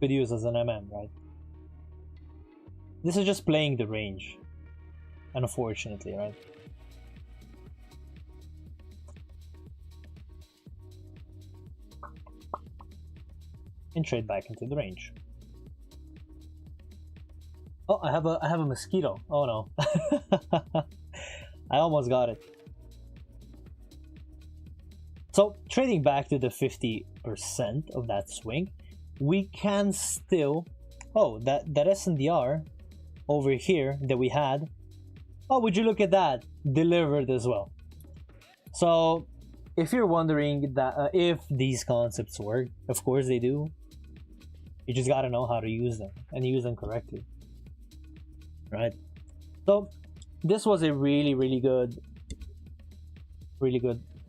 Could use as an MM, right? This is just playing the range. Unfortunately, right? And trade back into the range. Oh, I have a mosquito. Oh no. I almost got it. So trading back to the 50% of that swing, we can still, oh, that SNDR over here that we had, oh, would you look at that, delivered as well. So if you're wondering that if these concepts work, of course they do. You just gotta know how to use them and use them correctly, right? So this was a really good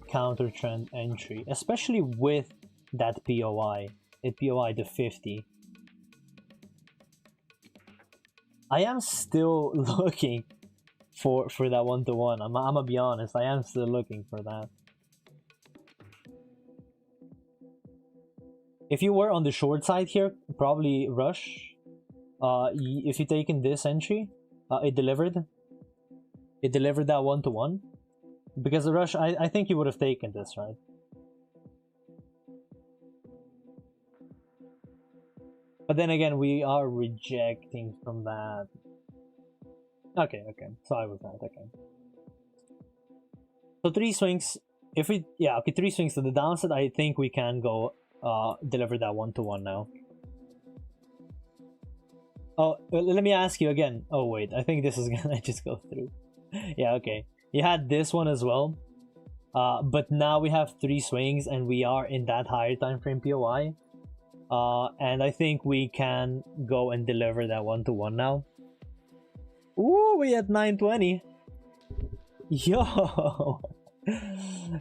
counter trend entry, especially with that POI. It POI to 50. I am still looking for that 1-to-1. I'm gonna be honest, I am still looking for that. If you were on the short side here, probably rush. If you taken this entry, it delivered. It delivered that 1-to-1. Because the rush, I think you would have taken this, right? But then again, we are rejecting from that. Okay. So I was that, okay. So 3 swings. If we, yeah, okay, 3 swings to the downside, I think we can go deliver that 1-to-1 now. Oh, let me ask you again. Oh wait, I think this is gonna just go through. Yeah, okay. You had this one as well, but now we have 3 swings and we are in that higher time frame POI, and I think we can go and deliver that 1-to-1 now. Ooh, we at 920. Yo,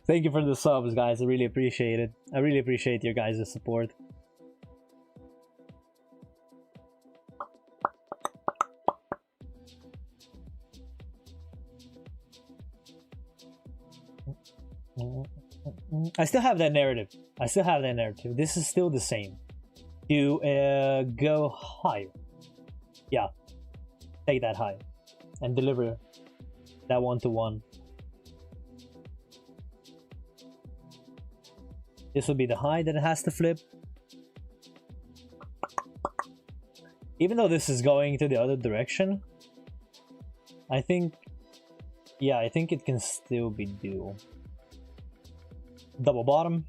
Thank you for the subs, guys. I really appreciate it. I really appreciate your guys' support. I still have that narrative. This is still the same. To go higher. Yeah. Take that high. And deliver that one-to-one. This will be the high that it has to flip. Even though this is going to the other direction, I think, yeah, I think it can still be due. Double bottom.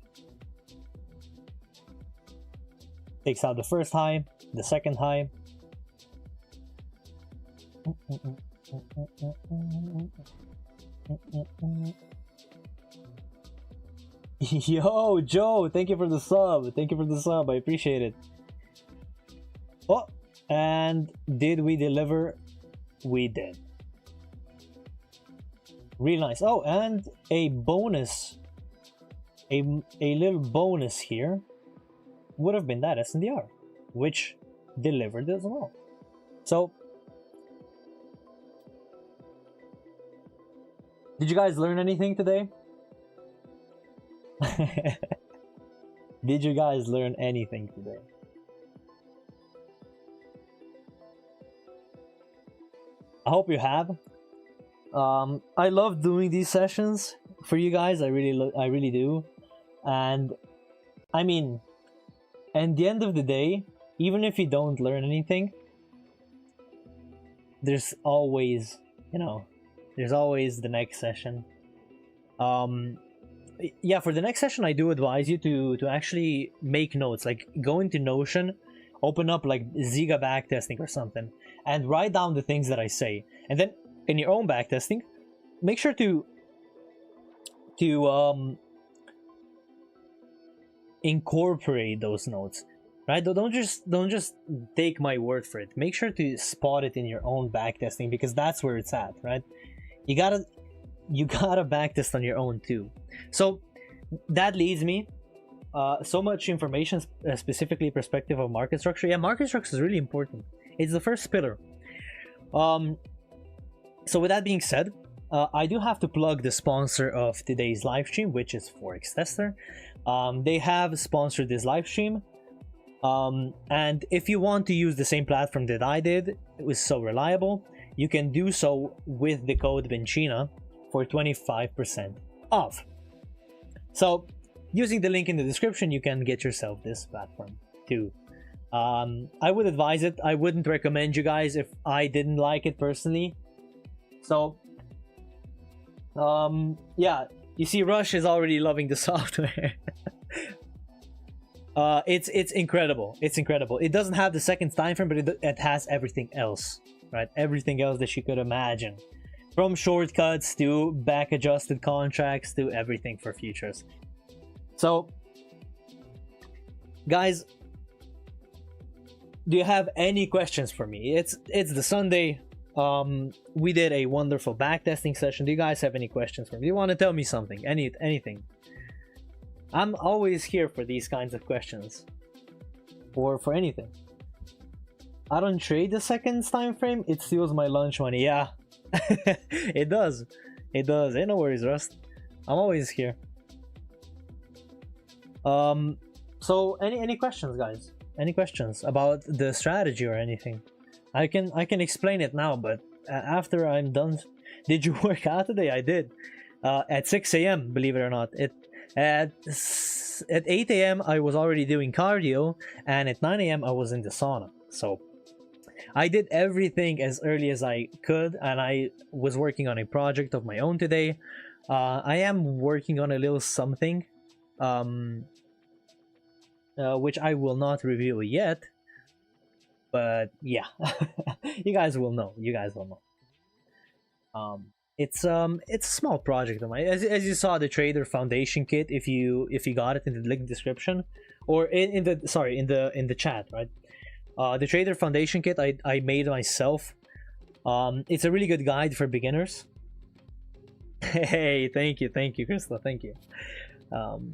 Takes out the first high, the second high. Yo, Joe, thank you for the sub. Thank you for the sub. I appreciate it. Oh, and did we deliver? We did. Real nice. Oh, and a bonus. A little bonus here would have been that SNDR, which delivered as well. So, did you guys learn anything today? Did you guys learn anything today? I hope you have. I love doing these sessions for you guys. I really do. And I mean, at the end of the day, even if you don't learn anything, there's always, you know, there's always the next session. Yeah, for the next session, I do advise you to actually make notes. Like, go into Notion, open up like Ziga backtesting or something, and write down the things that I say. And then in your own backtesting, make sure to incorporate those notes, right? Don't just take my word for it. Make sure to spot it in your own backtesting, because that's where it's at, right? You gotta backtest on your own too. So that leads me so much information, specifically perspective of market structure. Yeah, market structure is really important. It's the first pillar. So with that being said, I do have to plug the sponsor of today's live stream, which is Forex Tester. They have sponsored this live stream, and if you want to use the same platform that I did, it was so reliable, you can do so with the code Benchina for 25% off. So using the link in the description, you can get yourself this platform too. I would advise it. I wouldn't recommend you guys if I didn't like it personally. So yeah, you see Rush is already loving the software. It's incredible. It's incredible. It doesn't have the second time frame, but it has everything else, right? Everything else that you could imagine, from shortcuts to back adjusted contracts to everything for futures. So guys, do you have any questions for me? It's the Sunday. We did a wonderful backtesting session. Do you guys have any questions for me? Do you want to tell me something? Anything? I'm always here for these kinds of questions, or for anything. I don't trade the seconds time frame. It steals my lunch money. Yeah, it does. It does. Ain't no worries, Rust. I'm always here. So any questions, guys? Any questions about the strategy or anything? I can explain it now, but after I'm done. Did you work out today? I did. At 6 a.m. believe it or not. At 8 a.m. I was already doing cardio, and at 9 a.m. I was in the sauna. So I did everything as early as I could, and I was working on a project of my own today. I am working on a little something, which I will not reveal yet. But yeah, you guys will know. You guys will know. It's a small project of mine. As you saw, the Trader Foundation kit. If you got it in the link description, or in the chat, right? The Trader Foundation kit I made myself. It's a really good guide for beginners. Hey, thank you, Crystal, thank you. Um,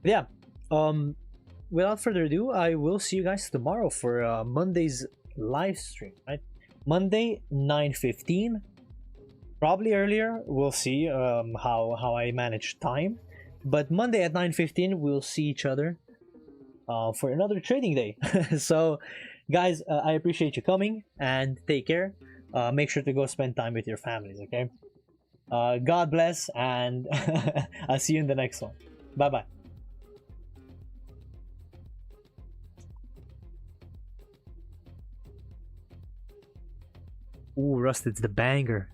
yeah. Um, Without further ado, I will see you guys tomorrow for Monday's live stream. Right, Monday 9:15, probably earlier. We'll see how I manage time, but Monday at 9:15 we'll see each other for another trading day. So, guys, I appreciate you coming and take care. Make sure to go spend time with your families. Okay. God bless, and I'll see you in the next one. Bye bye. Ooh, Rusted's the banger.